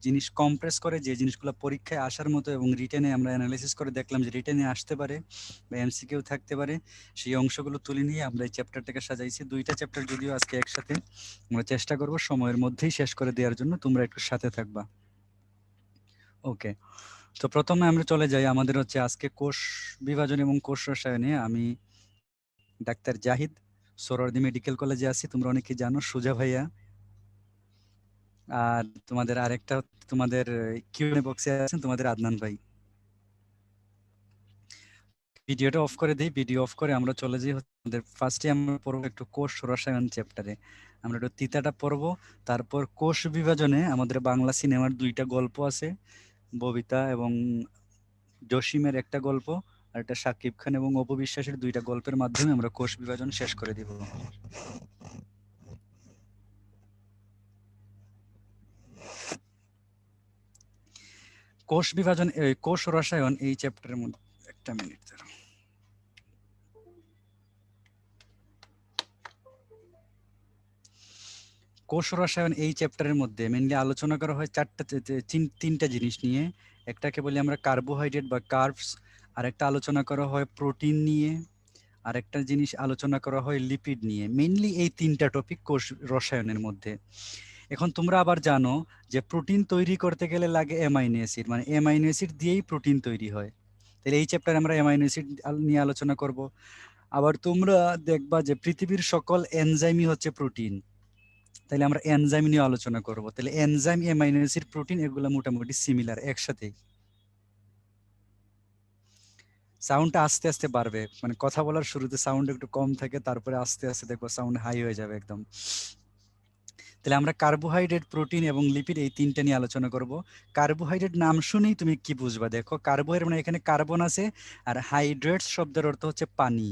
জিনিস কম্প্রেস করে, যে জিনিসগুলো পরীক্ষায় আসার মতো এবং রিটেনে আমরা অ্যানালাইসিস করে দেখলাম যে রিটেনে আসতে পারে বা এমসিকিউ থাকতে পারে, সেই অংশগুলো তুলে নিয়ে আমরা এই চ্যাপ্টারটাকে সাজাইছি। 2টা চ্যাপ্টার যদিও আজকে একসাথে, আমরা চেষ্টা করব সময়ের মধ্যেই শেষ করে দেওয়ার জন্য, তোমরা একটু সাথে থাকবা। ওকে, তো প্রথমে আমরা চলে যাই আমাদের হচ্ছে আজকে কোষ বিভাজন এবং কোষ রসায়নে। আমি ডাক্তার জাহিদ, সোহরাওয়ার্দী মেডিকেল কলেজে আছি, তোমরা অনেকেই জানো, সুজা ভাইয়া। আর তোমাদের আরেকটা, তোমাদের কিউএনএ বক্সে আছেন তোমাদের আদনান ভাই। ভিডিওটা অফ করে দিই, ভিডিও অফ করে আমরা চলে যাই আমাদের ফার্স্টে আমরা পড়বো একটু কোষ রসায়ন চ্যাপ্টারে। আমরা একটু তিতাটা পড়বো, তারপর কোষ বিভাজনে আমাদের বাংলা সিনেমার 2টা গল্প আছে, ববিতা এবং জসিমের একটা গল্প, আর একটা সাকিব খান এবং অপু বিশ্বাসের 2টা গল্পের মাধ্যমে আমরা কোষ বিভাজন শেষ করে দিব। কোষ বিভাজন, কোষ রসায়ন এই চ্যাপ্টারের মধ্যে, একটা মিনিট দাঁড়াও। কোষ রসায়ন এই চ্যাপ্টারের মধ্যে মেইনলি আলোচনা করা হয় তিনটা জিনিস নিয়ে। একটাকে বলি আমরা কার্বোহাইড্রেট বা কার্বস, আর একটা আলোচনা করা হয় প্রোটিন নিয়ে, আর একটা জিনিস আলোচনা করা হয় লিপিড নিয়ে। মেইনলি এই 3টা টপিক কোষ রসায়নের মধ্যে। এখন তোমরা আবার জানো যে প্রোটিন তৈরি করতে গেলে লাগে অ্যামাইনো অ্যাসিড, মানে অ্যামাইনো অ্যাসিড দিয়েই প্রোটিন তৈরি হয়। তাহলে এই চ্যাপ্টারে আমরা অ্যামাইনো অ্যাসিড নিয়ে আলোচনা করব। আবার তোমরা দেখবা যে পৃথিবীর সকল এনজাইমই হচ্ছে প্রোটিন, তাহলে আমরা এনজাইম নিয়ে আলোচনা করব। তাহলে এনজাইম, অ্যামাইনো অ্যাসিড, প্রোটিন এগুলো মোটামুটি সিমিলার, একসাথেই। সাউন্ডটা আস্তে আস্তে বাড়বে, মানে কথা বলার শুরুতে সাউন্ড একটু কম থাকে, তারপরে আস্তে আস্তে দেখবো সাউন্ড হাই হয়ে যাবে একদম। তাহলে আমরা কার্বোহাইড্রেট, প্রোটিন এবং লিপিড এই 3টা নিয়ে আলোচনা করব। কার্বোহাইড্রেট নাম শুনেই তুমি কি বুঝবা, দেখো কার্বোহাইড্রেট মানে এখানে কার্বন আছে, আর হাইড্রেটস শব্দের অর্থ হচ্ছে পানি।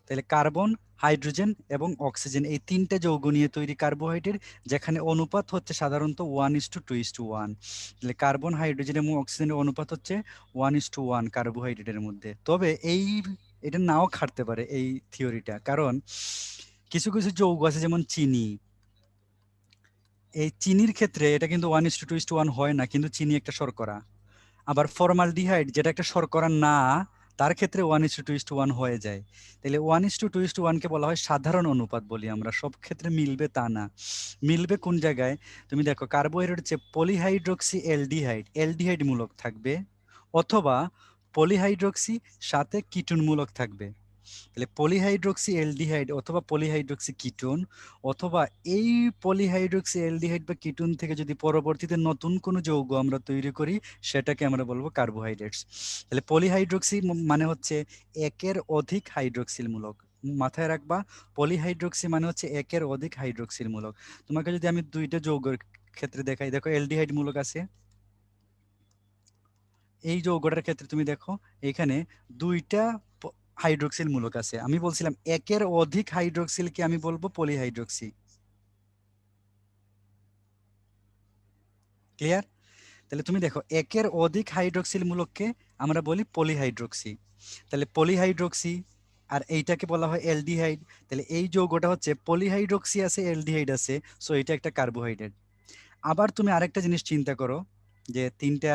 তাহলে কার্বন, হাইড্রোজেন এবং অক্সিজেন এই 3টে যৌগ নিয়ে তৈরি কার্বোহাইড্রেট, যেখানে অনুপাত হচ্ছে সাধারণত 1:2:1। তাহলে কার্বন, হাইড্রোজেন এবং অক্সিজেনের অনুপাত হচ্ছে 1:1 কার্বোহাইড্রেটের মধ্যে। তবে এটা নাও খাটতে পারে এই থিওরিটা, কারণ কিছু কিছু যৌগ আছে যেমন চিনি, এই চিনির ক্ষেত্রে এটা কিন্তু 1:2:1 হয় না, কিন্তু চিনি একটা শর্করা। আবার ফরমালডিহাইড যেটা একটা শর্করা না, তার ক্ষেত্রে 1:2:1 হয়ে যায়। তাহলে 1:2:1 কে বলা হয় সাধারণ অনুপাত বলি আমরা, সব ক্ষেত্রে মিলবে তা না। মিলবে কোন জায়গায়, তুমি দেখো কার্বোহাইড্রেট হচ্ছে পলিহাইড্রক্সি অ্যালডিহাইড, অ্যালডিহাইড মূলক থাকবে, অথবা পলিহাইড্রক্সি সাথে কিটোন মূলক থাকবে। তাহলে পলিহাইড্রক্সি অ্যালডিহাইড অথবা পলিহাইড্রক্সি কিটোন, অথবা এই পলিহাইড্রক্সি অ্যালডিহাইড বা কিটোন থেকে যদি পরবর্তীতে নতুন কোনো যৌগ আমরা তৈরি করি, সেটাকে আমরা বলবো কার্বোহাইড্রেটস। তাহলে পলিহাইড্রক্সি মানে হচ্ছে একের অধিক হাইড্রক্সিল মূলক, মাথায় রাখবা। পলিহাইড্রক্সি মানে হচ্ছে একের অধিক হাইড্রক্সিল মূলক। তোমাকে যদি আমি 2টা যৌগের ক্ষেত্রে দেখাই, দেখো অ্যালডিহাইড মূলক আছে, এই যৌগটার ক্ষেত্রে তুমি দেখো এখানে 2টা হাইড্রোক্সিল মূলক আছে। আমি বলছিলাম একের অধিক হাইড্রোক্সিলকে আমি বলবো পলিহাইড্রোক্সি। ক্লিয়ার? তাহলে তুমি দেখো একের অধিক হাইড্রোক্সিল মূলককে আমরা বলি পলিহাইড্রোক্সি। তাহলে পলিহাইড্রোক্সি, আর এইটাকে বলা হয় অ্যালডিহাইড। তাহলে এই যৌগটা হচ্ছে পলিহাইড্রোক্সি আছে, অ্যালডিহাইড আছে, সো এটা একটা কার্বোহাইড্রেট। আবার তুমি আরেকটা জিনিস চিন্তা করো, যে 3টা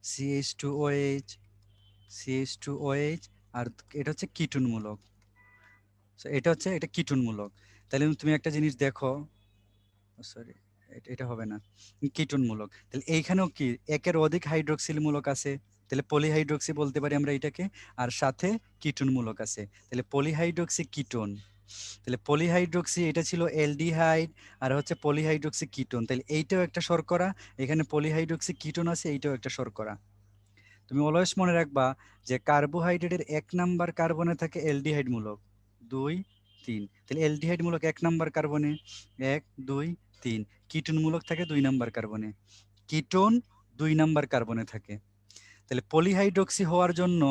CH2OH, CH2OH, আর এটা হচ্ছে কিটোন মূলক। So, এটা কিটোন মূলক। তাহলে তুমি একটা জিনিস দেখো, সরি এটা হবে না, কিটোন মূলক। তাহলে এইখানেও কি একের অধিক হাইড্রোক্সিল মূলক আছে, তাহলে পলিহাইড্রোক্সি বলতে পারি আমরা এটাকে, আর সাথে কিটোন মূলক আছে, তাহলে পলিহাইড্রোক্সি কিটোন। তাহলে পলিহাইড্রোক্সি এটা ছিল অ্যালডিহাইড, আর হচ্ছে পলিহাইড্রোক্সি কিটোন, তাহলে এইটাও একটা শর্করা, এখানে পলিহাইড্রোক্সি কিটোন আছে, এইটাও একটা শর্করা। তুমি অলওয়েজ মনে রাখবা যে কার্বোহাইড্রেটের 1 নাম্বার কার্বনে থাকে অ্যালডিহাইড মূলক 2 3, তাহলে অ্যালডিহাইড মূলক 1 নাম্বার কার্বনে 1 2 3, কিটোন মূলক থাকে 2 নাম্বার কার্বনে, কিটোন 2 নাম্বার কার্বনে থাকে। তাহলে পলিহাইড্রক্সি হওয়ার জন্য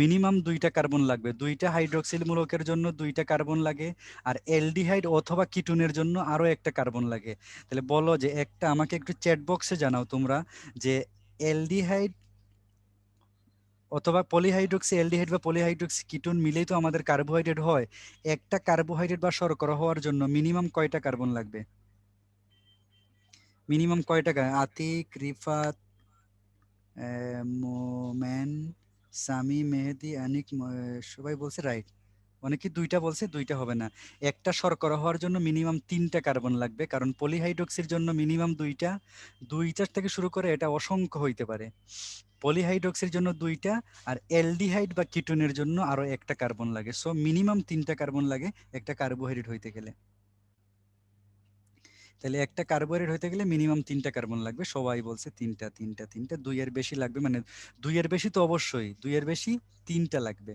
মিনিমাম 2টা কার্বন লাগবে, 2টা হাইড্রোক্সিল মূলকের জন্য 2টা কার্বন লাগে, আর অ্যালডিহাইড অথবা কিটোনের জন্য আরো একটা কার্বন লাগে। তাহলে বলো যে একটা, আমাকে একটু চ্যাট বক্সে জানাও তোমরা, যে অ্যালডিহাইড অথবা পলিহাইড্রোক্সি অ্যালডিহাইড বা পলিহাইড্রোক্সি কিটোন মিলেই তো আমাদের কার্বোহাইড্রেট হয়। একটা কার্বোহাইড্রেট বা শর্করা হওয়ার জন্য মিনিমাম কয়টা কার্বন লাগবে? মিনিমাম কয় টাকা? আতিক, রিফাত, মোমেন, সামি, মেহেদি, আনিক, সবাই বলছে রাইট। অনেকে দুইটা বলছে, দুইটা হবে না। একটা শর্করা হওয়ার জন্য মিনিমাম 3টা কার্বন লাগবে, কারণ পলিহাইড্রক্সির জন্য মিনিমাম দুইটা, দুইটার থেকে শুরু করে এটা অসংখ্য হইতে পারে। পলিহাইড্রক্সির জন্য দুইটা, আর অ্যালডিহাইড বা কিটোনের জন্য আরো একটা কার্বন লাগে। সো মিনিমাম 3টা কার্বন লাগে একটা কার্বোহাইড্রেট হইতে গেলে। তাহলে একটা কার্বোহাইড্রেট হইতে গেলে মিনিমাম 3টা কার্বন লাগবে। সবাই বলছে তিনটা তিনটা তিনটা, 2 এর বেশি লাগবে, মানে 2 এর বেশি তো অবশ্যই, 2 এর বেশি 3টা লাগবে।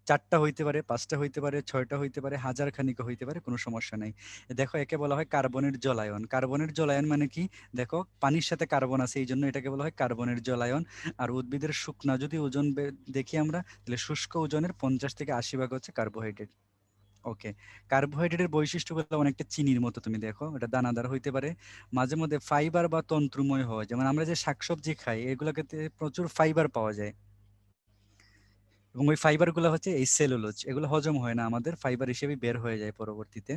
4টা হইতে পারে, 5টা হইতে পারে, 6টা হইতে পারে, হাজার খানিক হইতে পারে, কোনো সমস্যা নাই। দেখো একে বলা হয় কার্বনের জলায়ন। কার্বনের জলায়ন মানে কি? দেখো পানির সাথে কার্বন আছে, এই জন্য এটাকে বলা হয় কার্বনের জলায়ন। আর উদ্ভিদের শুকনা যদি ওজন দেখি আমরা, তাহলে শুষ্ক ওজনের 50 থেকে 80 ভাগ হচ্ছে কার্বোহাইড্রেট। ওকে, কার্বোহাইড্রেটের বৈশিষ্ট্যগুলো অনেকটা চিনির মতো। তুমি দেখো এটা দানাদার হইতে পারে, মাঝে মধ্যে ফাইবার বা তন্তুময় হয়। যেমন আমরা যে শাকসবজি খাই, এগুলোকে প্রচুর ফাইবার পাওয়া যায়, এবং ওই ফাইবার গুলো হচ্ছে এই সেলুলোজ। এগুলো হজম হয় না, আমাদের ফাইবার হিসেবে বের হয়ে যায় পরবর্তীতে।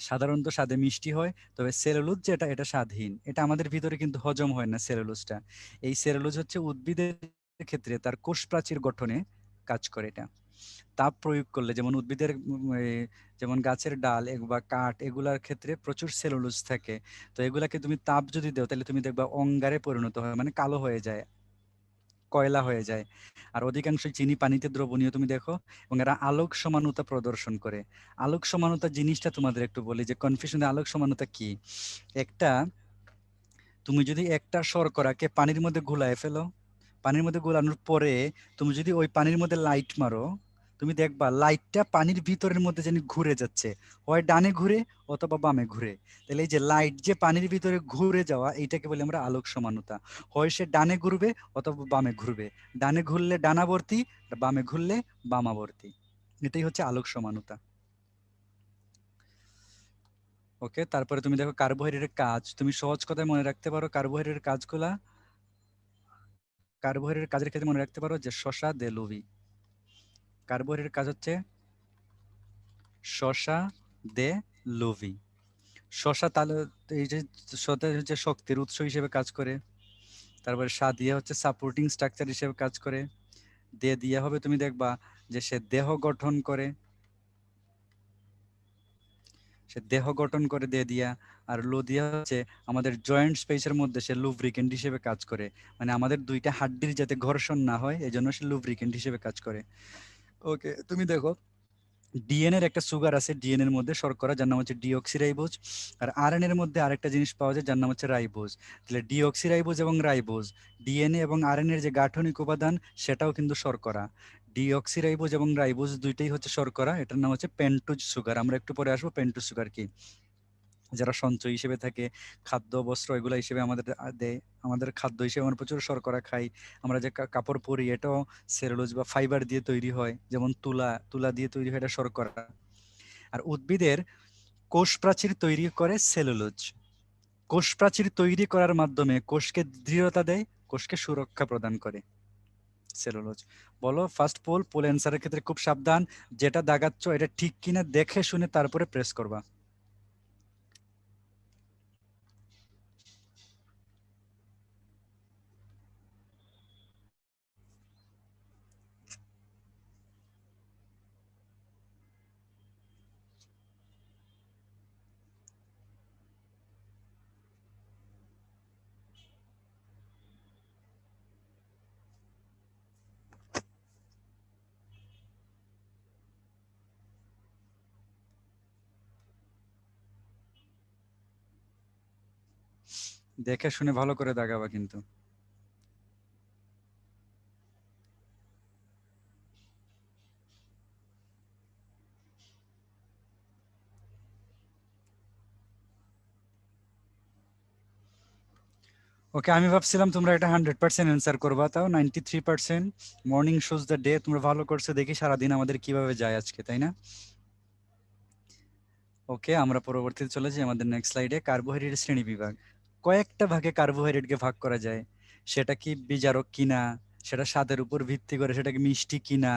সাধারণত স্বাদে মিষ্টি হয়, তবে সেলুলোজ যেটা, এটা স্বাদহীন। এটা আমাদের ভিতরে কিন্তু হজম হয় না সেলুলোজটা। এই সেলুলোজ হচ্ছে উদ্ভিদের ক্ষেত্রে তার কোষ প্রাচীর গঠনে কাজ করে। এটা তাপ প্রয়োগ করলে, যেমন উদ্ভিদের যেমন গাছের ডাল বা কাঠ, এগুলার ক্ষেত্রে প্রচুর সেলুলোজ থাকে। তো এগুলাকে তুমি তাপ যদি দাও, তাহলে তুমি দেখবা অঙ্গারে পরিণত হয়, মানে কালো হয়ে যায়, কয়লা হয়ে যায়। আর অধিকাংশ চিনি পানিতে দ্রবণীয়, তুমি দেখো। এবং এরা আলোক সমানুতা প্রদর্শন করে। আলোক সমানুতা জিনিসটা তোমাদের একটু বলি, যে কনফিউশনে আলোক সমানুতা কি। একটা, তুমি যদি একটা শর্করাকে পানির মধ্যে গুলায় ফেলো, পানির মধ্যে গোলানোর পরে তুমি যদি ওই পানির মধ্যে লাইট মারো, তুমি দেখবা লাইটটা পানির ভিতরের মধ্যে যেন ঘুরে যাচ্ছে, হয় ডানে ঘুরে অথবা বামে ঘুরে। তাহলে এই যে লাইট যে পানির ভিতরে ঘুরে যাওয়া, এইটাকে বলি আমরা আলোক সমানুতা। হয় সে ডানে ঘুরবে অথবা বামে ঘুরবে, ডানে ঘুরলে ডানাবর্তী, আর বামে ঘুরলে বামাবর্তী। এটাই হচ্ছে আলোক সমানুতা। ওকে, তারপরে তুমি দেখো কার্বোহাইড্রেটের কাজ, তুমি সহজ কথায় মনে রাখতে পারো কার্বোহাইড্রেটের কাজগুলা। কার্বোহাইড্রেটের কাজের ক্ষেত্রে মনে রাখতে পারো যে শসা দে লুবি। কার্বোহাইড্রেটের কাজ হচ্ছে শসা দে লুভি। শসা তাহলে এই যে শসা হচ্ছে শক্তির উৎস হিসেবে কাজ করে। তারপরে সা দিয়ে হচ্ছে সাপোর্টিং স্ট্রাকচার হিসেবে কাজ করে। দে দিয়ে হবে, তুমি দেখবা যে সে দেহ গঠন করে, সে দেহ গঠন করে দে দিয়া। আর লো দিয়া হচ্ছে আমাদের জয়েন্ট স্পেসের মধ্যে সে লুব্রিকেন্ট হিসেবে কাজ করে, মানে আমাদের দুইটা হাড্ডির যাতে ঘর্ষণ না হয়, এই জন্য সে লুব্রিকেন্ট হিসেবে কাজ করে। ওকে, তুমি দেখো ডিএনএ এর একটা সুগার আছে, ডিএনএ এর মধ্যে শর্করা, যার নাম হচ্ছে ডিঅক্সিরাইবোজ। আর আরএনএ এর মধ্যে আরেকটা জিনিস পাওয়া যায়, যার নাম হচ্ছে রাইবোজ। তাহলে ডিঅক্সিরাইবোজ এবং রাইবোজ, ডিএনএ এবং আরএনএ এর যে গাঠনিক উপাদান, সেটাও কিন্তু শর্করা। ডিঅক্সিরাইবোজ এবং রাইবোজ দুইটাই হচ্ছে শর্করা। এটার নাম হচ্ছে পেন্টোজ সুগার। আমরা একটু পরে আসবো পেন্টোজ সুগার কি। যারা সঞ্চয় হিসেবে থাকে, খাদ্য বস্ত্র এগুলো হিসেবে আমাদের দেয়, আমাদের খাদ্য হিসেবে আমরা প্রচুর শর্করা খাই। আমরা যে কাপড় পরি, এটাও সেলুলোজ বা ফাইবার দিয়ে তৈরি হয়, যেমন তুলা, তুলা দিয়ে তৈরি হয়, এটা শর্করা। আর উদ্ভিদের কোষ প্রাচীর তৈরি করে সেলুলোজ। কোষ প্রাচীর তৈরি করার মাধ্যমে কোষকে দৃঢ়তা দেয়, কোষকে সুরক্ষা প্রদান করে সেলুলোজ। বলো ফার্স্ট পোল, পোল অ্যান্সারের ক্ষেত্রে খুব সাবধান। যেটা দাগাচ্ছ এটা ঠিক কিনা দেখে শুনে তারপরে প্রেস করবা। দেখে শুনে ভালো করে দাগাবা কিন্তু। ওকে, আমি ভাবছিলাম তোমরা এটা 100% অ্যান্সার করবা, তাও 93%। মর্নিং শোজ দ্য ডে, তোমরা ভালো করছো, দেখি সারাদিন আমাদের কিভাবে যায় আজকে, তাই না? ওকে, আমরা পরবর্তীতে চলে যাই আমাদের নেক্সট স্লাইডে। কার্বোহাইড্রেট শ্রেণী বিভাগ। কয়েকটা ভাগে কার্বোহাইড্রেটকে ভাগ করা যায়, সেটা কি বিজারক কিনা, সেটা স্বাদের উপর ভিত্তি করে সেটাকে মিষ্টি কিনা,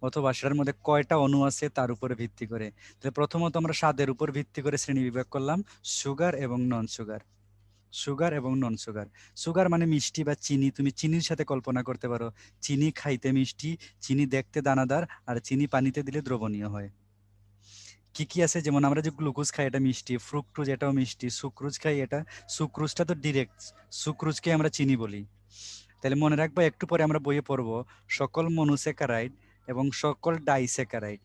অথবা সেটার মধ্যে কয়টা অণু আছে তার উপরে ভিত্তি করে। তাহলে প্রথমত আমরা স্বাদের উপর ভিত্তি করে শ্রেণী বিভাগ করলাম সুগার এবং নন সুগার। সুগার এবং নন সুগার। সুগার মানে মিষ্টি বা চিনি, তুমি চিনির সাথে কল্পনা করতে পারো চিনি খাইতে মিষ্টি, চিনি দেখতে দানাদার, আর চিনি পানিতে দিলে দ্রবণীয় হয়। কি কি আছে, যেমন আমরা যে গ্লুকোজ খাই এটা মিষ্টি, ফ্রুক্টোজ এটাও মিষ্টি, সুক্রোজ খাই এটা, সুক্রোজটা তো ডিরেক্ট, সুক্রোজকে আমরা চিনি বলি। তাহলে মনে রাখবো একটু পরে আমরা বইয়ে পড়বো সকল মনোস্যাকারাইড এবং সকল ডাইস্যাকারাইড।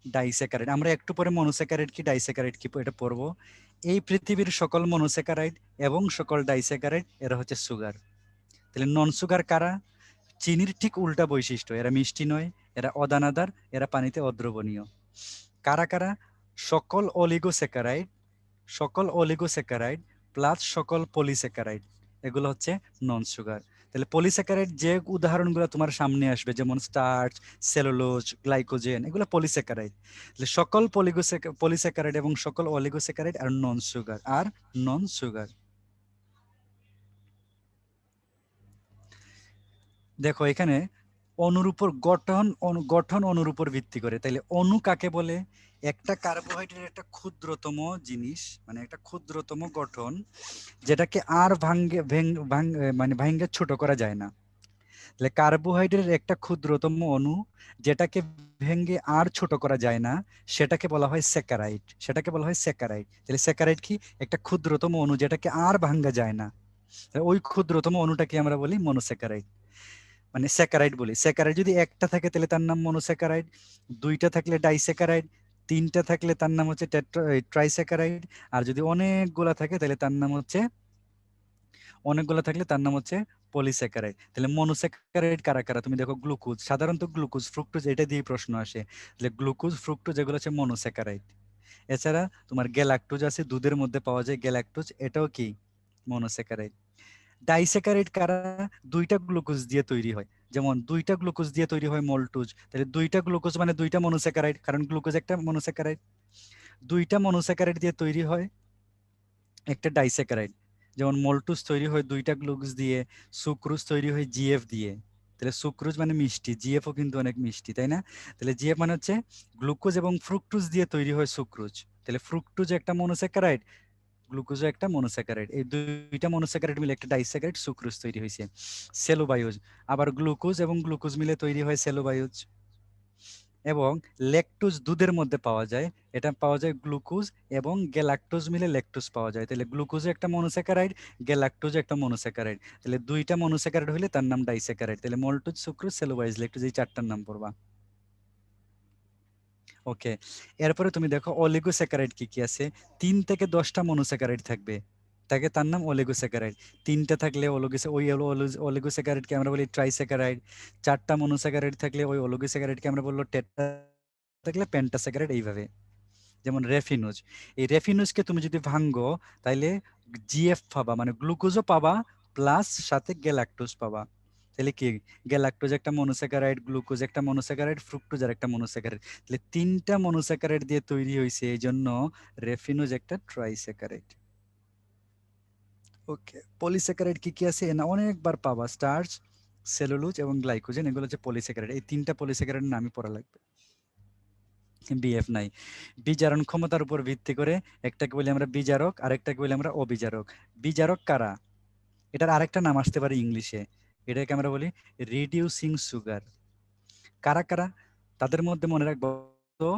ডাইস্যাকারাইড আমরা একটু পরে মনোস্যাকারাইড কি ডাইস্যাকারাইড কি এটা পড়বো। এই পৃথিবীর সকল মনোস্যাকারাইড এবং সকল ডাইস্যাকারাইড এরা হচ্ছে সুগার। তাহলে নন সুগার কারা? চিনির ঠিক উল্টা বৈশিষ্ট্য, এরা মিষ্টি নয়, এরা অদানাদার, এরা পানিতে অদ্রবণীয়। কারা কারা? সকল অলিগোস্যাকারাইড, সকল অলিগোস্যাকারাইড প্লাস সকল পলিস্যাকারাইড, এগুলো হচ্ছে নন সুগার। তাহলে পলিস্যাকারাইড যে উদাহরণগুলো তোমার সামনে আসবে যেমন স্টার্চ, সেলুলোজ, গ্লাইকোজেন, এগুলো পলিস্যাকারাইড। তাহলে সকল পলিস্যাকারাইড এবং সকল অলিগোস্যাকারাইড আর নন সুগার, আর নন সুগার। দেখো এখানে অণুর উপর গঠন অণুর উপর ভিত্তি করে। তাইলে অণু কাকে বলে? একটা কার্বোহাইড্রেট একটা ক্ষুদ্রতম জিনিস, মানে একটা ক্ষুদ্রতম গঠন যেটাকে আর মানে ভাঙ্গে ছোট করা যায় না। তাহলে কার্বোহাইড্রেট একটা ক্ষুদ্রতম অণু যেটাকে ভেঙ্গে আর ছোট করা যায় না, সেটাকে বলা হয় স্যাকারাইড, সেটাকে বলা হয় স্যাকারাইড। তাহলে স্যাকারাইড কি? একটা ক্ষুদ্রতম অণু যেটাকে আর ভাঙ্গা যায় না, ওই ক্ষুদ্রতম অণুটাকে আমরা বলি মনোস্যাকারাইড, মানে স্যাকারাইড বলি। স্যাকারাইড যদি একটা থাকে তাহলে তার নাম মনোস্যাকারাইড, দুইটা থাকলে ডাইস্যাকারাইড, তিনটা থাকলে তার নাম হচ্ছে ট্রাইস্যাকারাইড, আর যদি অনেকগুলা থাকে তাহলে তার নাম হচ্ছে পলিস্যাকারাইড। তাহলে মনোস্যাকারাইড কারা কারা? তুমি দেখো গ্লুকোজ, সাধারণত গ্লুকোজ, ফ্রুক্টোজ এটা দিয়ে প্রশ্ন আসে। তাহলে গ্লুকোজ, ফ্রুক্টোজ এগুলো হচ্ছে মনোস্যাকারাইড। এছাড়া তোমার গ্যালাক্টোজ আছে, দুধের মধ্যে পাওয়া যায় গ্যালাক্টোজ, এটাও কি মনোস্যাকারাইড। ডাইস্যাকারাইড কারা? দুইটা গ্লুকোজ দিয়ে তৈরি হয়, যেমন দুইটা গ্লুকোজ দিয়ে তৈরি হয় মল্টোজ, তাহলে দুইটা গ্লুকোজ মানে দুইটা মনোস্যাকারাইড, কারণ গ্লুকোজ একটা মনোস্যাকারাইড। দুইটা মনোস্যাকারাইড দিয়ে তৈরি হয় একটা ডাইস্যাকারাইড, যেমন মল্টোজ তৈরি হয় দুইটা গ্লুকোজ দিয়ে, সুক্রোজ তৈরি হয় জিএফ দিয়ে। তাহলে সুক্রোজ মানে মিষ্টি, জিএফও কিন্তু অনেক মিষ্টি, তাই না? তাহলে জিএফ মানে হচ্ছে গ্লুকোজ এবং ফ্রুক্টোজ দিয়ে তৈরি হয় সুক্রোজ। তাহলে ফ্রুক্টোজ একটা মনোস্যাকারাইড, গ্লুকোজও একটা মনোস্যাকারাইড, এই দুইটা মনোস্যাকারাইড মিলে একটা ডাইস্যাকারাইড সুক্রোজ তৈরি হয়েছে, সেলুবায়োজ। আবার গ্লুকোজ এবং গ্লুকোজ মিলে তৈরি হয় সেলুবায়োজ। এবং ল্যাকটোজ দুধের মধ্যে পাওয়া যায়, এটা পাওয়া যায় গ্লুকোজ এবং গ্যালাক্টোজ মিলে ল্যাকটোজ পাওয়া যায়। তাহলে গ্লুকোজও একটা মনোস্যাকারাইড, গ্যালাক্টোজও একটা মনোস্যাকারাইড। তাহলে দুইটা মনোস্যাকারাইড হলে তার নাম ডাইস্যাকারাইড। তাহলে মল্টোজ, সুক্রোজ, সেলুবায়োজ, ল্যাকটোজ, এই চারটার নাম পড়বা। ওকে, এরপরে তুমি দেখো অলিগোস্যাকারাইড কি কি আছে। 3 থেকে 10টা মনোস্যাকারাইড থাকবে, তাকে তার নাম অলিগোস্যাকারাইড। তিনটা থাকলে ওই অলিগোস্যাকারাইডকে আমরা বলি ট্রাইস্যাকারাইড। 4টা মনোস্যাকারাইড থাকলে ওই অলিগোস্যাকারাইডকে আমরা বললো টেট্রা, থাকলে পেন্টাস্যাকারাইড। এইভাবে যেমন রেফিনুজ, এই রেফিনুজকে তুমি যদি ভাঙ্গো তাইলে জিএফ পাবা, মানে গ্লুকোজও পাবা প্লাস সাথে গ্যালাক্টোজ পাবা। তাহলে কি, গ্যালাক্টোজ একটা মনোস্যাকারাইড, গ্লুকোজ একটা মনোস্যাকারাইড, ফ্রুক্টোজ আর একটা মনোস্যাকারাইড। তাহলে 3টা মনোস্যাকারাইড দিয়ে তৈরি হয়েছে, এই জন্য রেফিনুজ একটা ট্রাইস্যাকারাইড। ওকে, পলিস্যাকারাইড কি কি আছে না অনেকবার পাবা, স্টার্চ, সেলুলোজ এবং গ্লাইকোজেন, এগুলো হচ্ছে পলিস্যাকারাইড। এই 3টা পলিস্যাকারাইড নামই পড়া লাগবে। বিএফ নাই। বিজারণ ক্ষমতার উপর ভিত্তি করে একটাকে বলি আমরা বিজারক, আরেকটাকে বলি আমরা অবিজারক। বিজারক কারা? এটার আরেকটা নাম আসতে পারে ইংলিশে, এটাকে আমরা বলি রিডিউসিং সুগার। কারা কারা? তাদের মধ্যে মনে রাখবো তো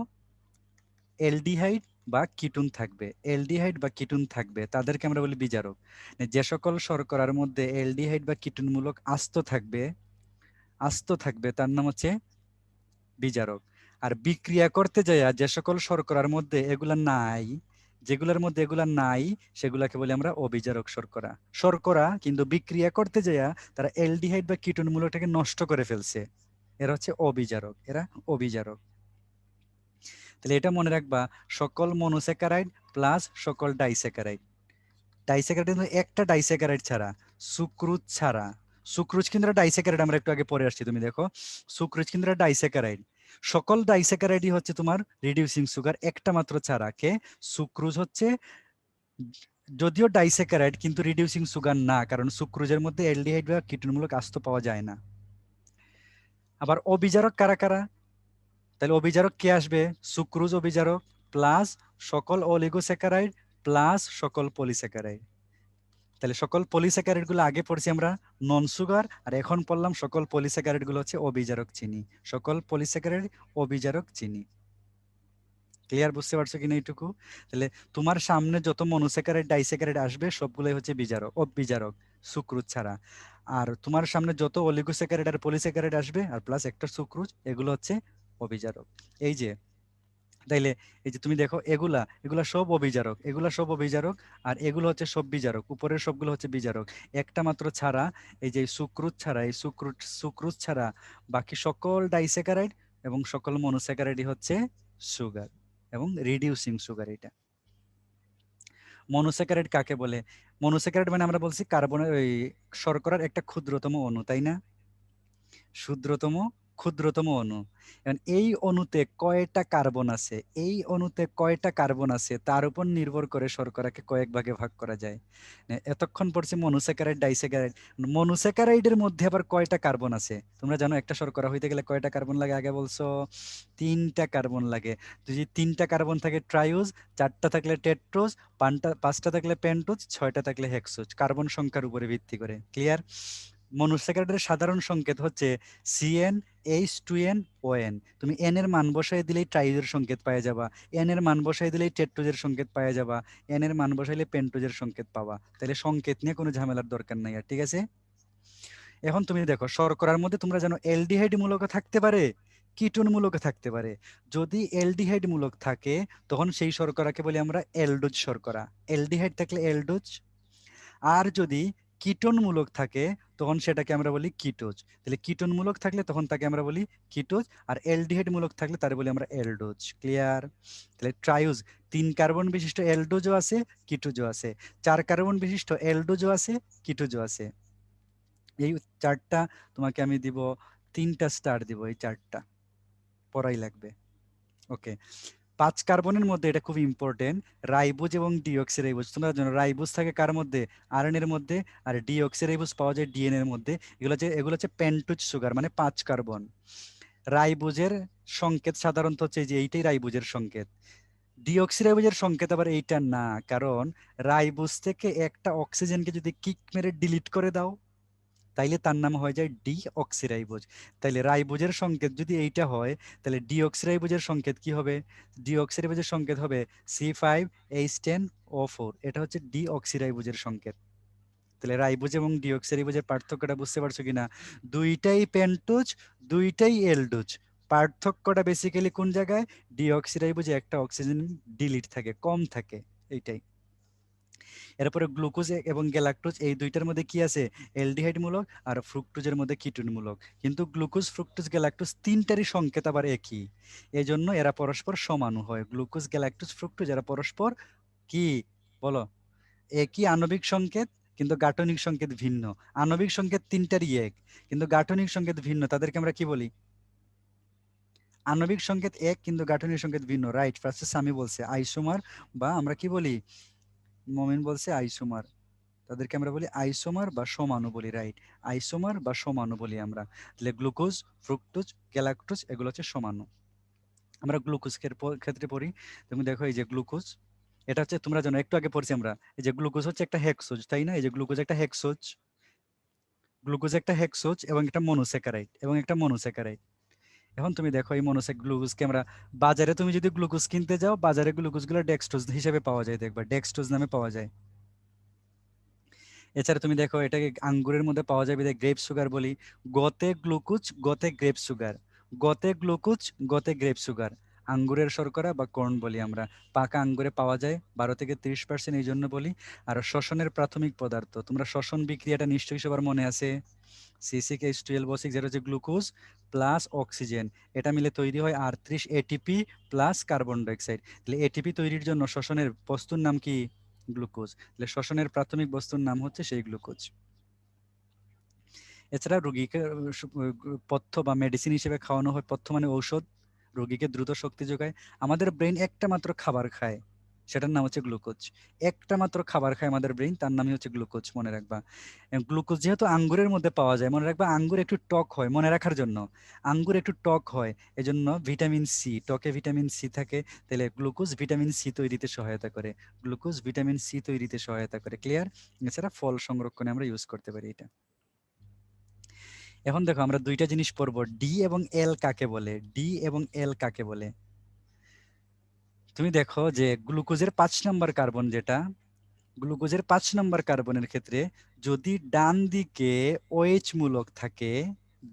এলডিহাইড বা কিটুন থাকবে, এলডিহাইড বা কিটুন থাকবে, তাদেরকে আমরা বলি বিজারক। যে সকল শর্করার মধ্যে এলডিহাইড বা কিটুন মূলক আস্ত থাকবে তার নাম হচ্ছে বিজারক। আর বিক্রিয়া করতে যায় যে সকল শর্করার মধ্যে এগুলা নাই, যেগুলোর মধ্যে এগুলা নাই সেগুলাকে বলি আমরা অবিজারক শর্করা। শর্করা কিন্তু বিক্রিয়া করতে যায় তারা এলডিহাইড বা কিটোন মূলকটাকে নষ্ট করে ফেলছে, এরা হচ্ছে অবিজারক, এরা অবিজারক। তাহলে এটা মনে রাখবা, সকল মনোস্যাকারাইড প্লাস সকল ডাইস্যাকারাইড। ডাইস্যাকারাইড কিন্তু একটা ডাইস্যাকারাইড ছাড়া, সুক্রোজ ছাড়া, সুক্রোজ কিন্তু ডাইস্যাকারাইড, আমরা একটু আগে পরে আসছি, তুমি দেখো সুক্রোজ কিন্তু ডাইস্যাকারাইড। সকল ডাইস্যাকারাইডই হচ্ছে তোমার রিডিউসিং সুগার, একটা মাত্র ছাড়া, কে? সুক্রোজ হচ্ছে যদিও ডাইস্যাকারাইড কিন্তু রিডিউসিং সুগার না, কারণ সুক্রোজের মধ্যে অ্যালডিহাইড বা কিটোনমূলক আস্ত পাওয়া যায় না। আবার অবিজারক কারা কারা? তাহলে অবিজারক কে আসবে? সুক্রোজ অবিজারক প্লাস সকল অলিগোস্যাকারাইড প্লাস সকল পলিস্যাকারাইড। তাহলে সকল পলিস্যাকারাইড গুলো আগে পড়ছি আমরা নন সুগার, আর এখন পড়লাম সকল পলিস্যাকারাইড গুলো হচ্ছে অবিজারক চিনি। সকল পলিস্যাকারাইড অবিজারক চিনি। ক্লিয়ার? বুঝতে পারছো কিনা এইটুকু? তাহলে তোমার সামনে যত মনোস্যাকারাইড ডাইস্যাকারাইড আসবে সবগুলোই হচ্ছে বিজারক, অবিজারক, সুক্রোজ ছাড়া। আর তোমার সামনে যত অলিগোস্যাকারাইড আর পলিস্যাকারাইড আসবে আর প্লাস একটা সুক্রোজ, এগুলো হচ্ছে অবিজারক। এই যে তাইলে এই যে তুমি দেখো এগুলা এগুলা সব অবিজারক, এগুলা সব অবিজারক, আর এগুলো হচ্ছে সব বিজারক, উপরের সবগুলো হচ্ছে বিজারক। একটা মাত্র ছাড়া, এই যে সুক্রোজ ছাড়া, এই সুক্রোজ ছাড়া বাকি সকল ডাইস্যাকারাইড এবং সকল মনোস্যাকারাইডই হচ্ছে সুগার এবং রিডিউসিং সুগার। এটা মনোস্যাকারাইড কাকে বলে? মনোস্যাকারাইড মানে আমরা বলছি কার্বনের ওই শর্করার একটা ক্ষুদ্রতম অণু, তাই না? ক্ষুদ্রতম অণু। এখন এই অণুতে কয়টা কার্বন আছে, এই অণুতে কয়টা কার্বন আছে তার উপর নির্ভর করে শর্করাকে কয়েক ভাগে ভাগ করা যায়। এতক্ষণ পড়ছি মনোস্যাকারাইড ডাইস্যাকারাইড। মনোস্যাকারাইডের মধ্যে আবার কয়টা কার্বন আছে? তোমরা জানো একটা শর্করা হইতে গেলে কয়টা কার্বন লাগে? আগে বলছো 3টা কার্বন লাগে। যদি 3টা কার্বন থাকে ট্রাইউজ, 4টা থাকলে টেট্রোজ, 5টা থাকলে পেন্টোজ, 6টা থাকলে হেক্সোজ, কার্বন সংখ্যার উপরে ভিত্তি করে। ক্লিয়ার? মনোস্যাকারাইডের সাধারণ সংকেত হচ্ছে CN H2N ON। তুমি N এর মান বসাই দিলেই ট্রাইজের সংকেত পাওয়া যাবা, N এর মান বসাই দিলেই টেট্টোজের সংকেত পাওয়া যাবা, N এর মান বসাইলে পেন্টোজের সংকেত পাবা। তাহলে সংকেত নিয়ে কোনো ঝামেলার দরকার নাই আর, ঠিক আছে? এখন তুমি দেখো শর্করার মধ্যে তোমরা জানো অ্যালডিহাইড মূলক থাকতে পারে, কিটোন মূলক থাকতে পারে। যদি অ্যালডিহাইড মূলক থাকে তখন সেই শর্করাকে বলি আমরা অ্যালডোজ শর্করা, অ্যালডিহাইড থাকলে অ্যালডোজ। আর যদি কিটোনমূলক থাকে তখন সেটাকে আমরা বলি কিটোজ। তাহলে কিটোনমূলক থাকলে তখন তাকে আমরা বলি কিটোজ, আর অ্যালডিহাইড মূলক থাকলে তারে বলি আমরা অ্যালডোজ। ক্লিয়ার? তাহলে ট্রাইউজ 3 কার্বন বিশিষ্ট অ্যালডোজও আছে, কিটোজও আছে। 4 কার্বন বিশিষ্ট অ্যালডোজও আছে, কিটোজও আছে। এই 4টা তোমাকে আমি দিব 3টা স্টার দিব, এই 4টা পড়াই লাগবে। ওকে, 5 কার্বনের মধ্যে এটা খুব ইম্পর্টেন্ট, রাইবোজ এবং ডিঅক্সিরাইবোজ। তোমরা জানো রাইবোজ থাকে কার মধ্যে? আরএনএ এর মধ্যে, আর ডিঅক্সিরাইবোজ পাওয়া যায় ডিএনএ এর মধ্যে। এগুলো হচ্ছে পেন্টোজ সুগার, মানে 5 কার্বন। রাইবোজের সংকেত সাধারণত হচ্ছে এই যে এইটাই রাইবোজের সংকেত। ডিঅক্সিরাইবোজের সংকেত আবার এইটা না, কারণ রাইবোজ থেকে একটা অক্সিজেনকে যদি কিক মেরে ডিলিট করে দাও তাইলে তার নাম হয়ে যায় ডিঅক্সিরাইবোজ। তাইলে রাইবোজের সংকেত যদি এইটা হয় তাহলে ডিঅক্সিরাইবোজের সংকেত কি হবে? ডিঅক্সিরাইবোজের সংকেত হবে C5H10O4। এটা হচ্ছে ডিঅক্সিরাইবোজের সংকেত। তাহলে রাইবোজ এবং ডিঅক্সিরাইবোজের পার্থক্যটা বুঝতে পারছো কিনা? দুইটাই পেন্টোজ, দুইটাই এলডোজ। পার্থক্যটা বেসিক্যালি কোন জায়গায়? ডিঅক্সিরাইবোজে একটা অক্সিজেন ডিলিট থাকে, কম থাকে, এইটাই। এরপরে গ্লুকোজ এবং গ্যালাক্টোজ এই দুইটার মধ্যে কি আছে? অ্যালডিহাইড মূলক, আর ফ্রুক্টোজের মধ্যে কিটোন মূলক। কিন্তু গ্লুকোজ ফ্রুক্টোজ গ্যালাক্টোজ তিনটারই সংকেত আবার একই, এজন্য এরা পরস্পর সমাণু হয়। গ্লুকোজ গ্যালাক্টোজ ফ্রুক্টোজ এরা পরস্পর কি বলো? একই আণবিক সংকেত কিন্তু গাঠনিক সংকেত ভিন্ন। আণবিক সংকেত তিনটারই এক কিন্তু গাঠনিক সংকেত ভিন্ন, তাদেরকে আমরা কি বলি? আণবিক সংকেত এক কিন্তু গাঠনিক সংকেত ভিন্ন, রাইট? ফার্স্টে সামি বলছে আইসোমার, বা আমরা কি বলি? মমিন বলছে আইসোমার। তাদেরকে আমরা বলি আইসোমার বা সমাণু বলি, রাইট? আইসোমার বা সমাণু বলি আমরা। তাহলে গ্লুকোজ, ফ্রুক্টোজ, গ্যালাক্টোজ এগুলো হচ্ছে সমাণু। আমরা গ্লুকোজ ক্ষেত্রে পড়ি। তুমি দেখো এই যে গ্লুকোজ, এটা হচ্ছে তোমরা জানো একটু আগে পড়ছি আমরা, এই যে গ্লুকোজ হচ্ছে একটা হেক্সোজ, তাই না? এই যে গ্লুকোজ একটা হেক্সোজ, গ্লুকোজ একটা হেক্সোজ এবং একটা মনোস্যাকারাইড, এখন তুমি দেখো এই গ্লুকোজকে আমরা বাজারে, তুমি যদি গ্লুকোজ কিনতে যাও বাজারে গ্লুকোজগুলো ডেক্সট্রোজ হিসেবে পাওয়া যায়, দেখবা ডেক্সট্রোজ নামে পাওয়া যায়। এছাড়া তুমি দেখো এটাকে আঙ্গুরের মধ্যে পাওয়া যাবে, গ্রেপ সুগার বলি। গতে গ্লুকোজ, গতে গ্রেপ সুগার, গতে গ্লুকোজ, গতে গ্রেপ সুগার। আঙ্গুরের শর্করা বা কর্ন বলি আমরা। পাকা আঙ্গুরে পাওয়া যায় 12 থেকে 30%, এই জন্য বলি। আর শ্বসনের প্রাথমিক পদার্থ, তোমরা শ্বসন বিক্রিয়াটা নিশ্চয়ই সবার মনে আছে। C6H12O6, যেটা হচ্ছে গ্লুকোজ প্লাস অক্সিজেন, এটা মিলে তৈরি হয় 38 ATP প্লাস কার্বন ডাইঅক্সাইড। তাহলে এটিপি তৈরির জন্য শ্বসনের বস্তুর নাম কি? গ্লুকোজ। তাহলে শ্বসনের প্রাথমিক বস্তুর নাম হচ্ছে সেই গ্লুকোজ। এছাড়া রোগীকে পথ্য বা মেডিসিন হিসেবে খাওয়ানো হয়। পথ্য মানে ঔষধ, রোগীকে দ্রুত শক্তি যোগায়। আমাদের ব্রেন একটা মাত্র খাবার খায়, সেটার নাম হচ্ছে গ্লুকোজ। একটা মাত্র খাবার খায় আমাদের ব্রেইন, তার নামই হচ্ছে গ্লুকোজ, মনে রাখবা। গ্লুকোজ যেহেতু আঙ্গুরের মধ্যে পাওয়া যায়, মনে রাখবা আঙ্গুর একটু টক হয়, মনে রাখার জন্য আঙ্গুর একটু টক হয়, এজন্য ভিটামিন সি, টকে ভিটামিন সি থাকে, তাহলে গ্লুকোজ ভিটামিন সি তৈরিতে সহায়তা করে, গ্লুকোজ ভিটামিন সি তৈরিতে সহায়তা করে। ক্লিয়ার? এছাড়া ফল সংরক্ষণে আমরা ইউজ করতে পারি এটা। এখন দেখো আমরা দুইটা জিনিস পড়বো, ডি এবং এল কাকে বলে, ডি এবং এল কাকে বলে। তুমি দেখো যে গ্লুকোজের 5 নাম্বার কার্বন যেটা, গ্লুকোজের 5 নাম্বার কার্বনের ক্ষেত্রে যদি ডান দিকে OH মূলক থাকে,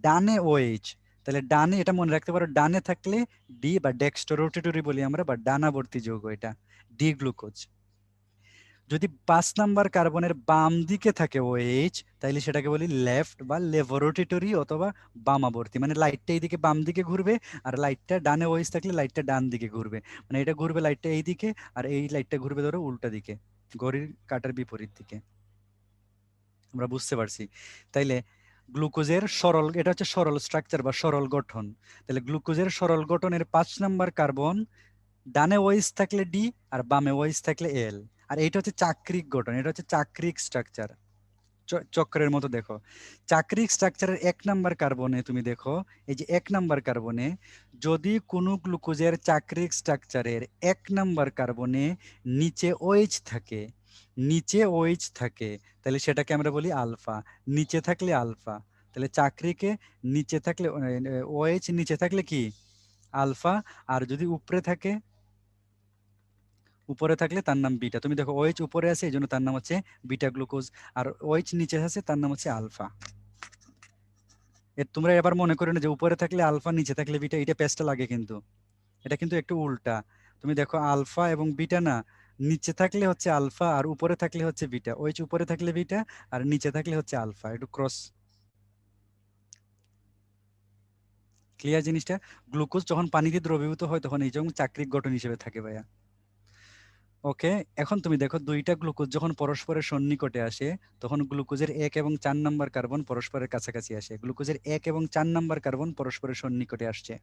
ডানে OH, তাহলে ডানে, এটা মনে রাখতে পারো, ডানে থাকলে ডি বা ডেক্সট্রো রোটেটরি বলি আমরা, বা ডানাবর্তী যৌগ, এটা ডি গ্লুকোজ। যদি 5 নাম্বার কার্বনের বাম দিকে থাকে OH, তাইলে সেটাকে বলি লেফট বা লেভোরোটেটরি অথবা বামাবর্তী, মানে লাইটটা এইদিকে বাম দিকে ঘুরবে, আর লাইটটা ডানে OH থাকলে লাইটটা ডান দিকে ঘুরবে, মানে এটা ঘুরবে লাইটটা এইদিকে, আর এই লাইটটা ঘুরবে ধরো উল্টা দিকে, ঘড়ির কাঁটার বিপরীত দিকে। আমরা বুঝতে পারছি? তাইলে গ্লুকোজের সরল, এটা হচ্ছে সরল স্ট্রাকচার বা সরল গঠন। তাহলে গ্লুকোজের সরল গঠনের 5 নাম্বার কার্বন, ডানে ওয়াইজ থাকলে ডি আর বামে ওয়াইজ থাকলে এল। আর এটা হচ্ছে চাক্রিক গঠন, এটা হচ্ছে চাক্রিক স্ট্রাকচার, চক্রের মতো। দেখো চাক্রিক স্ট্রাকচারের 1 নাম্বার কার্বনে তুমি দেখো, এই যে 1 নাম্বার কার্বনে যদি কোনো গ্লুকোজের চাক্রিক স্ট্রাকচারের 1 নাম্বার কার্বনে নিচে OH থাকে, নিচে OH থাকে, তাহলে সেটাকে আমরা বলি আলফা, নিচে থাকলে আলফা। তাহলে চাক্রিকে নিচে থাকলে OH নিচে থাকলে কি আলফা, আর যদি উপরে থাকে, উপরে থাকলে তার নাম বিটা। তুমি দেখো OH উপরে আছে, এই জন্য তার নাম হচ্ছে বিটা গ্লুকোজ, আর OH নিচে আছে, তার নাম হচ্ছে আলফা। তোমরা এবার মনে করো না যে উপরে থাকলে আলফা নিচে থাকলে বিটা, এটা পেস্টটা লাগে, কিন্তু এটা কিন্তু একটু উল্টা। তুমি দেখো আলফা এবং বিটা না, নিচে থাকলে হচ্ছে আলফা আর উপরে থাকলে হচ্ছে বিটা, OH উপরে থাকলে বিটা আর নিচে থাকলে হচ্ছে আলফা, একটু ক্রস। ক্লিয়ার জিনিসটা? গ্লুকোজ যখন পানিতে দ্রবীভূত হয় তখন এই যেমন চাক্রিক গঠন হিসেবে থাকে ভাইয়া। ওকে, এখন তুমি দেখো দুইটা গ্লুকোজ যখন পরস্পরের সন্নিকটে আসে, তখন গ্লুকোজের 1 এবং 4 নাম্বার কার্বন পরস্পরের কাছাকাছি আসে। গ্লুকোজের 1 এবং 4 নাম্বার কার্বন পরস্পরের সন্নিকটে আসছে,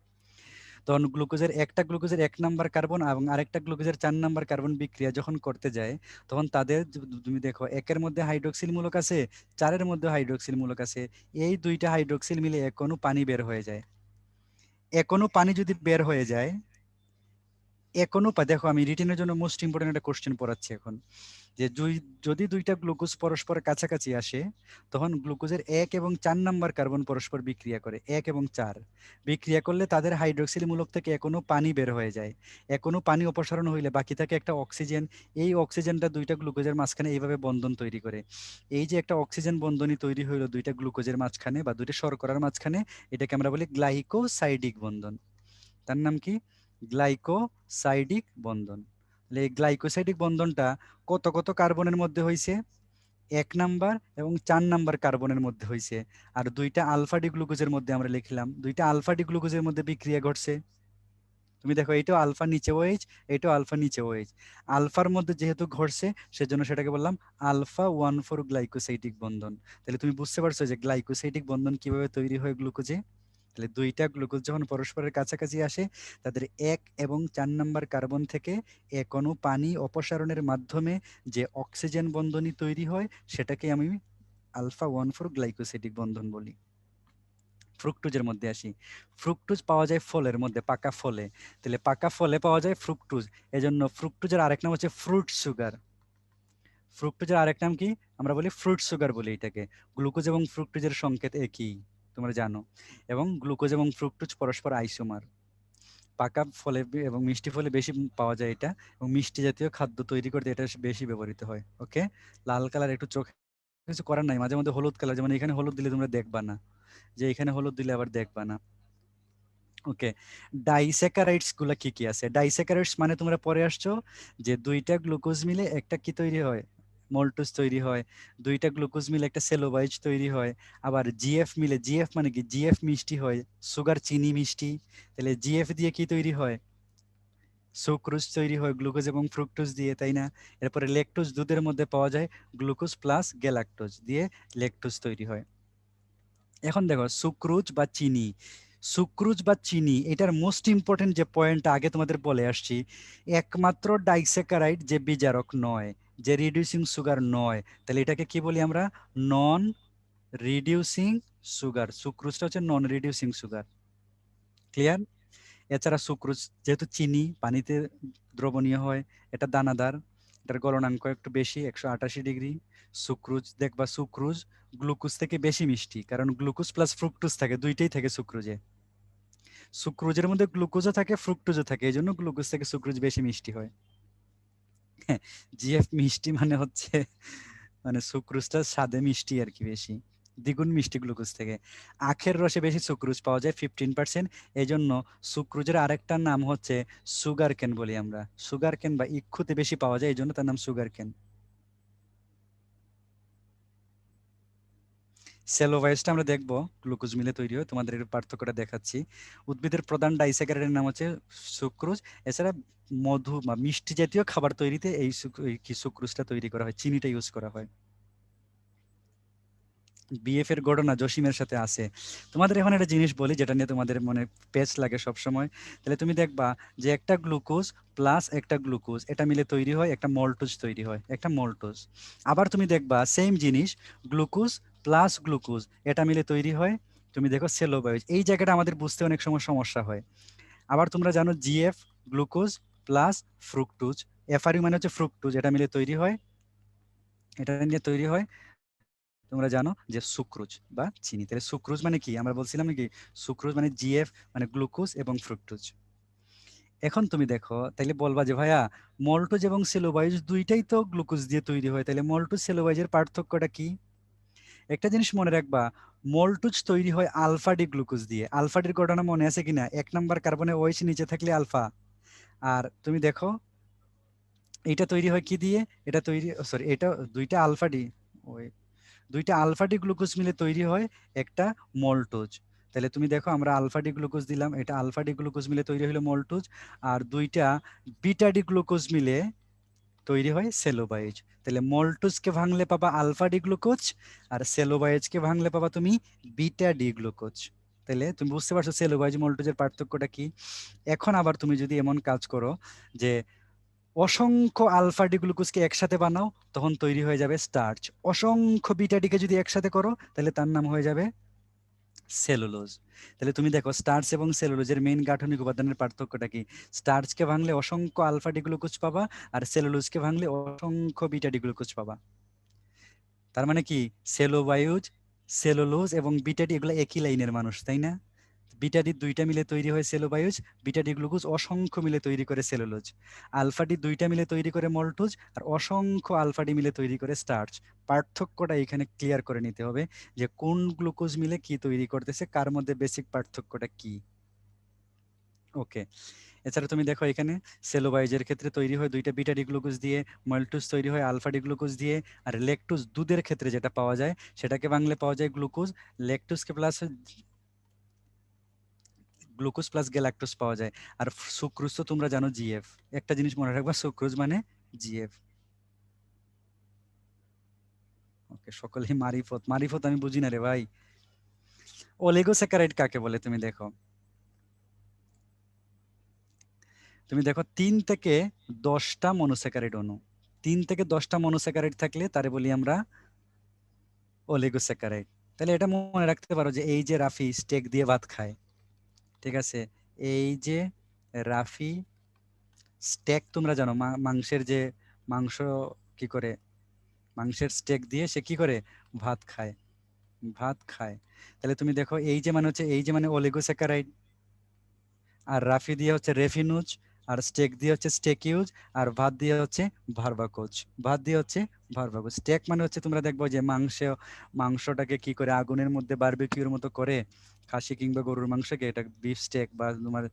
তখন গ্লুকোজের 1 নাম্বার কার্বন এবং আরেকটা গ্লুকোজের 4 নাম্বার কার্বন বিক্রিয়া যখন করতে যায়, তখন তাদের তুমি দেখো 1-এর মধ্যে হাইড্রোক্সিল মূলক আছে, 4-এর মধ্যে হাইড্রোক্সিল মূলক আছে, এই দুইটা হাইড্রোক্সিল মিলে এক অণু পানি বের হয়ে যায়। এক অণু পানি যদি বের হয়ে যায়, দেখো আমি রিটেনের জন্য মোস্ট ইম্পর্টেন্ট একটা কোশ্চেন পড়াচ্ছি এখন, যে যদি দুইটা গ্লুকোজ পরস্পরের কাছাকাছি আসে, তখন গ্লুকোজের 1 এবং 4 নাম্বার কার্বন পরস্পর বিক্রিয়া করে, 1 এবং 4 বিক্রিয়া করলে তাদের হাইড্রোক্সিল মূলক থেকে এখনো পানি বের হয়ে যায়। এখনো পানি অপসারণ হইলে বাকি থাকে একটা অক্সিজেন, এই অক্সিজেনটা দুইটা গ্লুকোজের মাঝখানে এইভাবে বন্ধন তৈরি করে। এই যে একটা অক্সিজেন বন্ধনী তৈরি হইলো দুইটা গ্লুকোজের মাঝখানে বা দুইটা শর্করার মাঝখানে, এটাকে আমরা বলি গ্লাইকোসাইডিক বন্ধন। তার নাম কি? গ্লাইকোসাইডিক বন্ধন। তাহলে এই গ্লাইকোসাইডিক বন্ধনটা কত কত কার্বনের মধ্যে হয়েছে? 1 নাম্বার এবং 4 নাম্বার কার্বনের মধ্যে হয়েছে। আর দুইটা আলফা ডি গ্লুকোজের মধ্যে আমরা লিখলাম, দুইটা আলফা ডি গ্লুকোজের মধ্যে বিক্রিয়া ঘটছে। তুমি দেখো এইটাও আলফা নিচে OH, এইটাও আলফা নিচে OH, আলফার মধ্যে যেহেতু ঘটছে সেজন্য সেটাকে বললাম আলফা 1,4 গ্লাইকোসাইডিক বন্ধন। তাহলে তুমি বুঝতে পারছো যে গ্লাইকোসাইডিক বন্ধন কিভাবে তৈরি হয় গ্লুকোজে। তাহলে দুইটা গ্লুকোজ যখন পরস্পরের কাছাকাছি আসে, তাদের 1 এবং 4 নাম্বার কার্বন থেকে এক অণু পানি অপসারণের মাধ্যমে যে অক্সিজেন বন্ধনী তৈরি হয়, সেটাকে আমি আলফা 1,4 গ্লাইকোসিডিক বন্ধন বলি। ফ্রুকটোজের মধ্যে আসি। ফ্রুকটোজ পাওয়া যায় ফলের মধ্যে, পাকা ফলে। তাহলে পাকা ফলে পাওয়া যায় ফ্রুকটোজ, এজন্য ফ্রুকটোজের আরেক নাম হচ্ছে ফ্রুট সুগার। ফ্রুকটোজের আরেক নাম কি? আমরা বলি ফ্রুট সুগার বলি এটাকে। গ্লুকোজ এবং ফ্রুকটোজের সংকেত একই, তোমরা জানো। এবং গ্লুকোজ এবং ফ্রুকটোজ পরস্পর আইসোমার। পাকা ফলে এবং মিষ্টি ফলে বেশি পাওয়া যায় এটা, এবং মিষ্টি জাতীয় খাদ্য তৈরি করতে এটা বেশি ব্যবহৃত হয়। ওকে, লাল কালার একটু চোখে কিছু করার নাই, মাঝে মধ্যে হলুদ কালার, যেমন এখানে হলুদ দিলে তোমরা দেখবা না, যে এখানে হলুদ দিলে আবার দেখবা না। ওকে, ডাইস্যাকারাইডস গুলা কি কি আছে? ডাইস্যাকারাইডস মানে তোমরা পরে আসছো যে দুইটা গ্লুকোজ মিলে একটা কি তৈরি হয়, মল্টোজ তৈরি হয়। দুইটা গ্লুকোজ মিলে একটা সেলোবাইজ তৈরি হয়। আবার জিএফ মিলে, জিএফ মানে কি? জিএফ মিষ্টি হয়, সুগার চিনি মিষ্টি। তাহলে জিএফ দিয়ে কি তৈরি হয়? সুক্রোজ তৈরি হয় গ্লুকোজ এবং ফ্রুক্টোজ দিয়ে, তাই না? এরপরে ল্যাকটোজ, দুধের মধ্যে পাওয়া যায়, গ্লুকোজ প্লাস গ্যালাক্টোজ দিয়ে ল্যাকটোজ তৈরি হয়। এখন দেখো সুক্রোজ বা চিনি, সুক্রোজ বা চিনি, এটার মোস্ট ইম্পর্টেন্ট যে পয়েন্ট আগে তোমাদের বলে আসছি, একমাত্র ডাইস্যাকারাইড যে বিজারক নয়, যে রিডিউসিং সুগার নয়, তাহলে এটাকে কি বলি আমরা? নন রিডিউসিং সুগার। সুক্রোজটা হচ্ছে নন রিডিউসিং সুগার। ক্লিয়ার? এছাড়া সুক্রোজ যেহেতু চিনি পানিতে দ্রবণীয় হয়, এটা দানাদার, এটার গলনাঙ্ক একটু বেশি 188°। সুক্রোজ দেখবা, সুক্রোজ গ্লুকোজ থেকে বেশি মিষ্টি, কারণ গ্লুকোজ প্লাস ফ্রুক্টোজ থাকে, দুইটাই থাকে সুক্রোজে। সুক্রোজের মধ্যে গ্লুকোজও থাকে ফ্রুক্টোজও থাকে, এই জন্য গ্লুকোজ থেকে সুক্রোজ বেশি মিষ্টি হয়। জিএফ মিষ্টি মানে হচ্ছে মানে সুক্রোজটা স্বাদে মিষ্টি আর কি, বেশি দ্বিগুণ মিষ্টি গ্লুকোজ থেকে। আখের রসে বেশি সুক্রোজ পাওয়া যায় 15%, এই জন্য সুক্রোজের আরেকটা নাম হচ্ছে সুগার কেন বলি আমরা। সুগার কেন বা ইক্ষুতে বেশি পাওয়া যায়, এই জন্য তার নাম সুগার কেন। সেলোভাইজটা আমরা দেখবো গ্লুকোজ মিলে তৈরি হয়, তোমাদের এর পার্থক্যটা দেখাচ্ছি। উদ্ভিদের প্রধান ডাইস্যাকারাইডের নাম হচ্ছে সুক্রোজ। এছাড়া মধু বা মিষ্টি জাতীয় খাবার তৈরিতে এই কি সুক্রোজটা তৈরি করা হয়, চিনিটা ইউজ করা হয়। বিএফ এর ঘটনা জসিমের সাথে আছে। তোমাদের এখন একটা জিনিস বলি যেটা নিয়ে তোমাদের মনে পেচ লাগে সব সময়। তাহলে তুমি দেখবা যে একটা গ্লুকোজ প্লাস একটা গ্লুকোজ এটা মিলে তৈরি হয় একটা মল্টোজ তৈরি হয়, একটা মল্টোজ। আবার তুমি দেখবা সেম জিনিস গ্লুকোজ প্লাস গ্লুকোজ এটা মিলে তৈরি হয়, তুমি দেখো সেলোবায়োজ। এই জায়গাটা আমাদের বুঝতে অনেক সময় সমস্যা হয়। আবার তোমরা জানো জিএফ গ্লুকোজ প্লাস ফ্রুক্টোজ, এফআরইউ মানে হচ্ছে ফ্রুক্টোজ, এটা মিলে তৈরি হয়, এটা নিয়ে তৈরি হয় তোমরা জানো যে সুক্রোজ বা চিনি। তাহলে সুক্রোজ মানে কি আমরা বলছিলাম নাকি, সুক্রোজ মানে জিএফ মানে গ্লুকোজ এবং ফ্রুক্টোজ। এখন তুমি দেখো তাইলে বলবা যে ভাইয়া মল্টোজ এবং সেলুলোজ দুইটাই তো গ্লুকোজ দিয়ে তৈরি হয়, তাহলে মল্টোজ সেলুলোজের পার্থক্যটা কি? একটা জিনিস মনে রাখবা, মল্টোজ তৈরি হয় আলফা ডি গ্লুকোজ দিয়ে। আলফা ডির ঘটনা মনে আছে কিনা? 1 নাম্বার কার্বনে ওএইচ নিচে থাকলে আলফা। আর তুমি দেখো এটা তৈরি হয় কি দিয়ে? এটা তৈরি, সরি, এটা দুইটা আলফা ডি, দুইটা আলফা ডি গ্লুকোজ মিলে তৈরি হয় একটা মল্টোজ। তাহলে তুমি দেখো আমরা আলফা ডি গ্লুকোজ দিলাম, এটা আলফা ডি গ্লুকোজ মিলে তৈরি হলো মল্টোজ। আর দুইটা বিটা ডি গ্লুকোজ মিলে তৈরি হয় সেলোবায়োজ। তাহলে মল্টোজকে ভাঙলে পাবা আলফা ডি গ্লুকোজ, আর সেলোবায়োজকে ভাঙলে পাবা তুমি বিটা ডি গ্লুকোজ। তাহলে তুমি বুঝতে পারছো সেলোবায়োজ মল্টোজের পার্থক্যটা কি। এখন আবার তুমি যদি এমন কাজ করো যে অসংখ্য আলফা ডি গ্লুকোজকে একসাথে বানাও, তখন তৈরি হয়ে যাবে স্টার্চ। অসংখ্য বিটা ডিকে যদি একসাথে করো তাহলে তার নাম হয়ে যাবে সেলুলোজ। তাহলে তুমি দেখো স্টার্চ এবং সেলুলোজের মেইন গাঠনিক উপাদানের পার্থক্যটা কি? স্টার্চকে ভাঙলে অসংখ্য আলফা ডি গ্লুকোজ পাবা, আর সেলুলোজকে ভাঙলে অসংখ্য বিটা ডি গ্লুকোজ পাবা। তার মানে কি সেলোবায়োজ, সেলুলোজ এবং বিটা ডি এগুলো একই লাইনের মানুষ, তাই না? বিটা ডি দুইটা মিলে তৈরি হয় সেলোবায়োজ, বিটা ডি গ্লুকোজ অসংখ্য মিলে তৈরি করে সেলুলোজ। আলফা ডি দুইটা মিলে তৈরি করে মল্টোজ, আর অসংখ্য আলফা ডি মিলে তৈরি করে স্টার্চ। পার্থক্যটা এখানে ক্লিয়ার করে নিতে হবে যে কোন গ্লুকোজ মিলে কি তৈরি করতেছে, কার মধ্যে বেসিক পার্থক্যটা কি। ওকে। এছাড়া তুমি দেখো এখানে সেলোবায়োজের ক্ষেত্রে তৈরি হয় দুইটা বিটা ডি গ্লুকোজ দিয়ে, মাল্টোজ তৈরি হয় আলফা ডি গ্লুকোজ দিয়ে, আর ল্যাকটোজ দুধের ক্ষেত্রে যেটা পাওয়া যায় সেটাকে ভাঙলে পাওয়া যায় গ্লুকোজ। ল্যাকটোজকে প্লাস গ্লুকোজ প্লাস গ্যালাক্টোজ পাওয়া যায়। আর সুক্রোজ তো তোমরা জানো জিএফ। একটা জিনিস মনে রাখবা, সুক্রোজ মানে জিএফ। ওকে, সকলেই মারিফত। মারিফত আমি বুঝি না রে ভাই। অলিগোস্যাকারাইড কাকে বলে তুমি দেখো, তুমি দেখো 3 থেকে 10টা মনোস্যাকারাইড অণু, 3 থেকে 10টা মনোস্যাকারাইড থাকলে তারে বলি আমরা অলিগোস্যাকারাইড। তাহলে এটা মনে রাখতে পারো যে এই যে রাফি স্টেক দিয়ে ভাত খায়, ঠিক আছে, এই যে রাফি স্টেক, তোমরা জানো মাংসের যে মাংস কি করে, মাংসের স্টেক দিয়ে সে কি করে ভাত খায়, ভাত খায়। তাহলে তুমি দেখো এই যে মানে হচ্ছে, এই যে মানে অলিগোস্যাকারাইড, আর রাফি দিয়ে হচ্ছে রেফিনুজ, আর স্টেক দিয়ে হচ্ছে স্টেকিউজ, আর ভাত দিয়ে হচ্ছে ভার্বাকোজ। ভাত দিয়ে হচ্ছে ভার্বাকোজ। স্টেক মানে হচ্ছে তোমরা দেখবো যে মাংসটাকে কি করে আগুনের মধ্যে বারবিকিউর মতো করে, খাসি কিংবা গরুর মাংসকে এটা বিফ স্টেক বা তোমার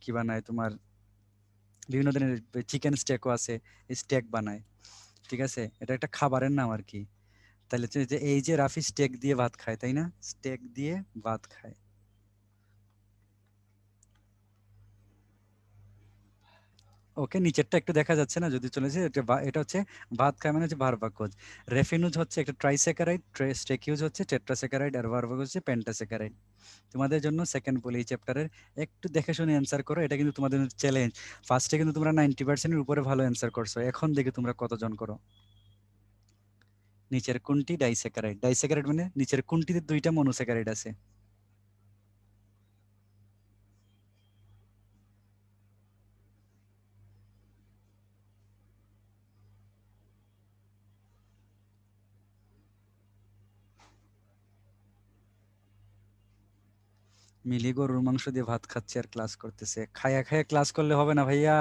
কি বানায় তোমার বিভিন্ন ধরনের চিকেন স্টেকও আছে, স্টেক বানায়, ঠিক আছে, এটা একটা খাবারের নাম আর কি। তাহলে যে এই যে রাফি স্টেক দিয়ে ভাত খায়, তাই না, স্টেক দিয়ে ভাত খায়। ওকে, নিচেরটা একটু দেখা যাচ্ছে না যদি চলে যায়, এটা হচ্ছে ভাত খায় মানে হচ্ছে ভার্বাকোজ। রেফিনুজ হচ্ছে একটা ট্রাইস্যাকারাইড, স্টেকিউজ হচ্ছে টেট্রাস্যাকারাইড, আর ভার্বাকোজ হচ্ছে পেন্টাস্যাকারাইড। তোমাদের জন্য সেকেন্ড বলি এই চ্যাপ্টারের, একটু দেখে শুনে অ্যান্সার করো, এটা কিন্তু তোমাদের চ্যালেঞ্জ। ফার্স্টে কিন্তু তোমরা 90% এর উপরে ভালো অ্যান্সার করছো, এখন দেখি তোমরা কতজন করো। নিচের কোনটি ডাইস্যাকারাইড? ডাইস্যাকারাইড মানে নিচের কোনটিতে দুইটা মনোস্যাকারাইড আছে? মিলি গরুর মাংস দিয়ে ভাত খাচ্ছে আর ক্লাস করতেছে। খায়া খায়া ক্লাস করলে হবে না ভাইয়া,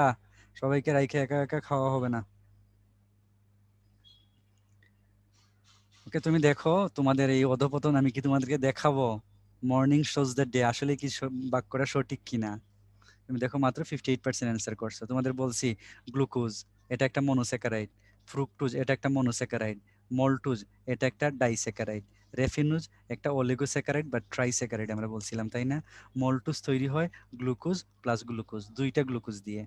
সবাইকে রাইখে একা একা খাওয়া হবে না। ওকে, তুমি দেখো তোমাদের এই অধপতন আমি কি তোমাদেরকে দেখাবো। মর্নিং শোজ দ্য ডে, আসলে কি বাক্যটা সঠিক কিনা। তুমি দেখো মাত্র 58% অ্যান্সার করছো। তোমাদের বলছি গ্লুকোজ এটা একটা মনোস্যাকারাইড, ফ্রুকটোজ এটা একটা মনোস্যাকারাইড, মল্টোজ এটা একটা ডাইস্যাকারাইড, রেফিনুজ একটা অলিগোস্যাকারাইড বা ট্রাইস্যাকারাইড আমরা বলছিলাম, তাই না? মল্টোজ তৈরি হয় গ্লুকোজ প্লাস গ্লুকোজ, দুইটা গ্লুকোজ দিয়ে।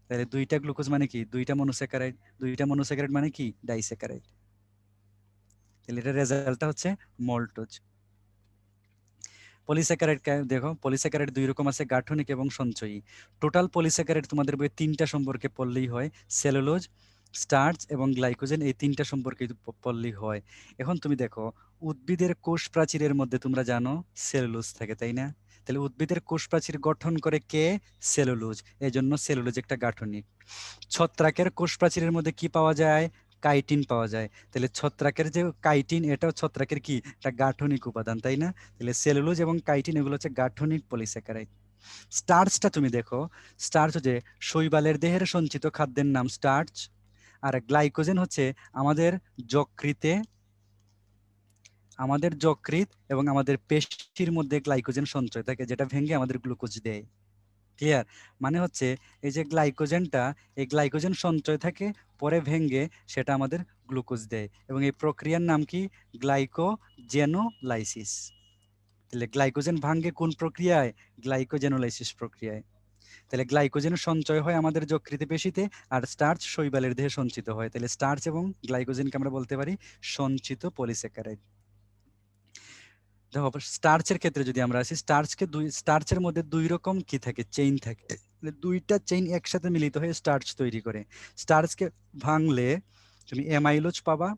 তাহলে দুইটা গ্লুকোজ মানে কি? দুইটা মনোস্যাকারাইড, দুইটা মনোস্যাকারাইড মানে কি? ডাইস্যাকারাইড। তাহলে এটার রেজাল্টটা হচ্ছে মল্টোজ। পলিস্যাকারাইড দেখো, পলিস্যাকারাইড দুই রকম আছে, গাঠনিক এবং সঞ্চয়ী। টোটাল পলিস্যাকারাইড তোমাদের বইয়ে তিনটা সম্পর্কে পড়লেই হয়, সেলুলোজ, স্টার্চ এবং গ্লাইকোজেন, এই তিনটা সম্পর্কে পড়লেই হয়। এখন তুমি দেখো উদ্ভিদের কোষ প্রাচীরের মধ্যে তোমরা জানো সেলুলোজ থাকে, তাই না? তাহলে উদ্ভিদের কোষ প্রাচীর গঠন করে কে? সেলুলোজ, এই জন্য সেলুলোজ একটা গাঠনিক। ছত্রাকের কোষ প্রাচীরের মধ্যে কি পাওয়া যায়? কাইটিন পাওয়া যায়। তাহলে ছত্রাকের যে কাইটিন, এটাও ছত্রাকের কি একটা গাঠনিক উপাদান, তাই না? তাহলে সেলুলোজ এবং কাইটিন এগুলো হচ্ছে গাঠনিক পলিস্যাকারাইড। স্টার্চটা তুমি দেখো, স্টার্চ হচ্ছে শৈবালের দেহের সঞ্চিত খাদ্যের নাম স্টার্চ। আর গ্লাইকোজেন হচ্ছে আমাদের যকৃতে, যকৃৎ এবং আমাদের পেশির মধ্যে গ্লাইকোজেন সঞ্চয় থাকে, যেটা ভেঙে আমাদের গ্লুকোজ দেয়। ক্লিয়ার? মানে হচ্ছে এই যে গ্লাইকোজেনটা, এই গ্লাইকোজেন সঞ্চয় থাকে, পরে ভেঙে সেটা আমাদের গ্লুকোজ দেয়, এবং এই প্রক্রিয়ার নাম কি? গ্লাইকোজেনোলাইসিস। তাহলে গ্লাইকোজেন ভাঙে কোন প্রক্রিয়ায়? গ্লাইকোজেনোলাইসিস প্রক্রিয়ায়। তাহলে গ্লাইকোজেন সঞ্চয় হয় আমাদের যকৃতে পেশিতে, আর স্টার্চ শৈবালের দেহে সঞ্চিত হয়। তাহলে স্টার্চ এবং গ্লাইকোজেনকে আমরা বলতে পারি সঞ্চিত পলিস্যাকারাইড। দেখো স্টার্চের ক্ষেত্রে যদি আমরা আসি, স্টার্চের মধ্যে দুই রকম কি থাকে? চেইন থাকে। মানে দুইটা চেইন একসাথে মিলিত হয়ে স্টার্চ তৈরি করে। স্টার্চকে ভাঙলে তুমি অ্যামাইলোজ পাবা,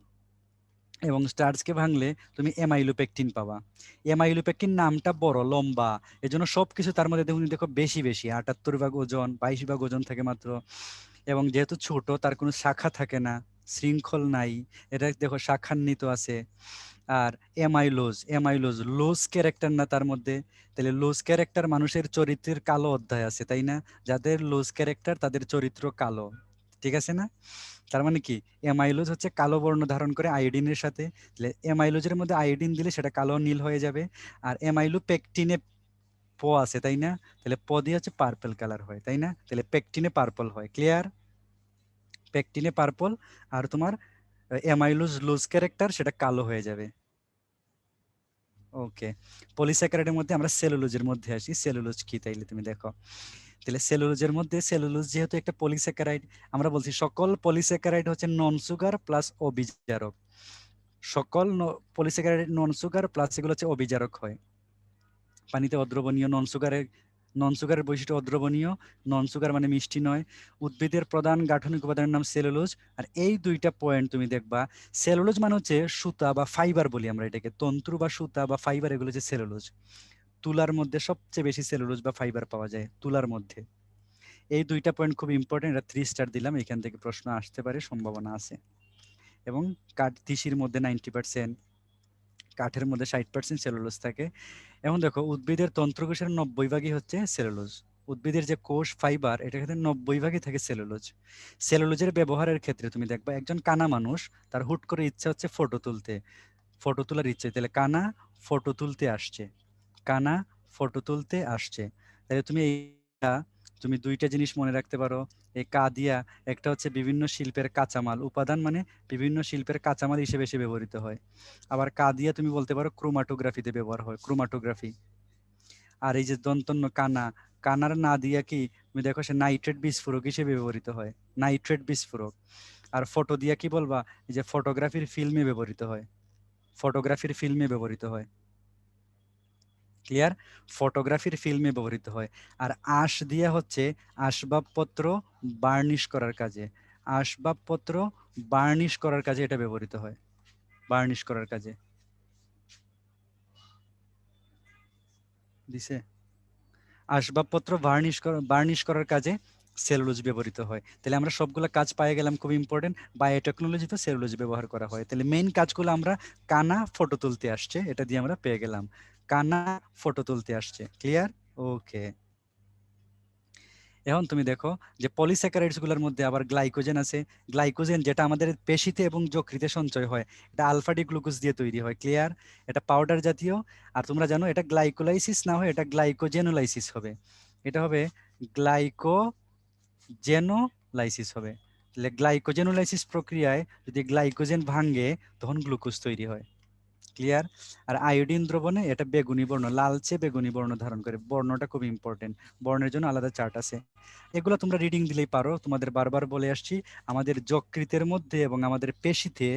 এবং স্টার্চকে ভাঙলে তুমি অ্যামাইলোপেকটিন পাবা। অ্যামাইলোপেকটিন নামটা বড় লম্বা, এজন্য সবকিছু তার মধ্যে তুমি দেখো বেশি বেশি, 78 ভাগ ওজন, 22 ভাগ ওজন থাকে মাত্র। এবং যেহেতু ছোট, তার কোনো শাখা থাকে না, শৃঙ্খল নাই, এটা দেখো শাখান্বিত আছে। আর অ্যামাইলোজ লোজ ক্যারেক্টার না তার মধ্যে? তাহলে লোজ ক্যারেক্টার মানুষের চরিত্রের কালো অধ্যায় আছে, তাই না? যাদের লোজ ক্যারেক্টার তাদের চরিত্র কালো, ঠিক আছে না? তার মানে কি অ্যামাইলোজ হচ্ছে কালো বর্ণ ধারণ করে আয়োডিনের সাথে। তাহলে অ্যামাইলোজের মধ্যে আয়োডিন দিলে সেটা কালো নীল হয়ে যাবে। আর অ্যামাইলোপেকটিনে আছে, তাই না? তাহলে দিয়ে হচ্ছে পার্পল কালার হয়, তাই না? তাহলে পেকটিনে পার্পল হয়। ক্লিয়ার? পেকটিনে পার্পল, আর তোমার অ্যামাইলোজ লুজ ক্যারেক্টার সেটা কালো হয়ে যাবে। ওকে, পলিস্যাকারাইডের মধ্যে আমরা সেলুলোজের মধ্যে আসি। সেলুলোজ কি তাইলে তুমি দেখো। তাহলে সেলুলোজের মধ্যে, সেলুলোজ যেহেতু একটা পলিস্যাকারাইড, আমরা বলছি সকল পলিস্যাকারাইড হচ্ছে নন সুগার প্লাস অবিজারক। সকল পলিস্যাকারাইড নন সুগার প্লাস এগুলো হচ্ছে অবিজারক হয়, পানিতে অদ্রবণীয়। নন সুগারের বৈশিষ্ট্য অদ্রবণীয়। নন সুগার মানে মিষ্টি নয়। উদ্ভিদের প্রধান গাঠনিক উপাদানের নাম সেলুলোজ। আর এই দুইটা পয়েন্ট তুমি দেখবা, সেলুলোজ মানে হচ্ছে সুতা বা ফাইবার বলি আমরা এটাকে, তন্তু বা সুতা বা ফাইবার, এগুলো হচ্ছে সেলুলোজ। তুলার মধ্যে সবচেয়ে বেশি সেলুলোজ বা ফাইবার পাওয়া যায়, তুলার মধ্যে। এই দুইটা পয়েন্ট খুব ইম্পর্টেন্ট, এটা 3 স্টার দিলাম, এখান থেকে প্রশ্ন আসতে পারে, সম্ভাবনা আছে। এবং তিসির মধ্যে 90%, কাঠের মধ্যে 60% সেলুলোজ থাকে। এখন দেখো উদ্ভিদের তন্ত্রকোষের 90 ভাগই হচ্ছে সেলুলোজ। উদ্ভিদের যে কোষ ফাইবার, এটার ক্ষেত্রে 90 ভাগই থাকে সেলুলোজ। সেলুলোজের ব্যবহারের ক্ষেত্রে তুমি দেখবা একজন কানা মানুষ, তার হুট করে ইচ্ছা হচ্ছে ফটো তুলতে, ফটো তোলার ইচ্ছে, তাহলে কানা ফটো তুলতে আসছে, কানা ফটো তুলতে আসছে। তাহলে তুমি দুইটা জিনিস মনে রাখতে পারো। এই কাদিয়া একটা হচ্ছে বিভিন্ন শিল্পের কাঁচামাল উপাদান, মানে বিভিন্ন শিল্পের কাঁচামাল হিসেবে সে ব্যবহৃত হয়। আবার কাদিয়া তুমি বলতে পারো ক্রোমাটোগ্রাফিতে ব্যবহার হয়, ক্রোমাটোগ্রাফি। আর এই যে দন্তন্য কানা, কানার না দিয়া কি তুমি দেখো সে নাইট্রেট বিস্ফোরক হিসেবে ব্যবহৃত হয়, নাইট্রেট বিস্ফোরক। আর ফটো দিয়া কি বলবা, এই যে ফটোগ্রাফির ফিল্মে ব্যবহৃত হয়, ফটোগ্রাফির ফিল্মে ব্যবহৃত হয়। ক্লিয়ার? ফটোগ্রাফির ফিল্মে ব্যবহৃত হয়। আর আঁশ দিয়া হচ্ছে আসবাবপত্র বার্নিশ করার কাজে, আসবাবপত্র বার্নিশ করার কাজে এটা ব্যবহৃত হয়, বার্নিশ করার কাজে। দিছে? আসবাবপত্র বার্নিশ করার কাজে সেলুলোজ ব্যবহৃত হয়। তাহলে আমরা সবগুলা কাজ পেয়ে গেলাম, খুব ইম্পর্টেন্ট। বায়োটেকনোলজিতে সেলুলোজ ব্যবহার করা হয়। তাহলে মেইন কাজগুলো আমরা, কানা ফটো তুলতে আসছে, এটা দিয়ে আমরা পেয়ে গেলাম। কানা ফটো তুলতে আসছে। ক্লিয়ার? ওকে। এখন তুমি দেখো যে পলিস্যাকারাইডস গুলোর মধ্যে আবার গ্লাইকোজেন আছে। গ্লাইকোজেন যেটা আমাদের পেশিতে এবং যকৃতে সঞ্চয় হয়, এটা আলফা ডি গ্লুকোজ দিয়ে তৈরি হয়। ক্লিয়ার? এটা পাউডার জাতীয়। আর তোমরা জানো এটা গ্লাইকোলাইসিস না হয় এটা গ্লাইকোজেনোলাইসিস হবে। এটা হবে গ্লাইকোজেনোলাইসিস হবে। তাহলে গ্লাইকোজেনোলাইসিস প্রক্রিয়ায় যদি গ্লাইকোজেন ভাঙে তখন গ্লুকোজ তৈরি হয়। ক্লিয়ার? আর আয়োডিন দ্রবণে এটা বেগুনি বর্ণ, লালচে বেগুনি বর্ণ ধারণ করে। বর্ণটা খুব ইম্পর্টেন্ট, বর্ণের জন্য আলাদা চার্ট আছে। এগুলো তোমরা রিডিং দিলেই পারো। তোমাদের বারবার বলে আসছি, আমাদের যকৃতের মধ্যে এবং আমাদের পেশিতে,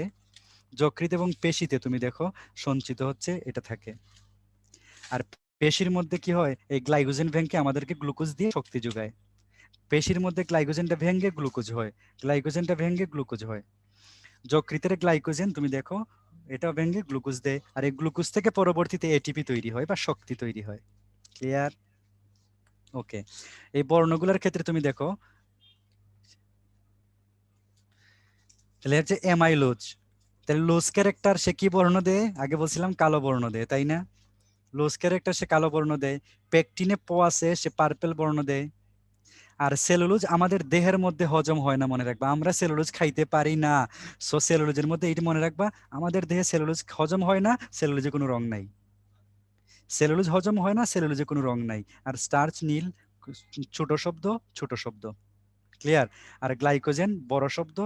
যকৃত এবং পেশিতে তুমি দেখো সঞ্চিত হচ্ছে এটা থাকে। আর পেশির মধ্যে কি হয়, এই গ্লাইকোজেন ভেঙে আমাদেরকে গ্লুকোজ দিয়ে শক্তি যোগায়। পেশির মধ্যে গ্লাইকোজেনটা ভেঙে গ্লুকোজ হয়, গ্লাইকোজেনটা ভেঙে গ্লুকোজ হয়। যকৃতের গ্লাইকোজেন তুমি দেখো এটা ভেঙে গ্লুকোজ দেয়, আর এই গ্লুকোজ থেকে পরবর্তীতে এটিপি তৈরি হয় বা শক্তি তৈরি হয়। ক্লিয়ার? ওকে। এই বর্ণগুলোর ক্ষেত্রে তুমি দেখো, তাহলে হচ্ছে অ্যামাইলোজ। তাহলে লোজ ক্যারেক্টার সে কি বর্ণ দেয়? আগে বলছিলাম কালো বর্ণ দেয়, তাই না? লোজ ক্যারেক্টার সে কালো বর্ণ দেয়। পেকটিনে প আছে, সে পার্পেল বর্ণ দেয়। আর সেলুলোজ আমাদের দেহের মধ্যে হজম হয় না, মনে রাখবা। আমরা সেলুলোজ খাইতে পারি না। সো সেলুলোজের মধ্যে এইটি মনে রাখবা, আমাদের দেহে সেলুলোজ হজম হয় না, সেলুলোজে কোনো রং নাই। সেলুলোজ হজম হয় না, সেলুলোজে কোনো রং নাই। আর স্টার্চ নীল, ছোট শব্দ, ছোট শব্দ। ক্লিয়ার? আর গ্লাইকোজেন বড় শব্দ,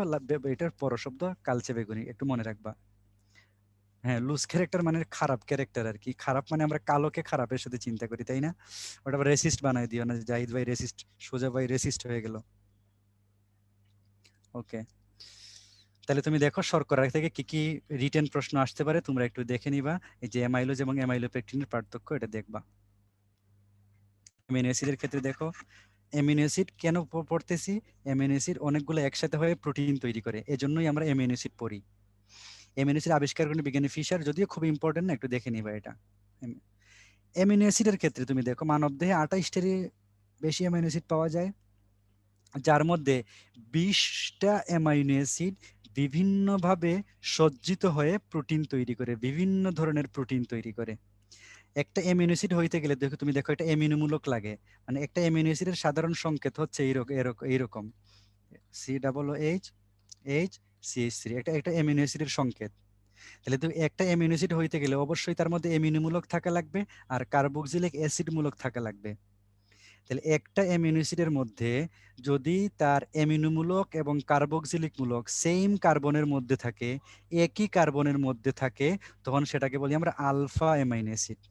এটার বড় শব্দ কালচে বেগুনি, একটু মনে রাখবা। হ্যাঁ, লুজ ক্যারেক্টার মানে খারাপ ক্যারেক্টার আর কি। খারাপ মানে আমরা কালোকে খারাপের সাথে চিন্তা করি, তাই না? ওটা আবার রেসিস্ট বানাই দিও না যে জাহিদ ভাই রেসিস্ট, সোজা ভাই রেসিস্ট হয়ে গেল। ওকে। তাহলে তুমি দেখো শর্করা থেকে কি কি রিটেন প্রশ্ন আসতে পারে, তোমরা একটু দেখে নিবা। এই যে অ্যামাইলোজ এবং অ্যামাইলোপেকটিনের পার্থক্য, এটা দেখবা। অ্যামিনো অ্যাসিডের ক্ষেত্রে দেখো, অ্যামিনো অ্যাসিড কেন পড়তেছি? অ্যামিনো অ্যাসিড অনেকগুলো একসাথে হয়ে প্রোটিন তৈরি করে, এজন্যই আমরা অ্যামিনো অ্যাসিড পড়ি। অ্যামিনো অ্যাসিড আবিষ্কার করেন বিজ্ঞানী ফিশার, যদিও খুব ইম্পর্টেন্ট না, একটু দেখে নিবা এটা। অ্যামিনো অ্যাসিডের ক্ষেত্রে তুমি দেখো মানবদেহে 28টারই বেশি অ্যামিনো অ্যাসিড পাওয়া যায়, যার মধ্যে 20টা অ্যামাইনো অ্যাসিড বিভিন্নভাবে সজ্জিত হয়ে প্রোটিন তৈরি করে, বিভিন্ন ধরনের প্রোটিন তৈরি করে। একটা অ্যামিনো অ্যাসিড হইতে গেলে দেখো, তুমি দেখো এটা অ্যামিনোমূলক লাগে। মানে একটা অ্যামিনো অ্যাসিডের সাধারণ সংকেত হচ্ছে এইরকম COOH, CH3, এটা একটা অ্যামিনো অ্যাসিডের সংকেত। তাহলে তুমি একটা অ্যামিনো অ্যাসিড হইতে গেলে অবশ্যই তার মধ্যে অ্যামিনোমূলক থাকা লাগবে আর কার্বক্সিলিক অ্যাসিড মূলক থাকা লাগবে। তাহলে একটা অ্যামিনো অ্যাসিডের মধ্যে যদি তার অ্যামিনোমূলক এবং কার্বক্সিলিক মূলক সেম কার্বনের মধ্যে থাকে, একই কার্বনের মধ্যে থাকে, তখন সেটাকে বলি আমরা আলফা অ্যামাইনো অ্যাসিড।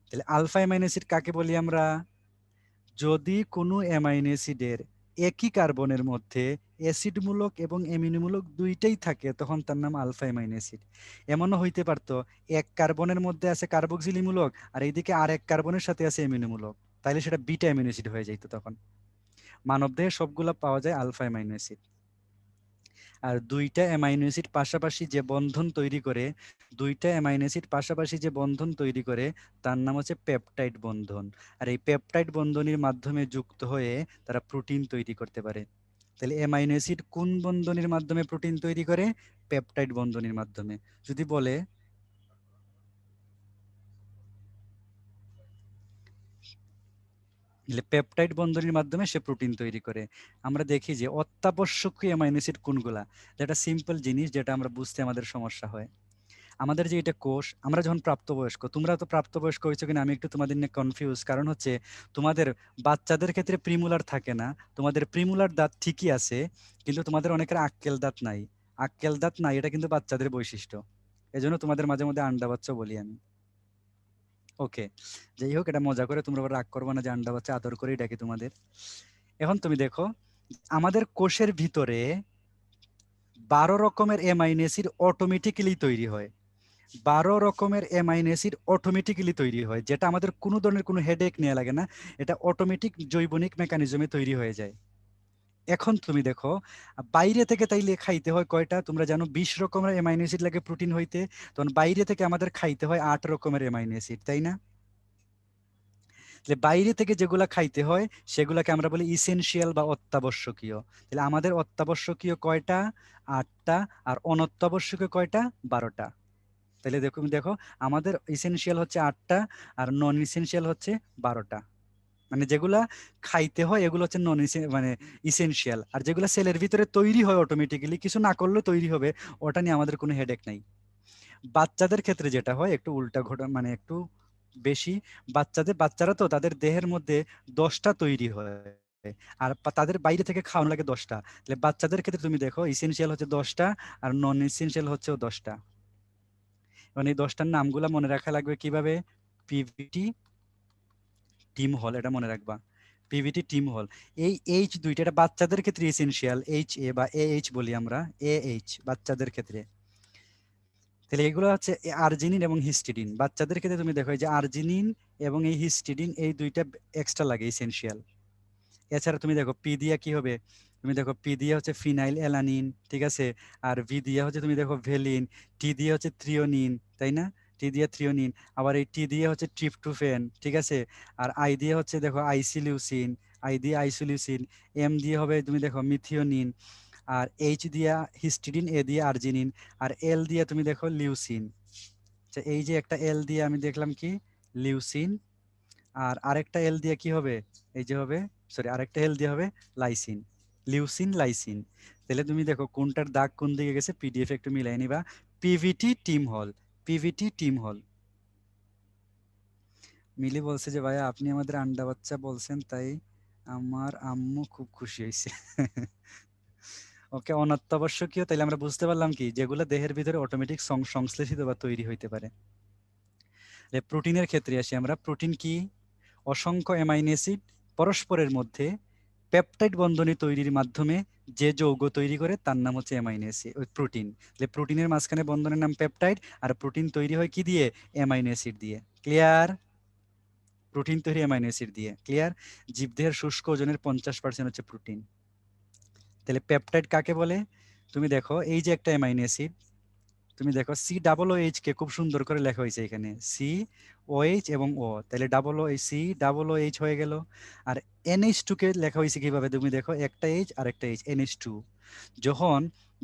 তাহলে আলফা অ্যামাইনো অ্যাসিড কাকে বলি আমরা? যদি কোনো অ্যামাইনো অ্যাসিডের একই কার্বনের মধ্যে অ্যাসিডমূলক এবং অ্যামিনোমূলক দুইটাই থাকে, তখন তার নাম আলফা অ্যামাইনো অ্যাসিড। এমনও হইতে পারতো এক কার্বনের মধ্যে আছে কার্বক্সিলিমূলক আর এইদিকে আর এক কার্বনের সাথে আছে অ্যামিনোমূলক, তাইলে সেটা বিটা অ্যামিনো অ্যাসিড হয়ে যাইতো তখন। মানবদেহে সবগুলা পাওয়া যায় আলফা অ্যামাইনো অ্যাসিড। আর দুইটা অ্যামাইনো অ্যাসিড পাশাপাশি যে বন্ধন তৈরি করে, দুইটা অ্যামাইনো অ্যাসিড পাশাপাশি যে বন্ধন তৈরি করে, তার নাম হচ্ছে পেপটাইড বন্ধন। আর এই পেপটাইড বন্ধনের মাধ্যমে যুক্ত হয়ে তারা প্রোটিন তৈরি করতে পারে। তাহলে অ্যামাইনো অ্যাসিড কোন বন্ধনের মাধ্যমে প্রোটিন তৈরি করে? পেপটাইড বন্ধনের মাধ্যমে। যদি বলে পেপটাইড বন্ধনের মাধ্যমে সে প্রোটিন তৈরি করে। আমরা দেখি যে অত্যাবশ্যকীয় অ্যামাইনো অ্যাসিড কোনগুলা, যেটা সিম্পল জিনিস, যেটা আমরা বুঝতে আমাদের সমস্যা হয়। আমাদের যে এটা কোষ, আমরা যখন প্রাপ্তবয়স্ক, তোমরা তো প্রাপ্তবয়স্ক হয়েছো কিনা আমি একটু তোমাদের নিয়ে কনফিউজ। কারণ হচ্ছে তোমাদের বাচ্চাদের ক্ষেত্রে প্রিমুলার থাকে না, তোমাদের প্রিমুলার দাঁত ঠিকই আছে, কিন্তু তোমাদের অনেকের আক্কেল দাঁত নাই। আক্কেল দাঁত নাই, এটা কিন্তু বাচ্চাদের বৈশিষ্ট্য। এজন্য তোমাদের মাঝে মধ্যে আন্ডা বাচ্চা বলি আমি। ওকে, যাই হোক, এটা মজা করে, তোমরা আবার রাগ করবে না যে আন্ডা বাচ্চা, আদর করেই ডাকি তোমাদের। এখন তুমি দেখো আমাদের কোষের ভিতরে 12 রকমের অ্যামাইনো অ্যাসিড অটোমেটিক্যালি তৈরি হয়। 12 রকমের অ্যামাইনো অ্যাসিড অটোমেটিক্যালি তৈরি হয়, যেটা আমাদের কোনো ধরনের কোনো হেডেক নেওয়া লাগে না, এটা অটোমেটিক জৈবনিক মেকানিজমে তৈরি হয়ে যায়। এখন তুমি দেখো বাইরে থেকে তাইলে খাইতে হয় কয়টা? তোমরা জানো 20 রকমের অ্যামাইনো অ্যাসিড লাগে প্রোটিন হইতে, তখন বাইরে থেকে আমাদের খাইতে হয় 8 রকমের অ্যামাইনো অ্যাসিড, তাই না? তাহলে বাইরে থেকে যেগুলা খাইতে হয় সেগুলাকে আমরা বলি ইসেনশিয়াল বা অত্যাবশ্যকীয়। তাহলে আমাদের অত্যাবশ্যকীয় কয়টা? 8টা। আর অনত্যাবশ্যকীয় কয়টা? 12টা। তাহলে দেখো দেখো আমাদের ইসেনশিয়াল হচ্ছে 8টা আর নন ইসেনশিয়াল হচ্ছে 12টা। মানে যেগুলা খাইতে হয় এগুলো হচ্ছে নন মানে ইসেনশিয়াল, আর যেগুলো সেলের ভিতরে তৈরি হয় অটোমেটিক্যালি, কিছু না করলেও তৈরি হবে, ওটা নিয়ে আমাদের কোনো হেডেক নাই। বাচ্চাদের ক্ষেত্রে যেটা হয় একটু উল্টা ঘটনা, মানে একটু বেশি। বাচ্চারা তো তাদের দেহের মধ্যে 10টা তৈরি হয়, আর তাদের বাইরে থেকে খাওয়ানো লাগে 10টা। তাহলে বাচ্চাদের ক্ষেত্রে তুমি দেখো ইসেনশিয়াল হচ্ছে 10টা আর নন ইসেনশিয়াল হচ্ছে 10টা। মানে এই 10টার নামগুলা মনে রাখা লাগবে কিভাবে? পিভিটি, টিম হল, এটা মনে রাখবা। পিভিটি, টিম হল। এই এইচ দুইটা, এটা বাচ্চাদের ক্ষেত্রে এসেনশিয়াল, এইচ এ বা এ এইচ বলি আমরা, এ এইচ বাচ্চাদের ক্ষেত্রে। তাহলে এগুলো হচ্ছে আর্জিনিন এবং হিস্টিডিন। বাচ্চাদের ক্ষেত্রে তুমি দেখো এই যে আর্জিনিন এবং এই হিস্টিডিন, এই দুইটা এক্সট্রা লাগে, এসেনশিয়াল। এছাড়া তুমি দেখো পি দিয়া কি হবে? তুমি দেখো পি দিয়া হচ্ছে ফিনাইল অ্যালানিন, ঠিক আছে। আর ভি দিয়া হচ্ছে তুমি দেখো ভেলিন। টি দিয়ে হচ্ছে থ্রিওনিন, তাই না? টি দিয়ে থ্রিওনিন। আবার এই টি দিয়ে হচ্ছে ট্রিপটোফেন, ঠিক আছে। আর আই দিয়ে হচ্ছে দেখো আইসিলিউসিন, আই দিয়ে আইসোলিউসিন। এম দিয়ে হবে তুমি দেখো মিথিওনিন। আর এইচ দিয়া হিস্টিডিন, এ দিয়ে আর্জিনিন। আর এল দিয়ে তুমি দেখো লিউসিন। আচ্ছা, এই যে একটা এল দিয়ে আমি দেখলাম কি লিউসিন, আর আরেকটা এল দিয়ে কি হবে? এই যে হবে, সরি, আরেকটা এল দিয়ে হবে লাইসিন। Leucine, lysine. তাহলে তুমি দেখো কোনটার দাগ কোন দিকে গেছে, পিডিএফ একটু মিলাই নিবা। পিভিটি টিম হল, পিভিটি টিম হল। মিলি বলছে যে ভাইয়া আপনি আমাদের আন্ডা বাচ্চা বলছেন, তাই আমার আম্মু খুব খুশি হয়েছে। ওকে, অনাত্যাবশ্যকীয়, তাইলে আমরা বুঝতে পারলাম কি যেগুলো দেহের ভিতরে অটোমেটিক সংশ্লেষিত বা তৈরি হইতে পারে। প্রোটিনের ক্ষেত্রে আসি আমরা। প্রোটিন কি? অসংখ্য অ্যামাইনো অ্যাসিড পরস্পরের মধ্যে পেপটাইড বন্ধনী তৈরির মাধ্যমে যে যৌগ তৈরি করে তার নাম হচ্ছে অ্যামাইনো অ্যাসিড, ওই প্রোটিন। তাহলে প্রোটিনের মাঝখানে বন্ধনের নাম পেপটাইড, আর প্রোটিন তৈরি হয় কি দিয়ে? অ্যামাইনো অ্যাসিড দিয়ে। ক্লিয়ার? প্রোটিন তৈরি অ্যামাইনো অ্যাসিড দিয়ে, ক্লিয়ার? জীবদেহের শুষ্ক ওজনের 50% হচ্ছে প্রোটিন। তাহলে পেপটাইড কাকে বলে? তুমি দেখো এই যে একটা অ্যামাইনো অ্যাসিড, তুমি দেখো সি ডাবল ও এইচ কে খুব সুন্দর করে লেখা হয়েছে এখানে, সি ও এইচ এবং ও, তাহলে double O C double O H হয়ে গেল। আর NH2 কে লেখা হয়েছে কিভাবে? তুমি দেখো একটা এইচ আর একটা এইচ, NH2। যখন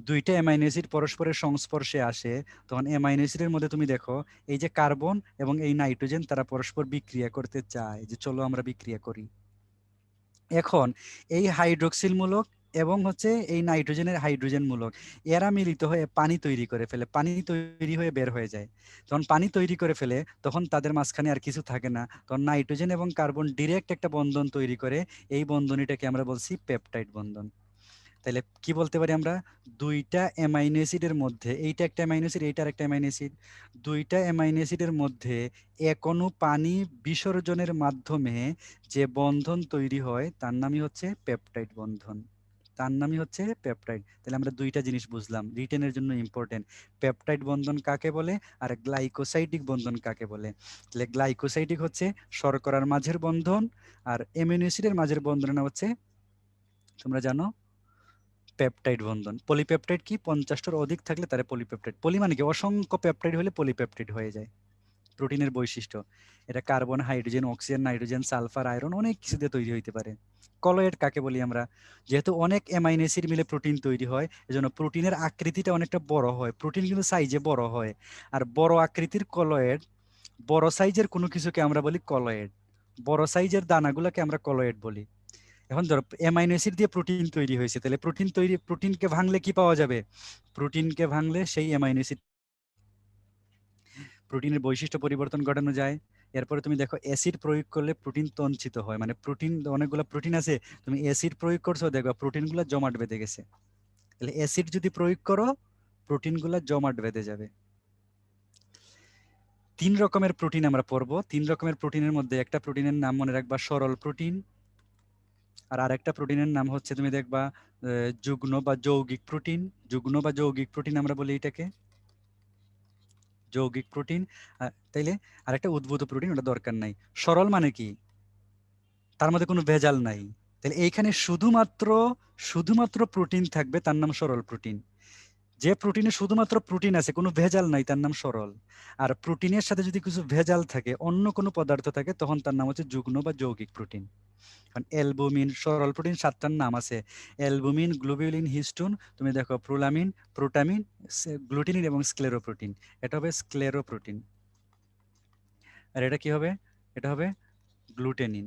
দুইটা অ্যামাইনো অ্যাসিড পরস্পরের সংস্পর্শে আসে, তখন অ্যামাইনো অ্যাসিডের মধ্যে তুমি দেখো এই যে কার্বন এবং এই নাইট্রোজেন, তারা পরস্পর বিক্রিয়া করতে চায়, যে চলো আমরা বিক্রিয়া করি। এখন এই হাইড্রোক্সিল মূলক এবং হচ্ছে এই নাইট্রোজেনের হাইড্রোজেন মূলক, এরা মিলিত হয়ে পানি তৈরি করে ফেলে, পানি তৈরি হয়ে বের হয়ে যায়। তখন পানি তৈরি করে ফেলে, তখন তাদের মাঝখানে আর কিছু থাকে না, তখন নাইট্রোজেন এবং কার্বন ডিরেক্ট একটা বন্ধন তৈরি করে, এই বন্ধনীটাকে আমরা বলছি পেপটাইড বন্ধন। তাহলে কি বলতে পারি আমরা? দুইটা অ্যামাইনো অ্যাসিডের মধ্যে, এইটা একটা অ্যামাইনো অ্যাসিড, এইটা একটা অ্যামাইনো অ্যাসিড, দুইটা অ্যামাইনো অ্যাসিডের মধ্যে এক অণু পানি বিসর্জনের মাধ্যমে যে বন্ধন তৈরি হয় তার নামই হচ্ছে পেপটাইড বন্ধন, তার নামই হচ্ছে পেপটাইড। তাহলে আমরা দুইটা জিনিস বুঝলাম, রিটেনের জন্য ইম্পর্টেন্ট। পেপটাইড বন্ধন কাকে বলে আর গ্লাইকোসাইডিক বন্ধন কাকে বলে? তাহলে গ্লাইকোসাইডিক হচ্ছে শর্করার মাঝের বন্ধন, আর অ্যামিনো অ্যাসিডের মাঝের বন্ধনের নাম হচ্ছে, তোমরা জানো, পেপটাইড বন্ধন। পলিপেপটাইড কি? 50টার অধিক থাকলে তারে পলিপেপটাইড। পলি মানে কি? অসংখ্য পেপটাইড হলে পলিপেপটাইড হয়ে যায়। প্রোটিনের বৈশিষ্ট্য, এটা carbon, hydrogen, oxygen, nitrogen, sulphur, iron অনেক কিছু দিয়ে তৈরি হইতে পারে। কলয়েড কাকে বলি আমরা? যেহেতু অনেক অ্যামাইনো অ্যাসিড মিলে প্রোটিন তৈরি হয়, এজন্য প্রোটিনের আকৃতিটা অনেকটা বড় হয়, প্রোটিন কিন্তু সাইজে বড় হয়। আর বড় আকৃতির কলয়েড, বড় সাইজের কোনো কিছুকে আমরা বলি কলয়েড, বড় সাইজের দানাগুলোকে আমরা কলয়েড বলি। এখন ধরো অ্যামাইনো অ্যাসিড দিয়ে প্রোটিন তৈরি হয়েছে, তাহলে প্রোটিনকে ভাঙলে কি পাওয়া যাবে? প্রোটিনকে ভাঙলে সেই অ্যামাইনো অ্যাসিড, প্রোটিনের বৈশিষ্ট্য পরিবর্তন ঘটানো যায়। এরপরে তুমি দেখো অ্যাসিড প্রয়োগ করলে প্রোটিন তঞ্চিত হয়, মানে প্রোটিন, অনেকগুলো প্রোটিন আছে, তুমি অ্যাসিড প্রয়োগ করছো, দেখবা প্রোটিনগুলো জমাট বেঁধে গেছে। তাহলে অ্যাসিড যদি প্রয়োগ করো, প্রোটিনগুলো জমাট বেঁধে যাবে। 3 রকমের প্রোটিন আমরা পড়বো। 3 রকমের প্রোটিনের মধ্যে একটা প্রোটিনের নাম মনে রাখবা, সরল প্রোটিন, আর আরেকটা প্রোটিনের নাম হচ্ছে তুমি দেখবা যুগ্ম বা যৌগিক প্রোটিন। যুগ্ম বা যৌগিক প্রোটিন আমরা বলি এটাকে, যৌগিক প্রোটিন। তাইলে আরেকটা উদ্ভূত প্রোটিন, ওটা দরকার নাই। সরল মানে কি? তার মধ্যে কোনো ভেজাল নাই। তাহলে এইখানে শুধুমাত্র শুধুমাত্র প্রোটিন থাকবে, তার নাম সরল প্রোটিন। যে প্রোটিনে শুধুমাত্র প্রোটিন আছে, কোনো ভেজাল নাই, তার নাম সরল। আর প্রোটিনের সাথে যদি কিছু ভেজাল থাকে, অন্য কোনো পদার্থ থাকে, তখন তার নাম হচ্ছে যুগ্ম বা যৌগিক প্রোটিন। কারণ অ্যালবুমিন, সরল প্রোটিন 7টার নাম আছে, অ্যালবুমিন, গ্লোবিউলিন, হিস্টোন। তুমি দেখো প্রোলামিন, প্রোটামিন, গ্লুটিনিন এবং স্ক্লেরোপ্রোটিন। এটা হবে স্ক্লেরোপ্রোটিন। আর এটা কি হবে? এটা হবে গ্লুটেনিন।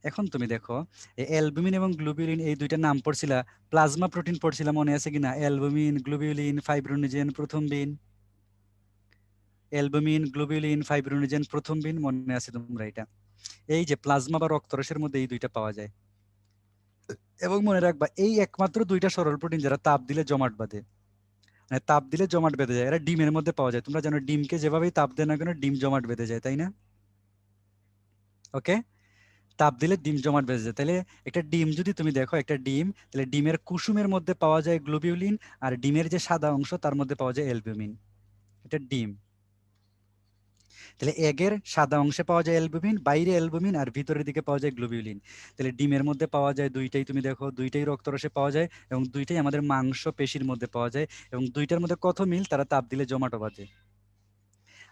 এখন তুমি দেখো এই অ্যালবুমিন এবং গ্লোবিউলিন, এই দুইটা নাম পড়ছিলা, প্লাজমা প্রোটিন পড়ছিলা, মনে আছে কিনা? Albumin, globulin, ফাইব্রোনোজেন, প্রথমবিন। অ্যালবুমিন, গ্লোবিউলিন, ফাইব্রোনোজেন, প্রথমবিন, মনে আছে তোমরা এটা? এই যে প্লাজমা বা রক্তরসের মধ্যে এই দুইটা পাওয়া যায়। এবং মনে রাখবা, এই একমাত্র দুইটা সরল প্রোটিন যারা তাপ দিলে জমাট বাঁধে, মানে তাপ দিলে জমাট বেঁধে যায়। এরা ডিমের মধ্যে পাওয়া যায়। তোমরা জানো ডিমকে যেভাবেই তাপ দেয় না কেন, ডিম জমাট বেঁধে যায়, তাই না? ওকে, তাপ দিলে ডিম জমাট বেঁধে যায়। তাহলে একটা ডিম যদি তুমি দেখো, একটা ডিম, তাহলে ডিমের কুসুমের মধ্যে পাওয়া যায় গ্লোবিউলিন, আর ডিমের যে সাদা অংশ তার মধ্যে পাওয়া যায় অ্যালবুমিন। এটা ডিম। তাহলে এগের সাদা অংশে পাওয়া যায় অ্যালবুমিন, বাইরে অ্যালবুমিন, আর ভিতরের দিকে পাওয়া যায় গ্লোবিউলিন। তাহলে ডিমের মধ্যে পাওয়া যায় দুইটাই, তুমি দেখো দুইটাই রক্তরসে পাওয়া যায়, এবং দুইটাই আমাদের মাংস পেশির মধ্যে পাওয়া যায়। এবং দুইটার মধ্যে কত মিল, তারা তাপ দিলে জমাটো বাঁধে।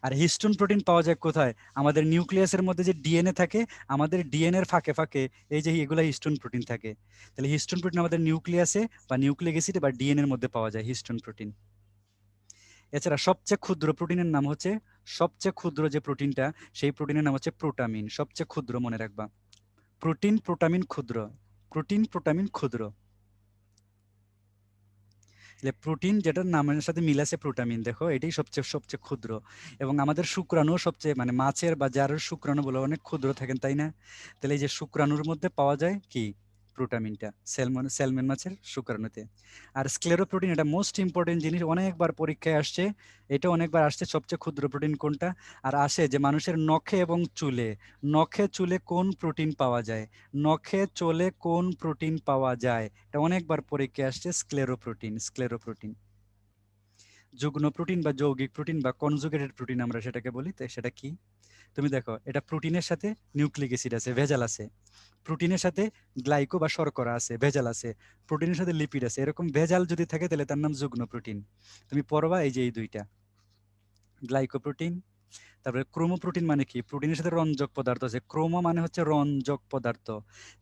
আর হিস্টোন প্রোটিন পাওয়া যায় কোথায়? আমাদের নিউক্লিয়াসের মধ্যে যে ডিএনএ থাকে, আমাদের ডিএনএর ফাঁকে ফাঁকে এই যে এগুলা হিস্টোন প্রোটিন থাকে। তাহলে হিস্টোন প্রোটিন আমাদের নিউক্লিয়াসে বা নিউক্লিক অ্যাসিড বা ডিএনএর মধ্যে পাওয়া যায় হিস্টোন প্রোটিন। এছাড়া সবচেয়ে ক্ষুদ্র প্রোটিনের নাম হচ্ছে, সবচেয়ে ক্ষুদ্র যে প্রোটিনটা, সেই প্রোটিনের নাম হচ্ছে প্রোটামিন। সবচেয়ে ক্ষুদ্র, মনে রাখবা। প্রোটিন, প্রোটামিন, ক্ষুদ্র। প্রোটিন, প্রোটামিন, ক্ষুদ্র। তাহলে প্রোটিন যেটার নামের সাথে মিল আছে প্রোটামিন, দেখো এটাই সবচেয়ে সবচেয়ে ক্ষুদ্র। এবং আমাদের শুক্রাণু সবচেয়ে, মানে মাছের বা জারের শুক্রাণু বলে অনেক ক্ষুদ্র থাকেন, তাই না? তাহলে এই যে শুক্রাণুর মধ্যে পাওয়া যায় কি? প্রোটামিনটা, স্যালমন মাছের শুক্রাণুতে। আর স্ক্লেরোপ্রোটিন, এটা মোস্ট ইম্পর্টেন্ট জিনিস, অনেকবার পরীক্ষায় আসছে। এটা অনেকবার আসছে, সবচেয়ে ক্ষুদ্র প্রোটিন কোনটা? আর আসে যে মানুষের নখে এবং চুলে, নখে চুলে কোন প্রোটিন পাওয়া যায়, নখে চুলে কোন প্রোটিন পাওয়া যায়, এটা অনেকবার পরীক্ষায় আসছে, স্ক্লেরোপ্রোটিন। স্ক্লেরোপ্রোটিন। যুগ্ম প্রোটিন বা যৌগিক প্রোটিন বা কনজুগেটেড প্রোটিন আমরা সেটাকে বলি। তাই সেটা কি? তুমি দেখো, এটা প্রোটিনের সাথে নিউক্লিক অ্যাসিড আছে, ভেজাল আছে। প্রোটিনের সাথে গ্লাইকো বা শর্করা আছে, ভেজাল আছে। প্রোটিনের সাথে লিপিড আছে। এরকম ভেজাল যদি থাকে, তাহলে তার নাম যুগ্ম প্রোটিন। তুমি পড়বা এই যে এই দুইটা, গ্লাইকোপ্রোটিন। তারপরে ক্রোমোপ্রোটিন মানে কি? প্রোটিনের সাথে রঞ্জক পদার্থ আছে। ক্রোমো মানে হচ্ছে রঞ্জক পদার্থ।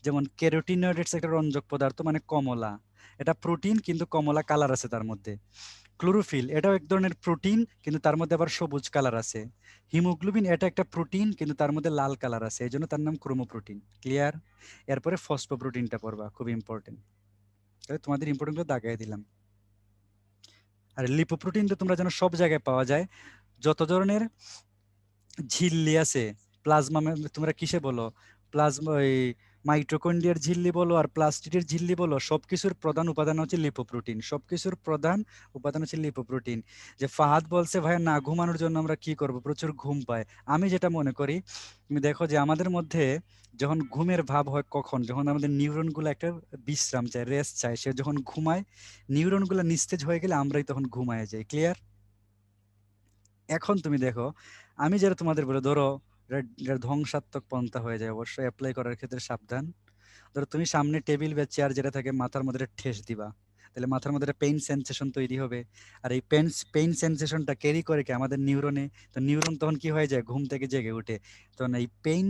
যেমন ক্যারোটিনয়েডস একটা রঞ্জক পদার্থ, মানে কমলা। এটা প্রোটিন কিন্তু কমলা কালার আছে তার মধ্যে। ক্লোরোফিল, এটাও এক ধরনের প্রোটিন, কিন্তু তার মধ্যে আবার সবুজ কালার আছে। হিমোগ্লোবিন, এটা একটা প্রোটিন, কিন্তু তার মধ্যে লাল কালার আছে, এই জন্য তার নাম ক্রোমোপ্রোটিন। ক্লিয়ার? এরপরে ফসফোপ্রোটিনটা পড়বা, খুব ইম্পর্টেন্ট। তাহলে তোমাদের ইম্পর্টেন্ট গুলো দাগাই দিলাম। আর লিপোপ্রোটিন তো তোমরা জানো সব জায়গায় পাওয়া যায়। যত ধরনের ঝিল্লি আছে, প্লাজমা, তোমরা কিসে বলো, প্লাজমা, ওই মাইটোকন্ড্রিয়ার ঝিল্লি বলো আর প্লাস্টিডের ঝিল্লি বলো, সবকিছুর প্রধান উপাদান হচ্ছে লিপোপ্রোটিন। সবকিছুর প্রধান উপাদান হচ্ছে লিপোপ্রোটিন। যে ফাহাদ বলছে ভাইয়া না ঘুমানোর জন্য আমরা কি করব, প্রচুর ঘুম পায়। আমি যেটা মনে করি, তুমি দেখো যে আমাদের মধ্যে যখন ঘুমের ভাব হয় কখন, যখন আমাদের নিউরন গুলো একটা বিশ্রাম চায়, রেস্ট চায়, সে যখন ঘুমায়, নিউরন গুলো নিস্তেজ হয়ে গেলে আমরাই তখন ঘুমায় যাই। ক্লিয়ার? এখন তুমি দেখো, আমি যেটা তোমাদের বলে, ধরো এটা ধ্বংসাত্মক পন্থা হয়ে যায়, অবশ্যই অ্যাপ্লাই করার ক্ষেত্রে সাবধান। ধরো তুমি সামনে টেবিল বা চেয়ার যেটা থাকে, মাথার মধ্যে একটা ঠেস দিবা, তাহলে মাথার মধ্যে একটা পেইন সেন্সেশন তৈরি হবে। আর এই পেইন সেন্সেশনটা ক্যারি করে কি আমাদের নিউরনে। তো নিউরন তখন কি হয়ে যায়, ঘুম থেকে জেগে উঠে। তখন এই পেইন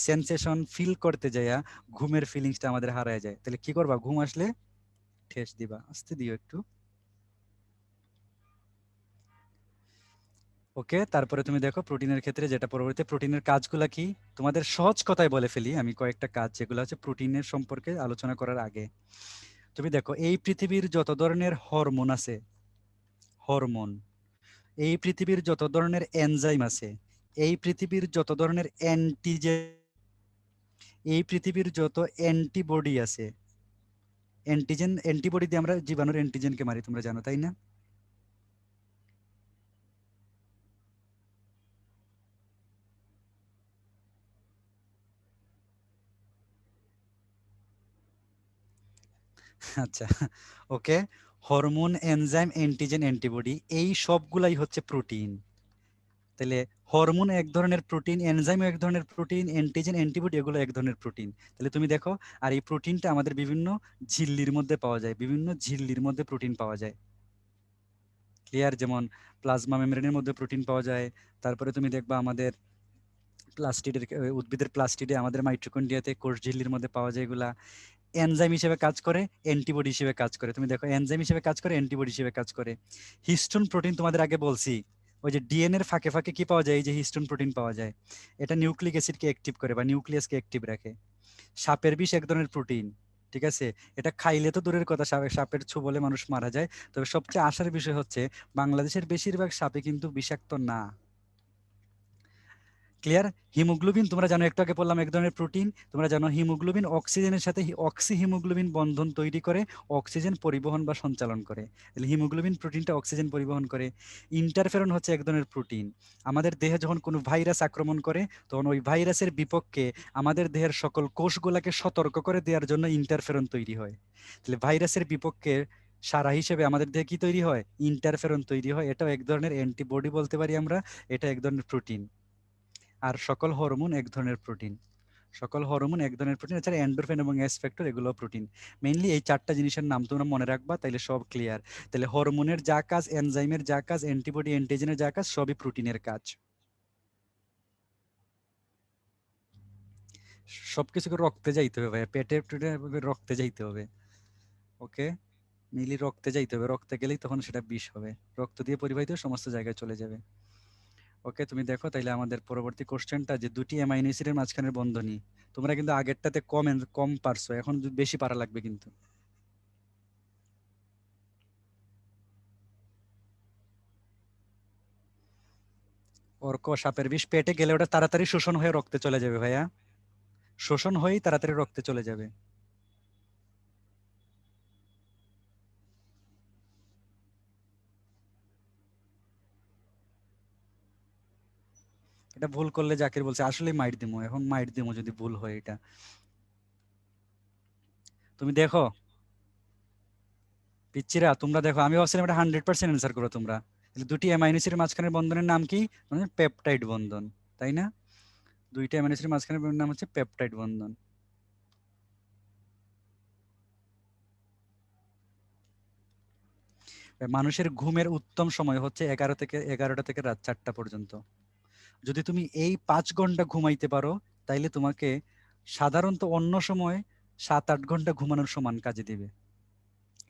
সেন্সেশন ফিল করতে যাইয়া ঘুমের ফিলিংসটা আমাদের হারায় যায়। তাহলে কি করবা, ঘুম আসলে ঠেস দিবা, আস্তে দিও একটু। ওকে, তারপরে তুমি দেখো প্রোটিনের ক্ষেত্রে যেটা পরবর্তী, প্রোটিনের কাজগুলা কি? তোমাদের সহজ কথায় বলে ফেলি আমি কয়েকটা কাজ, যেগুলো হচ্ছে প্রোটিনের সম্পর্কে আলোচনা করার আগে। তুমি দেখো, এই পৃথিবীর যত ধরনের হরমোন আছে, হরমোন, এই পৃথিবীর যত ধরনের এনজাইম আছে, এই পৃথিবীর যত ধরনের অ্যান্টিজেন, এই পৃথিবীর যত অ্যান্টিবডি আছে, অ্যান্টিবডি দিয়ে আমরা জীবাণুর অ্যান্টিজেনকে মারি, তোমরা জানো তাই না? আচ্ছা, ওকে। হরমোন, এনজাইম, অ্যান্টিজেন, অ্যান্টিবডি এই সবগুলাই হচ্ছে প্রোটিন। তাহলে হরমোন এক ধরনের প্রোটিন, এনজাইম এক ধরনের প্রোটিন, অ্যান্টিজেন, অ্যান্টিবডি এগুলো এক ধরনের প্রোটিন। তাহলে তুমি দেখো, আর এই প্রোটিনটা আমাদের বিভিন্ন ঝিল্লির মধ্যে পাওয়া যায়, বিভিন্ন ঝিল্লির মধ্যে প্রোটিন পাওয়া যায়। ক্লিয়ার? যেমন প্লাজমা মেমব্রেনের মধ্যে প্রোটিন পাওয়া যায়। তারপরে তুমি দেখবা আমাদের প্লাস্টিডের, উদ্ভিদের প্লাস্টিডে, আমাদের মাইটোকন্ড্রিয়াতে, কোষ ঝিল্লির মধ্যে পাওয়া যায় এগুলা। এনজাইম হিসেবে কাজ করে, অ্যান্টিবডি হিসেবে কাজ করে। তুমি দেখো, এনজাইম হিসেবে কাজ করে, অ্যান্টিবডি হিসেবে কাজ করে। হিস্টোন প্রোটিন তোমাদের আগে বলছি, ওই যে ডিএনএর ফাঁকে ফাঁকে কি পাওয়া যায়, এই যে হিস্টোন প্রোটিন পাওয়া যায়। এটা নিউক্লিক অ্যাসিডকে অ্যাক্টিভ করে বা নিউক্লিয়াসকে অ্যাক্টিভ রাখে। সাপের বিষ এক ধরনের প্রোটিন, ঠিক আছে? এটা খাইলে তো দূরের কথা, সাপের ছোবলে মানুষ মারা যায়। তবে সবচেয়ে আশার বিষয় হচ্ছে বাংলাদেশের বেশিরভাগ সাপে কিন্তু বিষাক্ত না। ক্লিয়ার? হিমোগ্লোবিন তোমরা জানো, একটু আগে বললাম এক ধরনের প্রোটিন। তোমরা জানো হিমোগ্লোবিন অক্সিজেনের সাথে অক্সি হিমোগ্লোবিন বন্ধন তৈরি করে অক্সিজেন পরিবহন বা সঞ্চালন করে। তাহলে হিমোগ্লোবিন প্রোটিনটা অক্সিজেন পরিবহন করে। ইন্টারফেরন হচ্ছে এক ধরনের প্রোটিন। আমাদের দেহে যখন কোনো ভাইরাস আক্রমণ করে, তখন ওই ভাইরাসের বিপক্ষে আমাদের দেহের সকল কোষগুলোকে সতর্ক করে দেওয়ার জন্য ইন্টারফেরন তৈরি হয়। তাহলে ভাইরাসের বিপক্ষে সারা হিসেবে আমাদের দেহে কি তৈরি হয়? ইন্টারফেরন তৈরি হয়। এটাও এক ধরনের অ্যান্টিবডি বলতে পারি আমরা। এটা এক ধরনের প্রোটিন। আর সকল হরমোন এক ধরনের প্রোটিন। সকল হরমোন এক ধরনের প্রোটিন। এছাড়া এন্ডোরফিন এবং এস ফ্যাক্টর এগুলো প্রোটিন। মেইনলি এই চারটা জিনিসের নাম তোমরা মনে রাখবা, তাইলে সব ক্লিয়ার। তাহলে হরমোনের যা কাজ, এনজাইমের যা কাজ, অ্যান্টিবডি অ্যান্টিজেনের যা কাজ, সবই প্রোটিনের কাজ। সবকিছুকে রক্তে যাইতে হবে ভাইয়া, পেটে পেটে রক্তে যাইতে হবে। ওকে, মেইনলি রক্তে যাইতে হবে। রক্তে গেলেই তখন সেটা বিষ হবে। রক্ত দিয়ে পরিবাহিত হয়ে সমস্ত জায়গায় চলে যাবে। ওকে, তুমি দেখো তাইলে আমাদের পরবর্তী কোশ্চেনটা, যে দুটি অ্যামাইনো অ্যাসিডের মাঝখানের বন্ধনী। তোমরা কিন্তু আগেরটাতে কম কম পারছো, এখন বেশি পারা লাগবে কিন্তু। অর্ক সাপের বিষ পেটে গেলে ওটা তাড়াতাড়ি শোষণ হয়ে রক্তে চলে যাবে ভাইয়া। শোষণ হয়েই তাড়াতাড়ি রক্তে চলে যাবে। এটা ভুল করলে জাকির বলছে আসলে মাইট দিমু, এখন মাইট দিমু যদি ভুল হয় এটা। তুমি দেখো পিচ্চিরা, তোমরা দেখো, আমি ভাবছিলাম এটা 100% অ্যান্সার করো তোমরা। তাহলে দুটি অ্যামাইনো অ্যাসিডের মাঝখানের বন্ধনের নাম কি? মানে পেপটাইড বন্ধন, তাই না? দুইটা অ্যামাইনো অ্যাসিডের মাঝখানের বন্ধনের নাম হচ্ছে পেপটাইড বন্ধন। মানুষের ঘুমের উত্তম সময় হচ্ছে 11টা থেকে রাত 4টা পর্যন্ত। যদি তুমি এই 5 ঘন্টা ঘুমাইতে পারো, তাইলে তোমাকে সাধারণত অন্য সময় 7-8 ঘন্টা ঘুমানোর সমান কাজে দিবে।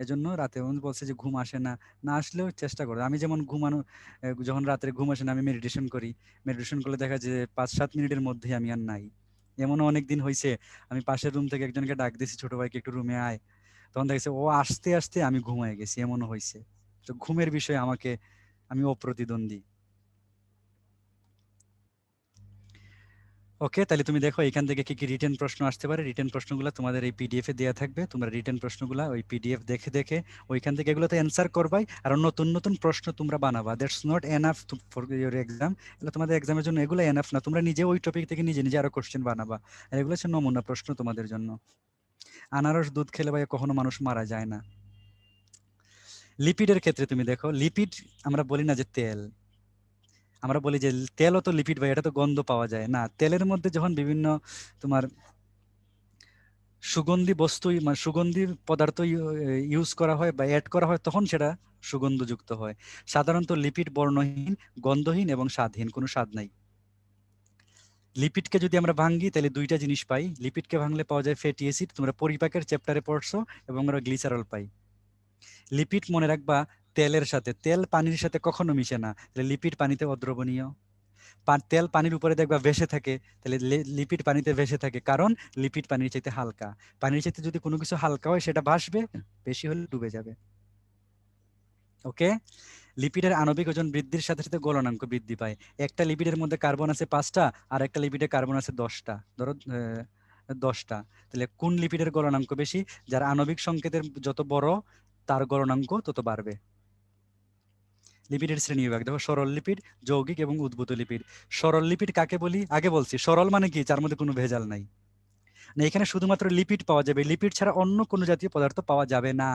এজন্য রাতে বলছে যে ঘুম আসে না, না আসলেও চেষ্টা করো। আমি যেমন ঘুমানো, যখন রাত্রে ঘুম আসে না, আমি মেডিটেশন করি। মেডিটেশন করলে দেখা যায় 5-7 মিনিটের মধ্যেই আমি আর নাই। এমনও অনেক দিন হয়েছে, আমি পাশের রুম থেকে একজনকে ডাক দিয়েছি, ছোট ভাইকে একটু রুমে আয়, তখন দেখছে ও আসতে আসতে আমি ঘুমায় গেছি, এমনও হয়েছে। তো ঘুমের বিষয়ে আমি অপ্রতিদ্বন্দ্বী। ওকে, তাহলে তুমি দেখো এখান থেকে কি কি রিটেন প্রশ্ন আসতে পারে। রিটেন প্রশ্নগুলো তোমাদের এই পিডিএফ এ দেওয়া থাকবে। তোমরা রিটেন প্রশ্নগুলো ওই পিডিএফ দেখে দেখে ওইখান থেকে এগুলোতে অ্যান্সার করবাই। আর নতুন নতুন প্রশ্ন তোমরা বানাবা। That's not enough for your exam. এগুলো তোমাদের এক্সামের জন্য এগুলো এনাফ না। তোমরা নিজে ওই টপিক থেকে নিজে নিজে আরো কোশ্চেন বানাবা। আর এগুলো হচ্ছে নমুনা প্রশ্ন তোমাদের জন্য। আনারস দুধ খেলে ভাই কখনো মানুষ মারা যায় না। লিপিডের ক্ষেত্রে তুমি দেখো, লিপিড আমরা বলি না যে তেল, আমরা বলি যে তেলও তো লিপিড ভাই, এটা তো গন্ধ পাওয়া যায় না। তেলের মধ্যে যখন বিভিন্ন তোমার সুগন্ধি বস্তু, মানে সুগন্ধি পদার্থ ইউজ করা হয় বা অ্যাড করা হয়, তখন সেটা সুগন্ধযুক্ত হয়। সাধারণত লিপিড বর্ণহীন, গন্ধহীন এবং স্বাদহীন, কোনো স্বাদ নাই। লিপিডকে যদি আমরা ভাঙি তাহলে দুইটা জিনিস পাই। লিপিডকে ভাঙলে পাওয়া যায় ফ্যাটি অ্যাসিড, তোমরা পরিপাকের চ্যাপ্টারে পড়ছো, এবং আমরা গ্লিসারল পাই। লিপিড মনে রাখবা তেলের সাথে, তেল পানির সাথে কখনো মিশে না, তাহলে লিপিড পানিতে অদ্রবণীয়। তেল পানির উপরে দেখবা ভেসে থাকে, তাহলে লিপিড পানিতে ভেসে থাকে, কারণ লিপিড পানির চাইতে হালকা। পানির চাইতে যদি কোনো কিছু হালকা হয় সেটা ভাসবে, বেশি হলে ডুবে যাবে। ওকে, লিপিডের আণবিক ওজন বৃদ্ধির সাথে সাথে গলনাঙ্ক বৃদ্ধি পায়। একটা লিপিডের মধ্যে কার্বন আছে 5টা, আর একটা লিপিডে কার্বন আছে 10টা, ধরো 10টা। তাহলে কোন লিপিডের গলনাঙ্ক বেশি? যার আণবিক সংকেতের যত বড়, তার গলনাঙ্ক তত বাড়বে। লিপিডের শ্রেণীবিভাগ দেখো, সরল লিপিড, যৌগিক এবং উদ্ভূত লিপিড। সরল লিপিড কাকে বলি? আগে বলছি, সরল মানে কি? যার মধ্যে কোনো ভেজাল নাই। না, এখানে শুধুমাত্র লিপিড পাওয়া যাবে, লিপিড ছাড়া অন্য কোনো জাতীয় পদার্থ পাওয়া যাবে না।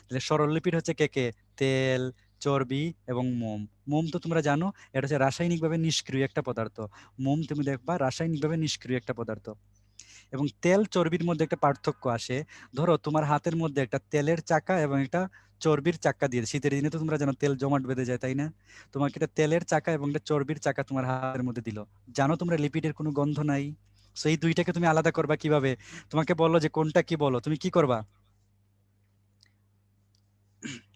তাহলে সরল লিপিড হচ্ছে কে কে? তেল, চর্বি এবং মোম। মোম তো তোমরা জানো এটা হচ্ছে রাসায়নিকভাবে নিষ্ক্রিয় একটা পদার্থ। মোম তুমি দেখবা রাসায়নিকভাবে নিষ্ক্রিয় একটা পদার্থ। এবং তেল চর্বির মধ্যে একটা পার্থক্য আসে। ধরো তোমার হাতের মধ্যে একটা তেলের চাকা এবং একটা চর্বির চাকা দিয়ে, শীতের দিনে তো তোমরা জানো তেল জমাট বেঁধে যায়, তাই না? তোমাকে একটা তেলের চাকা এবং একটা চর্বির চাকা তোমার হাতের মধ্যে দিল, জানো তোমরা লিপিডের কোনো গন্ধ নাই। সো এই দুইটাকে তুমি আলাদা করবা কিভাবে? তোমাকে বললো যে কোনটা কি, বলো তুমি কি করবা,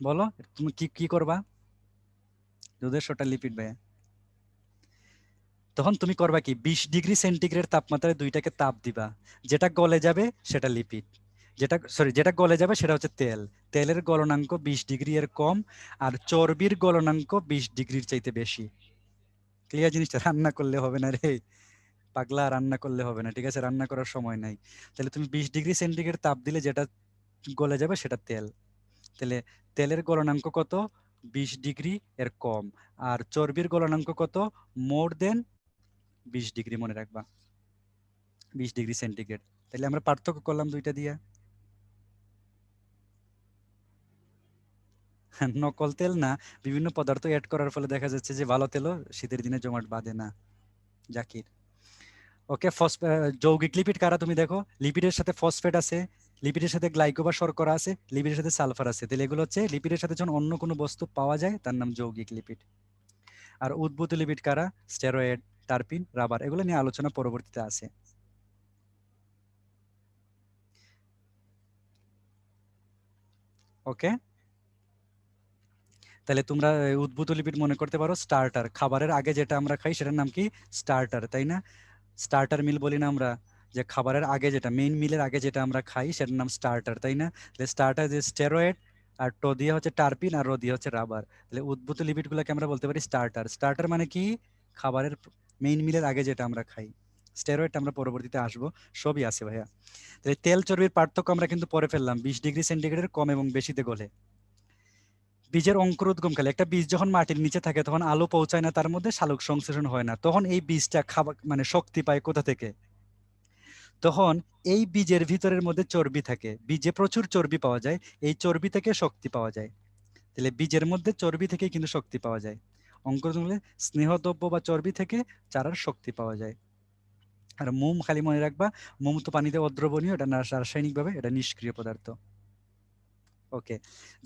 বলো তুমি কি কি করবা? দুধের সোটা লিপিড ভাইয়া। তখন তুমি করবা কি, 20 ডিগ্রি সেন্টিগ্রেড তাপমাত্রায় দুইটাকে তাপ দিবা, যেটা গলে যাবে সেটা লিপিড, যেটা গলে যাবে সেটা হচ্ছে তেল। তেলের গলনাঙ্ক 20 ডিগ্রি এর কম, আর চর্বির গলনাঙ্ক 20 ডিগ্রির চাইতে বেশি। ক্লিয়ার জিনিসটা? রান্না করলে হবে না রে পাগলা, রান্না করলে হবে না, ঠিক আছে? রান্না করার সময় নাই। তাহলে তুমি 20 ডিগ্রি সেন্টিগ্রেড তাপ দিলে যেটা গলে যাবে সেটা তেল। তাহলে তেলের গলনাঙ্ক কত? 20 ডিগ্রি এর কম। আর চর্বির গলনাঙ্ক কত? মোর দেন 20 ডিগ্রি, মনে রাখবা, 20 ডিগ্রি সেন্টিগ্রেড। তাহলে আমরা পার্থক্য করলাম দুইটা দিয়া। নকল তেল না, বিভিন্ন পদার্থ অ্যাড করার ফলে দেখা যাচ্ছে যে ভালো তেলও শীতের দিনে জমাট বাঁধে না। জাকির, ওকে। যৌগিক লিপিড কারা তুমি দেখো, লিপিডের সাথে ফসফেট আছে, লিপিডের সাথে গ্লাইকো বা শর্করা আছে, লিপিডের সাথে সালফার আছে। তাহলে এগুলো হচ্ছে লিপিডের সাথে যখন অন্য কোনো বস্তু পাওয়া যায় তার নাম যৌগিক লিপিড। আর উদ্ভূত লিপিড কারা? Steroid, terpene, rubber. এগুলো নিয়ে আলোচনা পরবর্তীতে আছে। ওকে, তাহলে তোমরা উদ্ভূত লিপিড মনে করতে পারো স্টার্টার, খাবারের আগে যেটা আমরা খাই সেটার নাম কি? স্টার্টার, তাই না? স্টার্টার মিল বলি না আমরা, যে খাবারের আগে যেটা, মেইন মিলের আগে যেটা আমরা খাই সেটার নাম স্টার্টার, তাই না? তাহলে স্টার্টার যে স্টেরয়েড, আর টো দিয়ে হচ্ছে টারপিন, আর রো দিয়ে হচ্ছে রাবার। তাহলে উদ্ভূত লিপিড গুলাকে আমরা বলতে পারি স্টার্টার। স্টার্টার মানে কি? খাবারের মেইন মিলের আগে যেটা আমরা খাই। স্টেরয়েড আমরা পরবর্তীতে আসবো, সবই আছে ভাইয়া। তাহলে তেল চর্বির পার্থক্য আমরা কিন্তু পরে ফেললাম, 20 ডিগ্রি সেন্টিগ্রেডের কম এবং বেশিতে গলে। বীজের অঙ্কুরোদ্গমকালে, একটা বীজ যখন মাটির নিচে থাকে তখন আলো পৌঁছায় না তার মধ্যে, শালক সংশ্লেষণ হয় না, তখন এই বীজটা খাবার মানে শক্তি পায় কোথা থেকে? তখন এই বীজের ভিতরের মধ্যে চর্বি থাকে, বীজে প্রচুর চর্বি পাওয়া যায়, এই চর্বি থেকে শক্তি পাওয়া যায়। তাহলে বীজের মধ্যে চর্বি থেকে কিন্তু শক্তি পাওয়া যায়। অঙ্কুরোদ্গমে স্নেহদ্রব্য বা চর্বি থেকে চারার শক্তি পাওয়া যায়। আর মোম খালি মনে রাখবা, মোম তো পানিতে অদ্রবণীয়, এটা রাসায়নিকভাবে এটা নিষ্ক্রিয় পদার্থ। ওকে,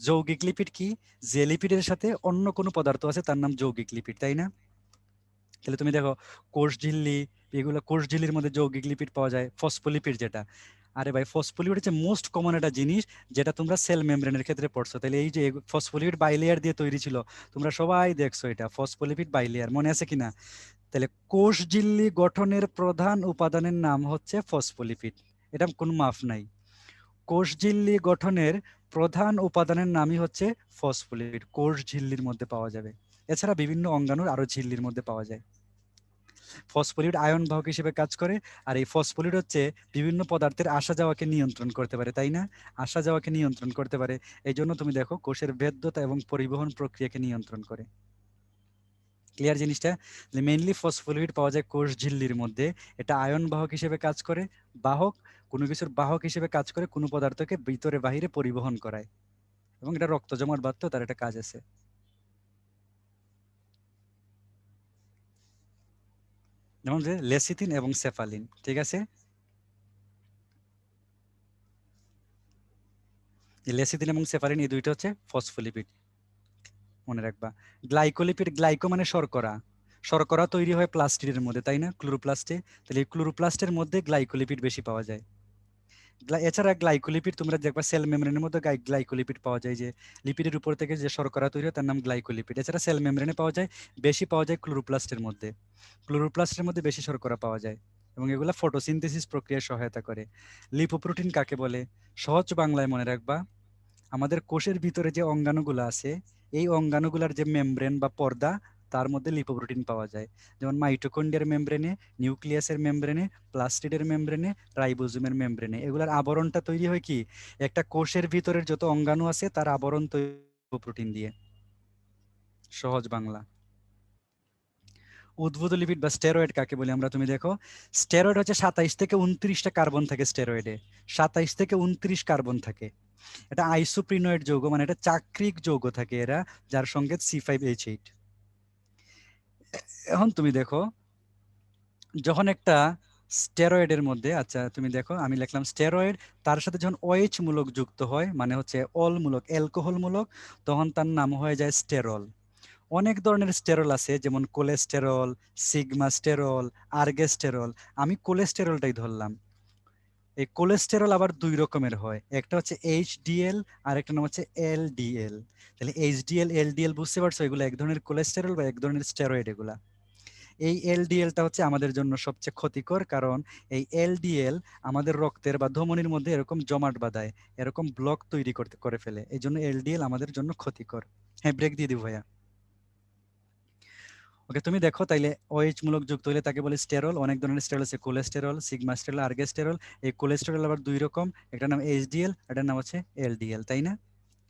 যৌগিক লিপিড কি? যে লিপিডের সাথে অন্য কোনো পদার্থ আছে তার নাম যৌগিক লিপিড, তাই না? তাহলে তুমি দেখো কোষ ঝিল্লি, এগুলো কোষ ঝিল্লির মধ্যে যৌগিক লিপিড পাওয়া যায়, ফসফোলিপিড যেটা। আরে ভাই, ফসফোলিপিড হচ্ছে মোস্ট কমন একটা জিনিস, যেটা তোমরা সেল মেমব্রেনের ক্ষেত্রে পড়ছো। তাহলে এই যে ফসফোলিপিড বাইলেয়ার দিয়ে তৈরি ছিল, তোমরা সবাই দেখছো এটা ফসফোলিপিড বাইলেয়ার, মনে আছে কিনা? তাহলে কোষ ঝিল্লি গঠনের প্রধান উপাদানের নাম হচ্ছে ফসফোলিপিড, এটা কোনো মাফ নাই। কোষ ঝিল্লি গঠনের প্রধান উপাদানের নামই হচ্ছে ফসফোলিপিড, কোষ ঝিল্লির মধ্যে পাওয়া যাবে। এছাড়া বিভিন্ন অঙ্গাণুর আরো ঝিল্লির মধ্যে পাওয়া যায়। ফসফোলিপিড আয়ন বাহক হিসেবে কাজ করে, আর এই ফসফোলিপিড হচ্ছে বিভিন্ন পদার্থের আসা যাওয়াকে নিয়ন্ত্রণ করতে পারে, তাই না? আসা যাওয়াকে নিয়ন্ত্রণ করতে পারে, এই জন্য তুমি দেখো কোষের ভেদ্যতা এবং পরিবহন প্রক্রিয়াকে নিয়ন্ত্রণ করে। ক্লিয়ার জিনিসটা? মেইনলি ফসফোলিপিড পাওয়া যায় কোষ ঝিল্লির মধ্যে, এটা আয়ন বাহক হিসেবে কাজ করে, বাহক, কোনো কিছুর বাহক হিসেবে কাজ করে, কোনো পদার্থকে ভিতরে বাহিরে পরিবহন করায়, এবং এটা রক্ত জমাট বাঁধতেও তার একটা কাজ আছে। যেমন যে লেসিথিন এবং সেফালিন, ঠিক আছে? এই লেসিথিন এবং সেফালিন এই দুইটা হচ্ছে ফসফোলিপিড, মনে রাখবা। গ্লাইকোলিপিড, গ্লাইকো মানে শর্করা, শর্করা তৈরি হয় প্লাস্টিডের মধ্যে, তাই না? ক্লোরোপ্লাস্টে। তাহলে এই ক্লোরোপ্লাস্টের মধ্যে গ্লাইকোলিপিড বেশি পাওয়া যায়। এছাড়া গ্লাইকোলিপিড তোমরা দেখবা সেল মেমব্রেনের মধ্যে গ্লাইকোলিপিড পাওয়া যায়, যে লিপিডের উপর থেকে যে শর্করা তৈরি হয় তার নাম গ্লাইকোলিপিড। এছাড়া সেল মেমব্রেনে পাওয়া যায়, বেশি পাওয়া যায় ক্লোরোপ্লাস্টের মধ্যে, ক্লোরোপ্লাস্টের মধ্যে বেশি শর্করা পাওয়া যায়, এবং এগুলা ফটোসিনথেসিস প্রক্রিয়ায় সহায়তা করে। লিপোপ্রোটিন কাকে বলে? সহজ বাংলায় মনে রাখবা, আমাদের কোষের ভিতরে যে অঙ্গাণুগুলো আছে, এই অঙ্গাণুগুলার যে মেমব্রেন বা পর্দা, তার মধ্যে লিপোপ্রোটিন পাওয়া যায়। যেমন মাইটোকন্ড্রিয়ার মেমব্রেনে, নিউক্লিয়াসের মেমব্রেনে, প্লাস্টিডের মেমব্রেনে, রাইবোজোমের মেমব্রেনে। এগুলার আবরণটা তৈরি হয় কি? একটা কোষের ভিতরের যত অঙ্গাণু আছে তার আবরণ তৈরি লিপোপ্রোটিন দিয়ে। সহজ বাংলা। উদ্ভূত লিপিড বা স্টেরয়েড কাকে বলি আমরা, তুমি দেখো স্টেরয়েড হচ্ছে 27 থেকে 29টা কার্বন থাকে স্টেরয়েডে, 27 থেকে 29 কার্বন থাকে। এটা আইসোপ্রিনয়েড যৌগ, মানে এটা চাক্রিক যৌগ থাকে এরা, যার সঙ্গে C5H8। এখন তুমি দেখো যখন একটা স্টেরয়েডের মধ্যে, আচ্ছা তুমি দেখো আমি লিখলাম স্টেরয়েড, তার সাথে যখন OH মূলক যুক্ত হয়, মানে হচ্ছে অল মূলক, অ্যালকোহল মূলক, তখন তার নাম হয়ে যায় স্টেরল। অনেক ধরনের স্টেরল আছে, যেমন কোলেস্টেরল, সিগমা স্টেরল, আর্গেস্টেরল। আমি কোলেস্টেরলটাই ধরলাম। এই কোলেস্টেরল আবার দুই রকমের হয়, একটা হচ্ছে HDL আর একটা নাম হচ্ছে LDL। তাহলে HDL LDL বুঝতে পারছো, এগুলো এক ধরনের কোলেস্টেরল বা এক ধরনের স্টেরয়েড এগুলা। এই এলডিএলটা হচ্ছে আমাদের জন্য সবচেয়ে ক্ষতিকর, কারণ এই এলডিএল আমাদের রক্তের বা ধমনির মধ্যে এরকম জমাট বাঁধায়, এরকম ব্লক তৈরি করে ফেলে। এই জন্য এলডিএল আমাদের জন্য ক্ষতিকর। হ্যাঁ, ব্রেক দিয়ে দিব ভাইয়া। ওকে, তুমি দেখো তাইলে OH মূলক যুক্ত হলে তাকে বলে স্টেরল। অনেক ধরনের স্টেরল আছে, কোলেস্টেরল, সিগমা স্টেরল, আর্গেস্টেরল। এই কোলেস্টেরল আবার দুই রকম, একটার নাম HDL, এটার নাম হচ্ছে LDL, তাই না?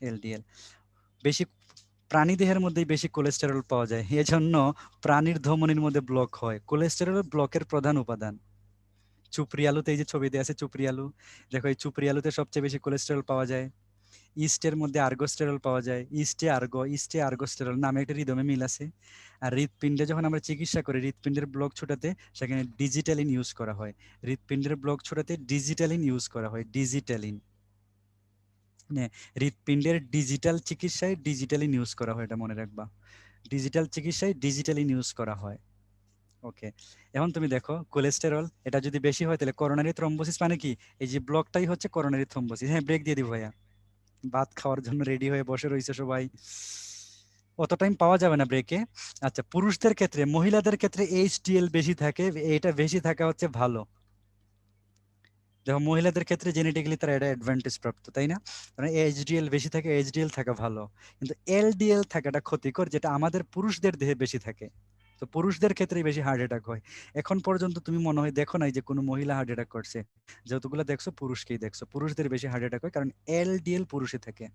LDL বেশি, প্রাণী দেহের মধ্যেই বেশি কোলেস্টেরল পাওয়া যায়, এজন্য প্রাণীর ধমনির মধ্যে ব্লক হয়। কোলেস্টেরল ব্লকের প্রধান উপাদান। চুপড়ি আলুতে, এই যে ছবিতে আছে চুপড়ি আলু, দেখো এই চুপড়ি আলুতে সবচেয়ে বেশি কোলেস্টেরল পাওয়া যায়। ইস্টের মধ্যে আর্গোস্টেরল পাওয়া যায়, ইস্টে আর্গোস্টেরল নামে একটা রিদমে মিল আছে। আর হৃৎপিণ্ডে যখন আমরা চিকিৎসা করি, হৃৎপিণ্ডের ব্লক ছোটাতে সেখানে ডিজিটালিন ইউজ করা হয়। হৃৎপিণ্ডের ব্লক ছোটাতে ডিজিটালিন ইউজ করা হয়, ডিজিটালিন। মানে হৃৎপিণ্ডের ডিজিটাল চিকিৎসায় ডিজিটালিন ইউজ করা হয়, এটা মনে রাখবা। ডিজিটাল চিকিৎসায় ডিজিটালিন ইউজ করা হয়। ওকে, এখন তুমি দেখো কোলেস্টেরল এটা যদি বেশি হয় তাহলে করোনারি থ্রম্বোসিস, মানে কি? এই যে ব্লকটাই হচ্ছে করোনারি থ্রম্বোসিস। হ্যাঁ, ব্রেক দিয়ে দিব ভাইয়া। ভাত খাওয়ার জন্য রেডি হয়ে বসে রয়েছে সবাই, অত টাইম পাওয়া যাবে না ব্রেকে। আচ্ছা, পুরুষদের ক্ষেত্রে, মহিলাদের ক্ষেত্রে HDL বেশি থাকে, এটা বেশি থাকা হচ্ছে ভালো। দেখো মহিলাদের ক্ষেত্রে জেনেটিক্যালি তারা এটা অ্যাডভান্টেজ প্রাপ্ত, তাই না? কারণ HDL বেশি থাকে, HDL থাকা ভালো। কিন্তু LDL থাকাটা ক্ষতিকর, যেটা আমাদের পুরুষদের দেহে বেশি থাকে। তো পুরুষদের ক্ষেত্রেই বেশি হার্ট অ্যাটাক হয়। এখন পর্যন্ত তুমি মনে হয় দেখো নাই যে কোনো মহিলা হার্ট অ্যাটাক করছে। যতগুলো দেখছো পুরুষকেই দেখছো, পুরুষদের বেশি হার্ট অ্যাটাক হয় কারণ LDL পুরুষে থাকে।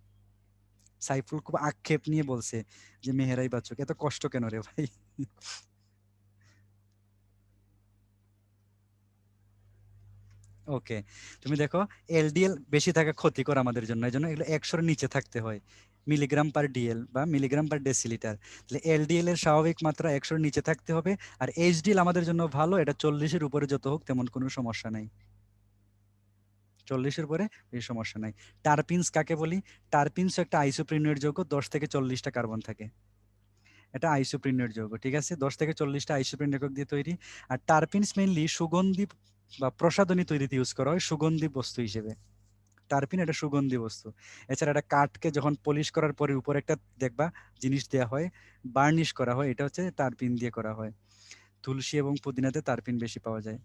সাইফুল খুব আক্ষেপ নিয়ে বলছে যে মেহেরাই বাচ্চুক, এত কষ্ট কেন রে ভাই? ওকে, তুমি দেখো LDL বেশি থাকা ক্ষতিকর আমাদের জন্য, এই জন্য এগুলো 100-এর নিচে থাকতে হয়, মিলিগ্রাম পার ডিএল বা মিলিগ্রাম পার ডেসিলিটার। তাহলে LDL এর স্বাভাবিক মাত্রা 100-এর নিচে থাকতে হবে। আর HDL আমাদের জন্য ভালো, এটা 40-এর উপরে যত হোক তেমন কোনো সমস্যা নাই। 40-এর উপরে এই সমস্যা নাই। টারপিনস কাকে বলি? টারপিনস একটা আইসোপ্রিনয়েড যৌগ, 10 থেকে 40টা কার্বন থাকে। এটা আইসোপ্রিনয়েড যৌগ, ঠিক আছে? 10 থেকে 40টা আইসোপ্রিন একক দিয়ে তৈরি। আর টারপিনস মেইনলি সুগন্ধি বা প্রসাধনী তৈরিতে ইউজ করা হয়, সুগন্ধি বস্তু হিসেবে। টারপিন এটা সুগন্ধি বস্তু। এছাড়া এটা কাঠকে যখন পলিশ করার পরে উপরে একটা দেখবা জিনিস দেওয়া হয়, বার্নিশ করা হয়, এটা হচ্ছে টারপিন দিয়ে করা হয়। তুলসী এবং পুদিনাতে টারপিন বেশি পাওয়া যায়।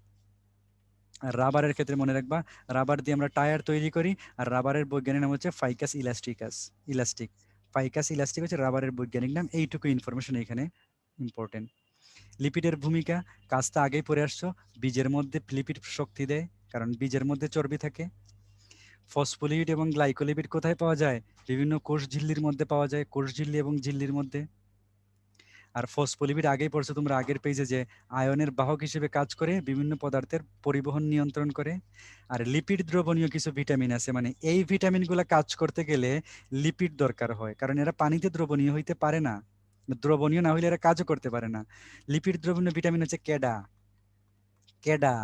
আর রাবারের ক্ষেত্রে মনে রাখবা, রাবার দিয়ে আমরা টায়ার তৈরি করি। আর রাবারের বৈজ্ঞানিক নাম হচ্ছে ফাইকাস ইলাস্টিকাস, ইলাস্টিক। ফাইকাস ইলাস্টিক হচ্ছে রাবারের বৈজ্ঞানিক নাম। এইটুকু ইনফরমেশন এখানে ইম্পর্টেন্ট। লিপিডের ভূমিকা, কাজটা আগেই পড়ে আসছো। বীজের মধ্যে লিপিড শক্তি দেয়, কারণ বীজের মধ্যে চর্বি থাকে। ফসফোলিপিড এবং গ্লাইকোলিপিড কোথায় পাওয়া যায়? বিভিন্ন কোষ ঝিল্লির মধ্যে পাওয়া যায়, কোষ ঝিল্লি এবং ঝিল্লির মধ্যে। আর ফসফোলিপিড আগেই পড়ছো তোমরা আগের পেজে, যে আয়নের বাহক হিসেবে কাজ করে, বিভিন্ন পদার্থের পরিবহন নিয়ন্ত্রণ করে। আর লিপিড দ্রবণীয় কিছু ভিটামিন আছে, মানে এই ভিটামিনগুলো কাজ করতে গেলে লিপিড দরকার হয়, কারণ এরা পানিতে দ্রবণীয় হইতে পারে না। দ্রবণীয় না হইলে এরা কাজও করতে পারে না। লিপিড দ্রবণীয় ভিটামিন হচ্ছে কেডা, কেডা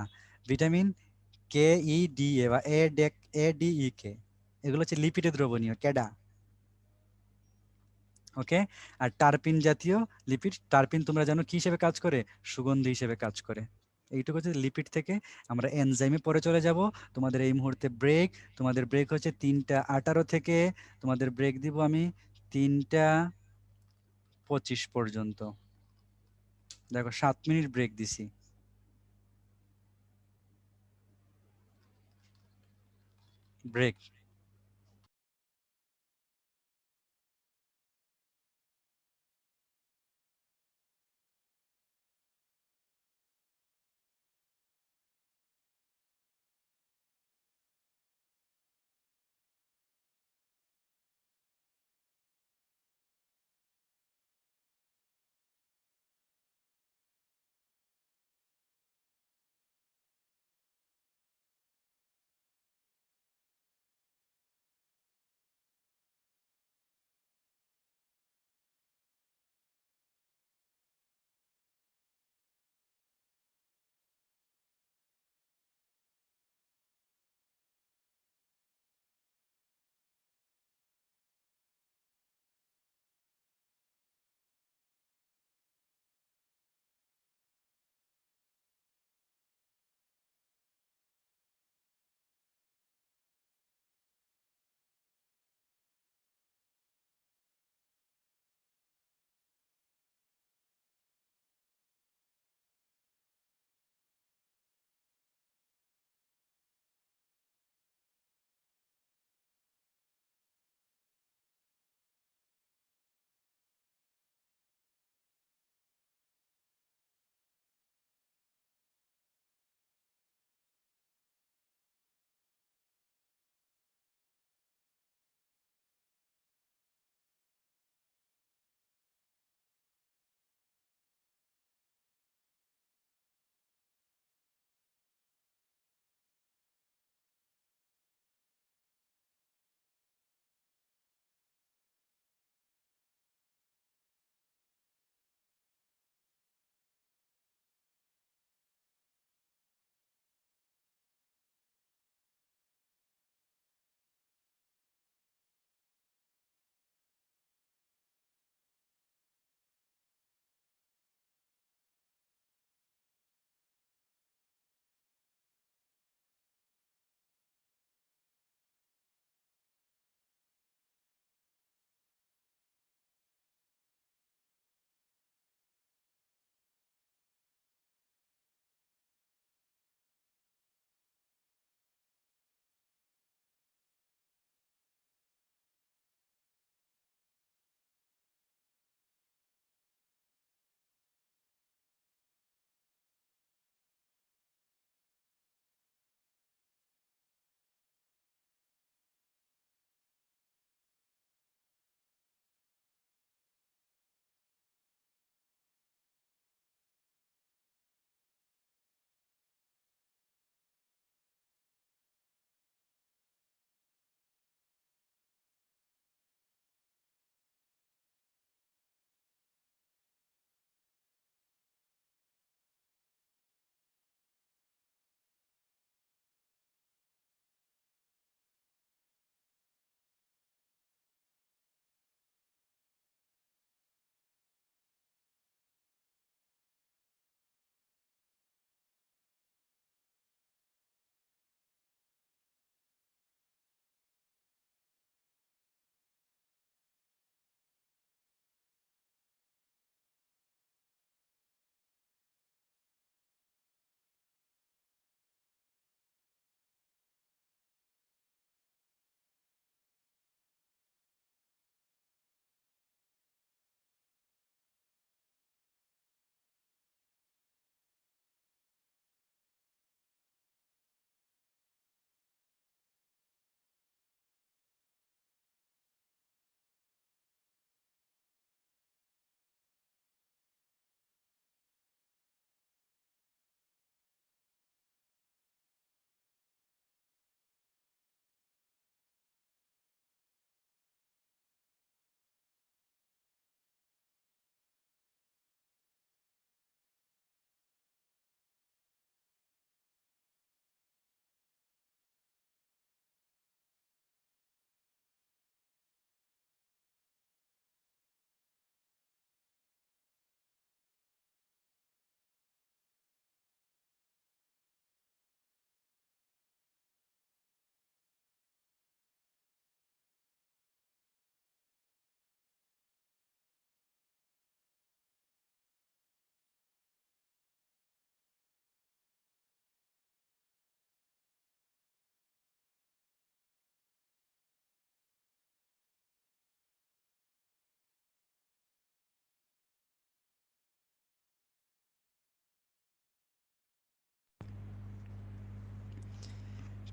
ভিটামিন, KEDA বা ADEK, এগুলো হচ্ছে লিপিডে দ্রবণীয়, কেডা। ওকে, আর টারপিন জাতীয় লিপিড, টারপিন তোমরা জানো কি হিসেবে কাজ করে? সুগন্ধি হিসেবে কাজ করে। এইটুকু হচ্ছে লিপিড থেকে। আমরা এনজাইমে পরে চলে যাব। তোমাদের এই মুহূর্তে ব্রেক। তোমাদের ব্রেক হচ্ছে 3:18 থেকে, তোমাদের ব্রেক দিব আমি 3:25 পর্যন্ত। দেখো 7 মিনিট ব্রেক দিছি। ব্রেক।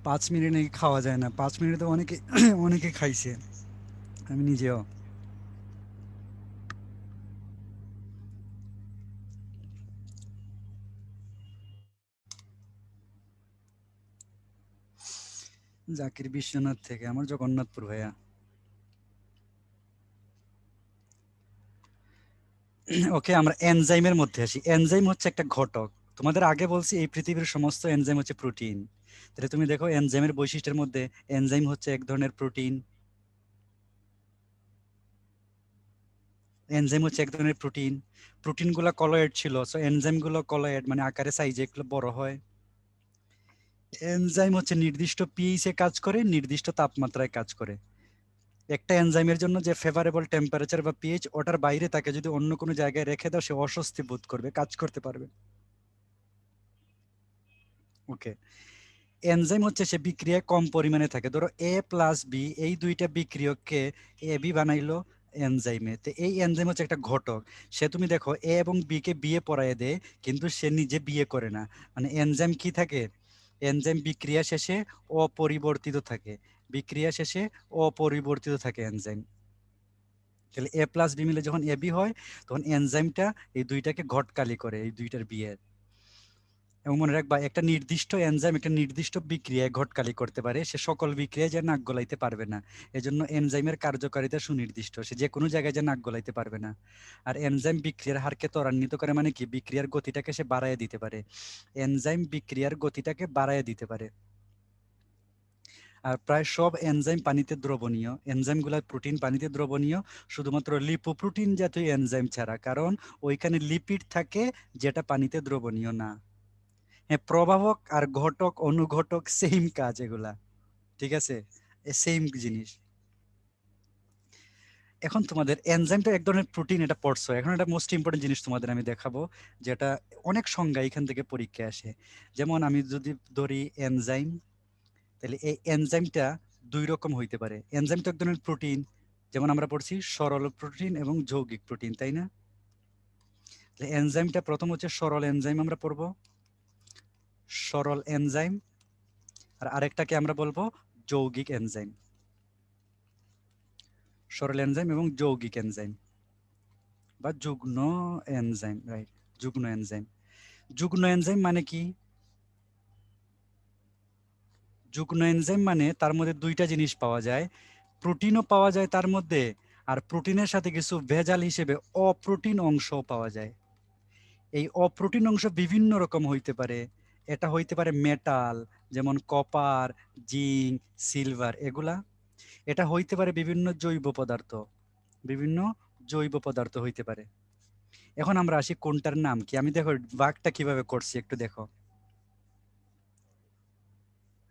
5 মিনিট নাকি খাওয়া যায় না, 5 মিনিট তো অনেকে অনেকে খাইছে, আমি নিজেও। জাকির বিশ্বনাথ থেকে, আমার জগন্নাথপুর ভাইয়া। ওকে, আমরা এনজাইমের মধ্যে আসি। এনজাইম হচ্ছে একটা ঘটক। তোমাদের আগে বলছি এই পৃথিবীর সমস্ত এনজাইম হচ্ছে প্রোটিন। তাহলে তুমি দেখো এনজাইমের বৈশিষ্ট্যের মধ্যে এনজাইম হচ্ছে এক ধরনের প্রোটিন। এনজাইম হচ্ছে এক ধরনের প্রোটিন। প্রোটিনগুলো কলয়েড ছিল, সো এনজাইমগুলো কলয়েড, মানে আকারে সাইজে একটু বড় হয়। এনজাইম হচ্ছে নির্দিষ্ট পিএইচ এ কাজ করে, নির্দিষ্ট তাপমাত্রায় কাজ করে। একটা এনজাইমের জন্য যে ফেভারেবল টেম্পারেচার বা পিএইচ, ওটার বাইরে তাকে যদি অন্য কোনো জায়গায় রেখে দাও, সে অস্বস্তি বোধ করবে, কাজ করতে পারবে। ওকে, এনজাইম হচ্ছে সে বিক্রিয়ায় কম পরিমাণে থাকে। ধরো এ প্লাস বি, এই দুইটা বিক্রিয়ককে এ বি বানাইলো এনজাইমে, তো এই এনজাইম হচ্ছে একটা ঘটক। সে তুমি দেখো এ এবং বি কে বিয়ে পড়ায় দেয়, কিন্তু সে নিজে বিয়ে করে না। মানে এনজাইম কি থাকে, এনজাইম বিক্রিয়া শেষে অপরিবর্তিত থাকে। বিক্রিয়া শেষে অপরিবর্তিত থাকে এনজাইম। তাহলে এ প্লাস বি মিলে যখন এ বি হয়, তখন এনজাইমটা এই দুইটাকে ঘটকালি করে, এই দুইটার বিয়ে। এবং মনে রাখবা, একটা নির্দিষ্ট এনজাইম একটা নির্দিষ্ট বিক্রিয়ায় ঘটকালি করতে পারে, সে সকল বিক্রিয়ায় যে নাক গলাইতে পারবে না। এজন্য এনজাইমের কার্যকারিতা সুনির্দিষ্ট, সে যে কোনো জায়গায় যে নাক গলাইতে পারবে না। আর এনজাইম বিক্রিয়ার হারকে ত্বরান্বিত করে, মানে কি, বিক্রিয়ার গতিটাকে সে বাড়ায় দিতে পারে। এনজাইম বিক্রিয়ার গতিটাকে বাড়ায় দিতে পারে। আর প্রায় সব এনজাইম পানিতে দ্রবণীয়। এনজাইমগুলো প্রোটিন পানিতে দ্রবণীয়, শুধুমাত্র লিপোপ্রোটিন জাতীয় এনজাইম ছাড়া, কারণ ওইখানে লিপিড থাকে যেটা পানিতে দ্রবণীয় না। হ্যাঁ, প্রভাবক আর ঘটক অনুঘটক সেম কাজ এগুলা, ঠিক আছে, সেম জিনিস। এখন তোমাদের এনজাইমটা এক ধরনের প্রোটিন, এটা পড়ছো। এখন একটা মোস্ট ইম্পর্টেন্ট জিনিস তোমাদের আমি দেখাবো, যেটা অনেক সংজ্ঞা এখান থেকে পরীক্ষায় আসে। যেমন আমি যদি ধরি এনজাইম, তাহলে এই এনজাইমটা দুই রকম হইতে পারে। এনজাইম তো এক ধরনের প্রোটিন, যেমন আমরা পড়ছি সরল প্রোটিন এবং যৌগিক প্রোটিন, তাই না? তাহলে এনজাইমটা প্রথম হচ্ছে সরল এনজাইম, আমরা পড়বো সরল এনজাইম। আর আরেকটাকে আমরা বলবো যৌগিক এনজাইম। সরল এনজাইম এবং যৌগিক এনজাইম বা যুগ্ম এনজাইম, রাইট, যুগ্ম এনজাইম। যুগ্ম এনজাইম মানে কি? যুগ্ম এনজাইম মানে তার মধ্যে দুইটা জিনিস পাওয়া যায়, প্রোটিনও পাওয়া যায় তার মধ্যে, আর প্রোটিনের সাথে কিছু ভেজাল হিসেবে অপ্রোটিন অংশ পাওয়া যায়। এই অপ্রোটিন অংশ বিভিন্ন রকম হইতে পারে। এটা হইতে পারে মেটাল, যেমন কপার, জিঙ্ক, সিলভার, এগুলা। এটা হইতে পারে বিভিন্ন জৈব পদার্থ, বিভিন্ন জৈব পদার্থ হইতে পারে। এখন আমরা আসি কোনটার নাম কি। আমি দেখো ভাগটা কিভাবে করছি একটু দেখো।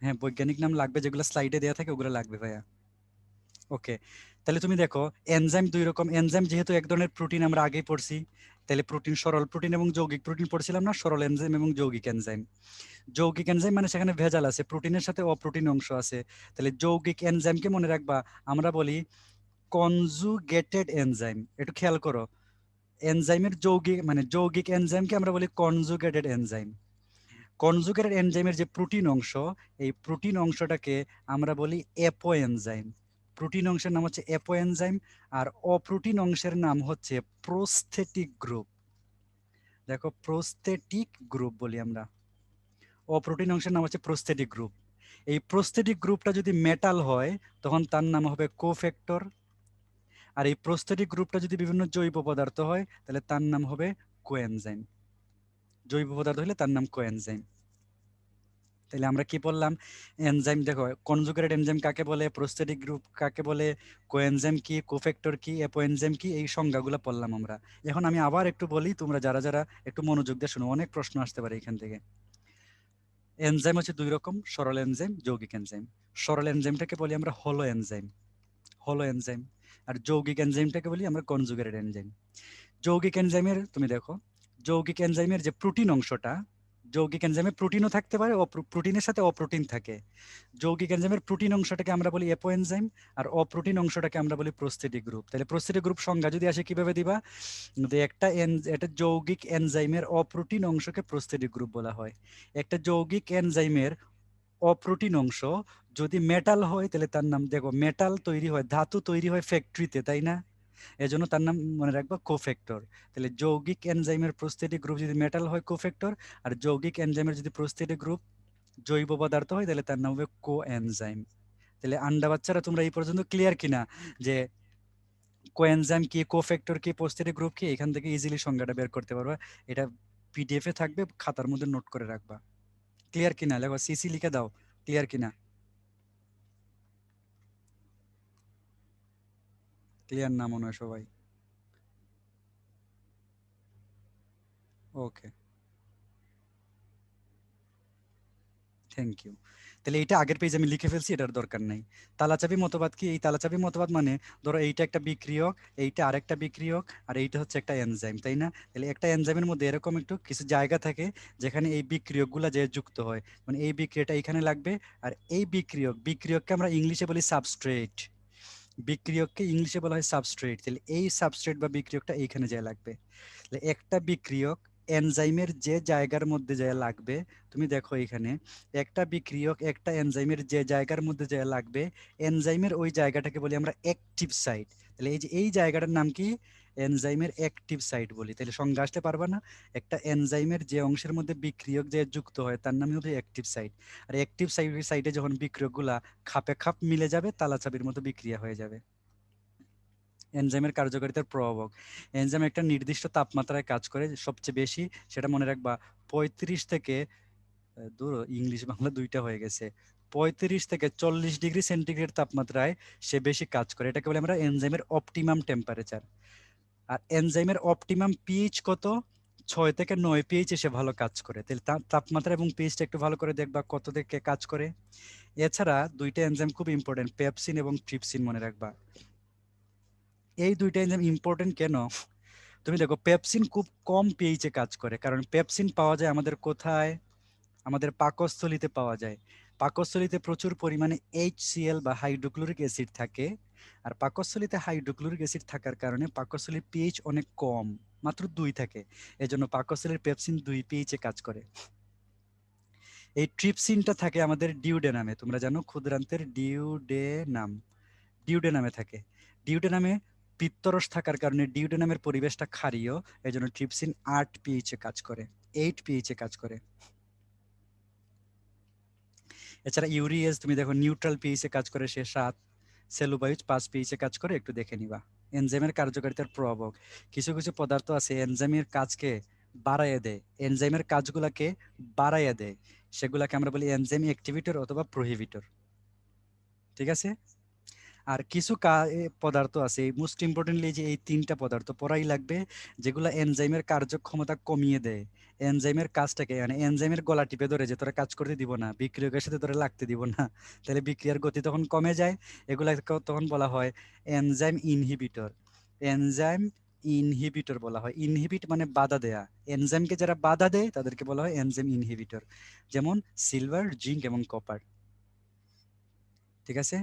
হ্যাঁ, বৈজ্ঞানিক নাম লাগবে, যেগুলো স্লাইডে দেওয়া থাকে ওগুলো লাগবে ভাইয়া। ওকে, তাহলে তুমি দেখো এনজাইম দুই রকম। এনজাইম যেহেতু এক ধরনের প্রোটিন, আমরা আগেই পড়ছি, তাহলে প্রোটিন সরল প্রোটিন এবং যৌগিক প্রোটিন পড়ছিলাম না, সরল এনজাইম এবং যৌগিক এনজাইম। যৌগিক এনজাইম মানে সেখানে ভেজাল আছে, প্রোটিনের সাথে অপ্রোটিন অংশ আছে। তাহলে যৌগিক এনজাইমকে মনে রাখবা আমরা বলি কনজুগেটেড এনজাইম। একটু খেয়াল করো, এনজাইমের যৌগিক মানে যৌগিক এনজাইমকে আমরা বলি কনজুগেটেড এনজাইম। কনজুগেটেড এনজাইমের যে প্রোটিন অংশ, এই প্রোটিন অংশটাকে আমরা বলি অ্যাপো এনজাইম। প্রোটিন অংশের নাম হচ্ছে অ্যাপো এনজাইম, আর অপ্রোটিন অংশের নাম হচ্ছে প্রোস্থেটিক গ্রুপ। দেখো, প্রোস্থেটিক গ্রুপ বলি আমরা। অপ্রোটিন অংশের নাম হচ্ছে প্রোস্থেটিক গ্রুপ। এই প্রোস্থেটিক গ্রুপটা যদি মেটাল হয়, তখন তার নাম হবে কোফ্যাক্টর। আর এই প্রোস্থেটিক গ্রুপটা যদি বিভিন্ন জৈব পদার্থ হয়, তাহলে তার নাম হবে কোএনজাইম। জৈব পদার্থ হলে তার নাম কোএনজাইম। তাহলে আমরা কি বললাম, এনজাইম দেখো, কনজুগেটেড এনজাইম কাকে বলে, প্রোস্থেটিক গ্রুপ কাকে বলে, কোএনজাইম কি, কোফ্যাক্টর কি, অ্যাপোএনজাইম কি, এই সংজ্ঞাগুলো পড়লাম আমরা। এখন আমি আবার একটু বলি, তোমরা যারা যারা একটু মনোযোগ দিয়ে শোনো, অনেক প্রশ্ন আসতে পারে এখান থেকে। এনজাইম হচ্ছে দুই রকম, সরল এনজাইম, যৌগিক এনজাইম। সরল এনজাইমটাকে বলি আমরা হলো এনজাইম, হলো এনজাইম। আর যৌগিক এনজাইমটাকে বলি আমরা কনজুগেটেড এনজাইম। যৌগিক এনজাইমের তুমি দেখো, যৌগিক এনজাইমের যে প্রোটিন অংশটা, যৌগিক এনজাইমে প্রোটিনও থাকতে পারে, প্রোটিনের সাথে অপ্রোটিন থাকে। যৌগিক এনজাইমের প্রোটিন অংশটাকে আমরা বলি অ্যাপো এনজাইম, আর অপ্রোটিন অংশটাকে আমরা বলি প্রোস্থেটিক গ্রুপ। তাহলে প্রোস্থেটিক গ্রুপ সংজ্ঞা যদি আসে কিভাবে দিবা, যে একটা যৌগিক এনজাইমের অপ্রোটিন অংশকে প্রোস্থেটিক গ্রুপ বলা হয়। একটা যৌগিক এনজাইমের অপ্রোটিন অংশ যদি মেটাল হয় তাহলে তার নাম, দেখো মেটাল তৈরি হয়, ধাতু তৈরি হয় ফ্যাক্টরিতে, তাই না? এজন্য তার নাম মনে রাখবা কোফ্যাক্টর। তাহলে যৌগিক এনজাইমের প্রস্থেটিক গ্রুপ যদি মেটাল হয় কোফ্যাক্টর, আর যৌগিক এনজাইমের যদি প্রস্থেটিক গ্রুপ জৈব পদার্থ হয় তাহলে তার নাম হবে কোএনজাইম। তাহলে আন্ডা বাচ্চারা তোমরা এই পর্যন্ত ক্লিয়ার কিনা যে কোএনজাইম কি, কোফ্যাক্টর কি, প্রস্থেটিক গ্রুপ কি? এখান থেকে ইজিলি সংজ্ঞাটা বের করতে পারবা। এটা পিডিএফ এ থাকবে, খাতার মধ্যে নোট করে রাখবা। ক্লিয়ার কিনা? লেখো সিসি লিখে দাও, ক্লিয়ার কিনা। ক্লিয়ার না মনে হয় সবাই? ওকে, থ্যাংক ইউ। তাহলে এইটা আগের পেজে আমি লিখে ফেলছি, এটার দরকার নাই। তালাচাবি মতবাদ কি? এই তালাচাবি মতবাদ মানে ধরো এইটা একটা বিক্রিয়ক, এইটা আরেকটা বিক্রিয়ক, আর এইটা হচ্ছে একটা এনজাইম, তাই না? তাহলে একটা এনজাইমের মধ্যে এরকম একটু কিছু জায়গা থাকে যেখানে এই বিক্রিয়কগুলা যে যুক্ত হয়, মানে এই বিক্রিয়াটা এইখানে লাগবে, আর এই বিক্রিয়ককে আমরা ইংলিশে বলি সাবস্ট্রেট। বিক্রিয়ককে ইংলিশে বলা হয় সাবস্ট্রেট। তাহলে এই সাবস্ট্রেট বা বিক্রিয়কটা এইখানে যায় লাগবে। তাহলে একটা বিক্রিয়ক এনজাইমের যে জায়গার মধ্যে যায় লাগবে, তুমি দেখো এখানে একটা বিক্রিয়ক একটা এনজাইমের যে জায়গার মধ্যে যায় লাগবে, এনজাইমের ওই জায়গাটাকে বলি আমরা অ্যাক্টিভ সাইট। তাহলে এই যে এই জায়গাটার নাম কি? এনজাইমের অ্যাক্টিভ সাইট বলি। তাহলে সংজ্ঞা আসতে পারবা না? একটা এনজাইমের যে অংশের মধ্যে বিক্রিয়ক যে যুক্ত হয় তার নামই হবে অ্যাক্টিভ সাইট। আর অ্যাক্টিভ সাইটে যখন বিক্রিয়কগুলা খাপে খাপ মিলে যাবে, তালাচাবির মতো বিক্রিয়া হয়ে যাবে। এনজাইমের কার্যকারিতার প্রভাবক, এনজাইম একটা নির্দিষ্ট তাপমাত্রায় কাজ করে সবচেয়ে বেশি, সেটা মনে রাখবা। 35 থেকে দূর, ইংলিশ বাংলা দুইটা হয়ে গেছে। 35 থেকে 40 ডিগ্রি সেন্টিগ্রেড তাপমাত্রায় সে বেশি কাজ করে, এটাকে বলে আমরা এনজাইমের অপটিমাম টেম্পারেচার। আর এনজাইমের অপটিমাম পিএইচ কত? 6 থেকে 9 পিএইচ এসে ভালো কাজ করে। তাহলে তাপমাত্রা এবং পিএইচটা একটু ভালো করে দেখবা কত থেকে কাজ করে। এছাড়া দুইটা এনজাইম খুব ইম্পর্টেন্ট, পেপসিন এবং ট্রিপসিন, মনে রাখবা। এই দুইটা এনজাইম ইম্পর্টেন্ট কেন? তুমি দেখো পেপসিন খুব কম পিএইচে কাজ করে, কারণ পেপসিন পাওয়া যায় আমাদের কোথায়? আমাদের পাকস্থলীতে পাওয়া যায়। পাকস্থলীতে প্রচুর পরিমাণে HCl বা হাইড্রোক্লোরিক অ্যাসিড থাকে। আর পাকস্থলীতে হাইড্রোক্লোরিক অ্যাসিড থাকার কারণে পাকস্থলীর পিএইচ অনেক কম, মাত্র 2 থাকে। এজন্য পাকস্থলীর পেপসিন 2 পিএইচে কাজ করে। এই ট্রিপসিনটা থাকে আমাদের ডিউডেনামে, তোমরা জানো ক্ষুদ্রান্তের ডিউডেনাম, ডিউডেনামে থাকে। ডিউডেনামে পিত্তরস থাকার কারণে ডিউডেনামের পরিবেশটা ক্ষারীয়, এজন্য ট্রিপসিন 8 পিএইচে কাজ করে, 8 পিএইচে কাজ করে। এছাড়া ইউরিয়েজ তুমি দেখো নিউট্রাল পিএইচে কাজ করে সে 7, সেলুলোজ 5 পিএইচে কাজ করে, একটু দেখে নিবা। এনজাইমের কার্যকারিতার প্রভাবক, কিছু কিছু পদার্থ আছে এনজাইমের কাজকে বাড়াইয়া দেয়, এনজাইমের কাজগুলাকে বাড়াইয়া দেয়, সেগুলাকে আমরা বলি এনজাইম অ্যাক্টিভেটর অথবা প্রোহিবিটর। ঠিক আছে? আর কিছু পদার্থ আছে, মোস্ট ইম্পর্টেন্টলি যে এই 3টা পদার্থ পড়াই লাগবে, যেগুলো এনজাইমের কার্যক্ষমতা কমিয়ে দেয়, এনজাইমের কাজটাকে, মানে এনজাইমের গলা টিপে ধরে যে তোরা কাজ করতে দিব না, বিক্রিয়কের সাথে তোরা লাগতে দিব না, তাহলে বিক্রিয়ার গতি তখন কমে যায়। এগুলা তখন বলা হয় এনজাইম ইনহিবিটর। এনজাইম ইনহিবিটর বলা হয়, ইনহিবিট মানে বাধা দেয়া, এনজাইমকে যারা বাধা দেয় তাদেরকে বলা হয় এনজাইম ইনহিবিটর, যেমন সিলভার, জিঙ্ক এবং কপার। ঠিক আছে?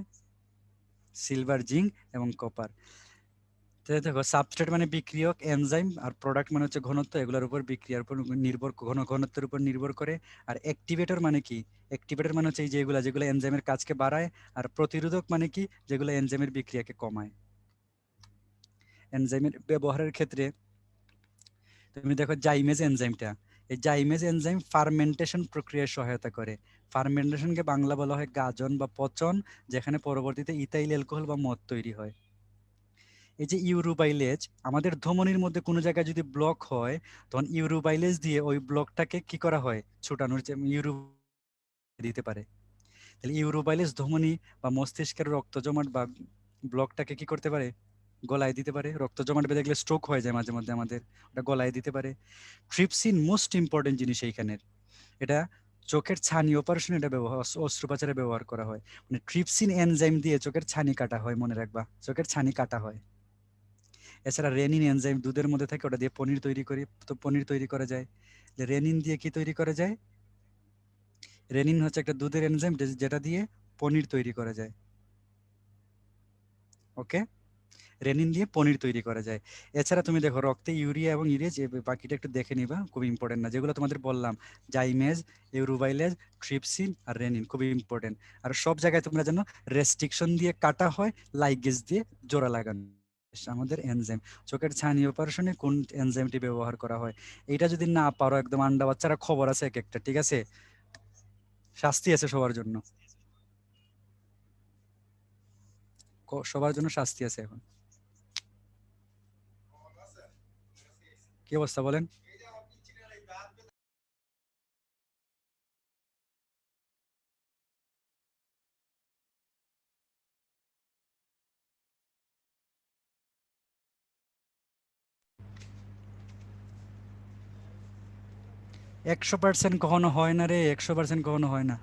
সিলভার, জিঙ্ক এবং কপার। তাহলে দেখো সাবস্ট্রেট মানে বিক্রিয়ক, এনজাইম, আর প্রোডাক্ট মানে হচ্ছে ঘনত্ব, এগুলোর উপর বিক্রিয়ার উপর নির্ভর, ঘনত্বের উপর নির্ভর করে। আর অ্যাক্টিভেটর মানে কি? অ্যাক্টিভেটর মানে হচ্ছে এই যেগুলা যেগুলো এনজাইমের কাজকে বাড়ায়। আর প্রতিরোধক মানে কি? যেগুলো এনজাইমের বিক্রিয়াকে কমায়। এনজাইমের ব্যবহারের ক্ষেত্রে তুমি দেখো জাইমেজ এনজাইমটা, এই জাইমেজ এনজাইম ফার্মেন্টেশন প্রক্রিয়ায় সহায়তা করে। ফার্মেন্টেশনকে বাংলা বলা হয় গাজন বা পচন, যেখানে পরবর্তীতে ইথাইল অ্যালকোহল বা মদ তৈরি হয়। এই যে ইউরোবাইলেজ, আমাদের ধমনির মধ্যে কোনো জায়গায় যদি ব্লক হয়, তখন ইউরোবাইলেজ দিয়ে ওই ব্লকটাকে কি করা হয়? ছোটানোর যে ইউরো দিতে পারে। তাহলে ইউরোবাইলেজ ধমনি বা মস্তিষ্কের রক্ত জমাট বা ব্লকটাকে কি করতে পারে? গলায় দিতে পারে। রক্ত জমাট বেঁধে গেলে স্ট্রোক হয়ে যায় মাঝে মধ্যে আমাদের, ওটা গলায় দিতে পারে। ট্রিপসিন মোস্ট ইম্পর্টেন্ট জিনিস এইখানের, এটা চোখের ছানি অপারেশন, এটা ব্যবহার অস্ত্রোপচারে ব্যবহার করা হয়। মানে ট্রিপসিন এনজাইম দিয়ে চোখের ছানি কাটা হয়, মনে রাখবা, চোখের ছানি কাটা হয়। এছাড়া রেনিন এনজাইম দুধের মধ্যে থাকে, ওটা দিয়ে পনির তৈরি করি, তো পনির তৈরি করা যায়। যে রেনিন দিয়ে কি তৈরি করা যায়? রেনিন হচ্ছে একটা দুধের এনজাইম যেটা দিয়ে পনির তৈরি করা যায়। ওকে? রেনিন দিয়ে পনির তৈরি করা যায়। এছাড়া তুমি দেখো রক্তে ইউরিয়া এবং ইউরেজ, বাকিটা একটু দেখে নিবা, খুব ইম্পর্টেন্ট না, যেগুলো তোমাদের বললাম জাইমেজ, ইউরোবাইলেজ, ট্রিপসিন আর রেনিন খুবই ইম্পর্টেন্ট। আর সব জায়গায় তোমরা জানো রেস্ট্রিকশন দিয়ে কাটা হয়, লাইগেজ দিয়ে জোড়া লাগানো। আমাদের এনজাইম, চোখের ছানি অপারেশনে কোন এনজাইমটি ব্যবহার করা হয়, এইটা যদি না পারো একদম আন্ডা বাচ্চারা খবর আছে এক একটা, ঠিক আছে, শাস্তি আছে সবার জন্য, সবার জন্য শাস্তি আছে এখন। কি অবস্থা বলেন? একশো পার্সেন্ট কখনো হয় না রে, 100% কখনো হয় না।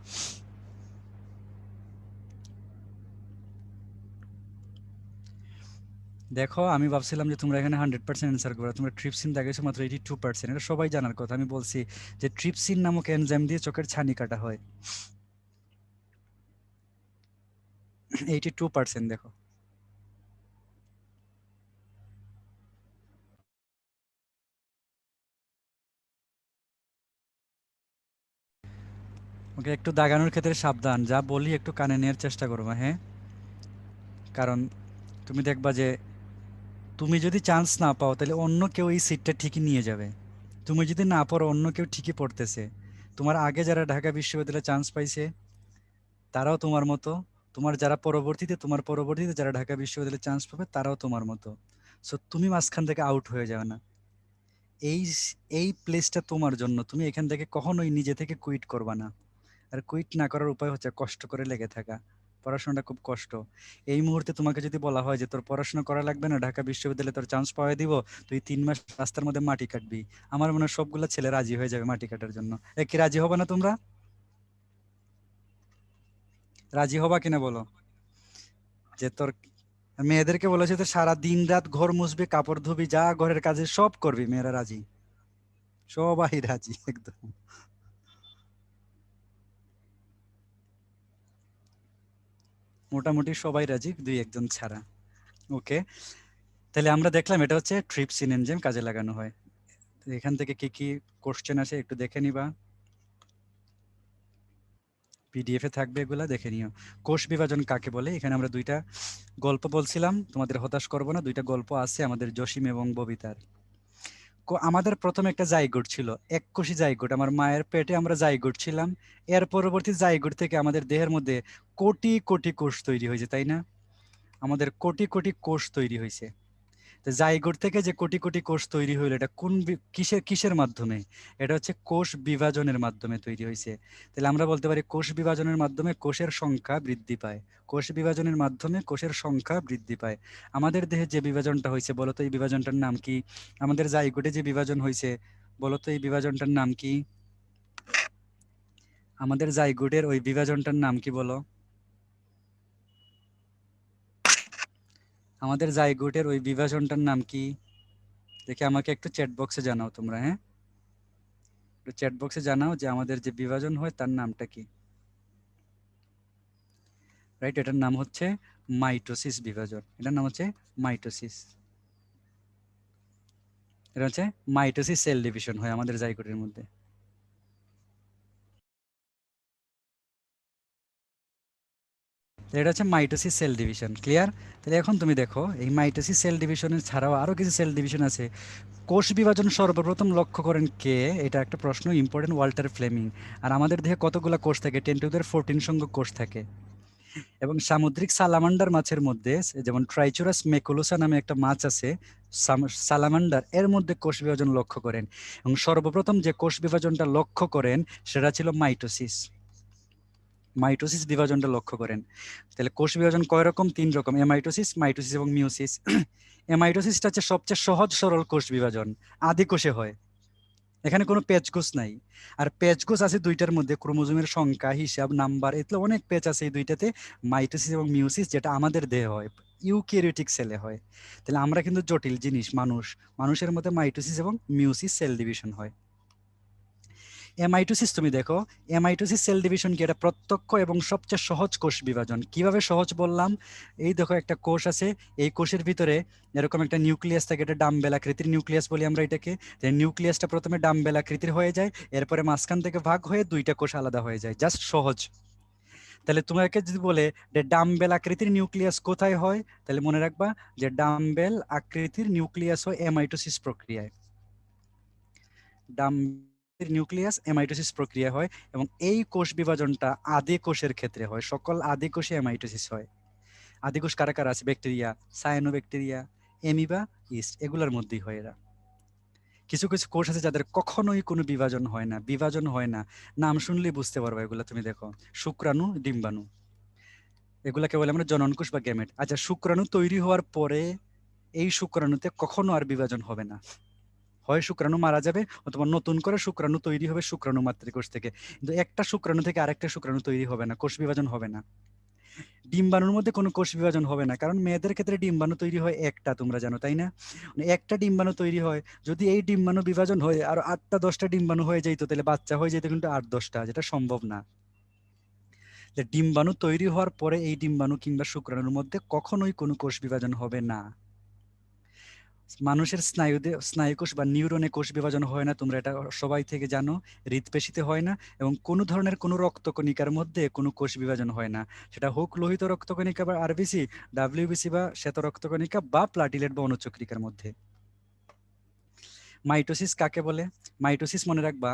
দেখো আমি ভাবছিলাম যে তোমরা এখানে 100% অ্যান্সার করবে, তোমরা ট্রিপসিন দেখাইছো মাত্র 82%। এটা সবাই জানার কথা, আমি বলছি যে ট্রিপসিন নামক এনজাইম দিয়ে চোখের ছানি কাটা হয়। 82% দেখো। ওকে, একটু দাগানোর ক্ষেত্রে সাবধান, যা বলি একটু কানে নেওয়ার চেষ্টা করবা, হ্যাঁ? কারণ তুমি দেখবা যে তুমি যদি চান্স না পাও তাহলে অন্য কেউ এই সিটটা ঠিকই নিয়ে যাবে। তুমি যদি না পড়ো অন্য কেউ ঠিকই পড়তেছে। তোমার আগে যারা ঢাকা বিশ্ববিদ্যালয়ে চান্স পাইছে তারাও তোমার মতো, তোমার পরবর্তীতে যারা ঢাকা বিশ্ববিদ্যালয়ে চান্স পাবে তারাও তোমার মতো। সো তুমি মাঝখান থেকে আউট হয়ে যাবে না। এই এই প্লেসটা তোমার জন্য, তুমি এখান থেকে কখনোই নিজে থেকে কুইট করবা না। আর কুইট না করার উপায় হচ্ছে কষ্ট করে লেগে থাকা। পড়াশোনাটা খুব কষ্ট। এই মুহূর্তে তোমাকে যদি বলা হয় যে তোর পড়াশোনা করা লাগবে না, ঢাকা বিশ্ববিদ্যালয়ে তোর চান্স পাওয়াই দিব, তুই 3 মাস রাস্তার মধ্যে মাটি কাটবি, আমার মনে হয় সবগুলা ছেলে রাজি হয়ে যাবে মাটি কাটার জন্য। কি রাজি হবে না তোমরা? রাজি হবা কিনা বলো? যে তোর মেয়েদেরকে বলেছে তো সারা দিন রাত ঘর মুছবি, কাপড় ধুবি, যা ঘরের কাজে সব করবি, মেয়েরা রাজি, সবাই রাজি একদম। মোটামুটি সবাই রাজি, দুই একজন ছাড়া। ওকে, তাহলে আমরা দেখলাম এটা হচ্ছে ট্রিপসিন এনজাইম কাজে লাগানো হয়। তো এখান থেকে কি কি কোশ্চেন আসে একটু দেখে নিবা, পিডিএফ এ থাকবে, এগুলা দেখে নিও। কোষ বিভাজন কাকে বলে, এখানে আমরা দুইটা গল্প বলছিলাম, তোমাদের হতাশ করব না, দুইটা গল্প আছে আমাদের জসিম এবং ববিতার। আমাদের প্রথমে একটা জাইগোট ছিল, এককোষী জাইগোট, আমার মায়ের পেটে আমরা জাইগোট ছিলাম। এর পরবর্তী জাইগোট থেকে আমাদের দেহের মধ্যে কোটি কোটি কোষ তৈরি হয়েছে, তাই না? আমাদের কোটি কোটি কোষ তৈরি হয়েছে। তো জাইগোট থেকে যে কোটি কোটি কোষ তৈরি হইলো, এটা কোন কিসের কিসের মাধ্যমে? এটা হচ্ছে কোষ বিভাজনের মাধ্যমে তৈরি হয়েছে। তাহলে আমরা বলতে পারি কোষ বিভাজনের মাধ্যমে কোষের সংখ্যা বৃদ্ধি পায়। কোষ বিভাজনের মাধ্যমে কোষের সংখ্যা বৃদ্ধি পায়। আমাদের দেহে যে বিভাজনটা হয়েছে বলতো, এই বিভাজনটার নাম কি? আমাদের জাইগোটে যে বিভাজন হয়েছে বলতো, এই বিভাজনটার নাম কি? আমাদের জাইগোটের ওই বিভাজনটার নাম কি বলো? আমাদের জাইগোটের ওই বিভাজনটার নাম কি? দেখে আমাকে একটু চ্যাট বক্সে জানাও তোমরা, হ্যাঁ? একটু চ্যাট বক্সে জানাও যে আমাদের যে বিভাজন হয় তার নামটা কি। রাইট, এটার নাম হচ্ছে মাইটোসিস বিভাজন, এটার নাম হচ্ছে মাইটোসিস। এটা হচ্ছে মাইটোসিস সেল ডিভিশন হয় আমাদের জাইগোটের মধ্যে। তো এটা হচ্ছে মাইটোসিস সেল ডিভিশন, ক্লিয়ার? তাহলে এখন তুমি দেখো এই মাইটোসিস সেল ডিভিশনের ছাড়াও আরো কিছু সেল ডিভিশন আছে। কোষ বিভাজন সর্বপ্রথম লক্ষ্য করেন কে? এটা একটা প্রশ্ন, ইম্পর্টেন্ট, ওয়াল্টার ফ্লেমিং। আর আমাদের দেহে কতগুলো কোষ থাকে? 10^14 সংখ্যক কোষ থাকে। এবং সামুদ্রিক সালামান্ডার মাছের মধ্যে যেমন ট্রাইচুরাস মেকুলোসা নামে একটা মাছ আছে, সালামান্ডার, এর মধ্যে কোষ বিভাজন লক্ষ্য করেন। এবং সর্বপ্রথম যে কোষ বিভাজনটা লক্ষ্য করেন সেটা ছিল মাইটোসিস। মাইটোসিস বিভাজনটা লক্ষ্য করেন। তাহলে কোষ বিভাজন কয় রকম? 3 রকম, এমাইটোসিস, মাইটোসিস এবং মিওসিস। এমাইটোসিসটা হচ্ছে সবচেয়ে সহজ সরল কোষ বিভাজন, আদি কোষে হয়, এখানে কোনো পেচগোছ নাই। আর পেচগোছ আছে দুইটার মধ্যে, ক্রোমোজোমের সংখ্যা, হিসাব, নাম্বার, এগুলো অনেক পেচ আছে এই দুইটাতে, মাইটোসিস এবং মিওসিস, যেটা আমাদের দেহে হয়, ইউক্যারিওটিক সেলে হয়। তাহলে আমরা কিন্তু জটিল জিনিস, মানুষের মধ্যে মাইটোসিস এবং মিওসিস সেল ডিভিশন হয়। এমাইটোসিস তুমি দেখো, এমাইটোসিস সেল ডিভিশন কি? এটা প্রত্যক্ষ এবং সবচেয়ে সহজ কোষ বিভাজন। কিভাবে সহজ বললাম? এই দেখো একটা কোষ আছে, এই কোষের ভিতরে এরকম একটা নিউক্লিয়াস থাকে, এটা ডাম্বেল আকৃতির নিউক্লিয়াস বলি আমরা এটাকে। নিউক্লিয়াসটা প্রথমে ডাম্বেল আকৃতির হয়ে যায়, এরপরে মাঝখান থেকে ভাগ হয়ে দুইটা কোষ আলাদা হয়ে যায়, জাস্ট সহজ। তাহলে তোমাকে যদি বলে যে ডাম্বেল আকৃতির নিউক্লিয়াস কোথায় হয়, তাহলে মনে রাখবা যে ডাম্বেল আকৃতির নিউক্লিয়াস হয় এমাইটোসিস প্রক্রিয়ায়। ডাম্বেল নিউক্লিয়াস এমাইটোসিস প্রক্রিয়া হয়, এবং এই কোষ বিভাজনটা আদি কোষের ক্ষেত্রে হয়। সকল আদি কোষে এমাইটোসিস হয়। আদি কোষ কারা কারা আছে? ব্যাকটেরিয়া, সায়ানোব্যাকটেরিয়া, এমিবা, ইস্ট, এগুলোর মধ্যেই হয় এরা। কিছু কিছু কোষ আছে যাদের কখনোই কোনো বিভাজন হয় না, বিভাজন হয় না, নাম শুনলেই বুঝতে পারবে এগুলো। তুমি দেখো শুক্রাণু, ডিম্বাণু, এগুলাকে বলে আমরা জনন কোষ বা গ্যামেট। আচ্ছা, শুক্রাণু তৈরি হওয়ার পরে এই শুক্রাণুতে কখনো আর বিভাজন হবে না, হয় শুক্রাণু মারা যাবে অথবা নতুন করে শুক্রাণু তৈরি হবে শুক্রাণু মাতৃকোষ থেকে, কিন্তু একটা শুক্রাণু থেকে আরেকটা শুক্রাণু তৈরি হবে না, কোষ বিভাজন হবে না। ডিম্বাণুর মধ্যে কোনো কোষ বিভাজন হবে না, কারণ মেয়েদের ক্ষেত্রে ডিম্বাণু তৈরি হয় একটা, তোমরা জানো তাই না? মানে একটা ডিম্বাণু তৈরি হয়, যদি এই ডিম্বাণু বিভাজন হয় আর 8টা 10টা ডিম্বাণু হয়ে যেত, তাহলে বাচ্চা হয়ে যেত কিন্তু 8-10টা, যেটা সম্ভব না। যে ডিম্বাণু তৈরি হওয়ার পরে এই ডিম্বাণু কিংবা শুক্রাণুর মধ্যে কখনোই কোনো কোষ বিভাজন হবে না। মানুষের স্নায়ুতে, স্নায়ুকোষ বা নিউরনে কোষ বিভাজন হয় না, তোমরা এটা সবাই থেকে জানো। হৃৎপেশিতে হয় না, এবং কোনো ধরনের কোনো রক্তকণিকার মধ্যে কোনো কোষ বিভাজন হয় না, সেটা হোক লোহিত রক্তকণিকা বা আরবিসি, ডাব্লিউবিসি বা শ্বেত রক্তকণিকা বা প্লাটিলেট বা অনুচক্রিকার মধ্যে। মাইটোসিস কাকে বলে? মাইটোসিস মনে রাখবা,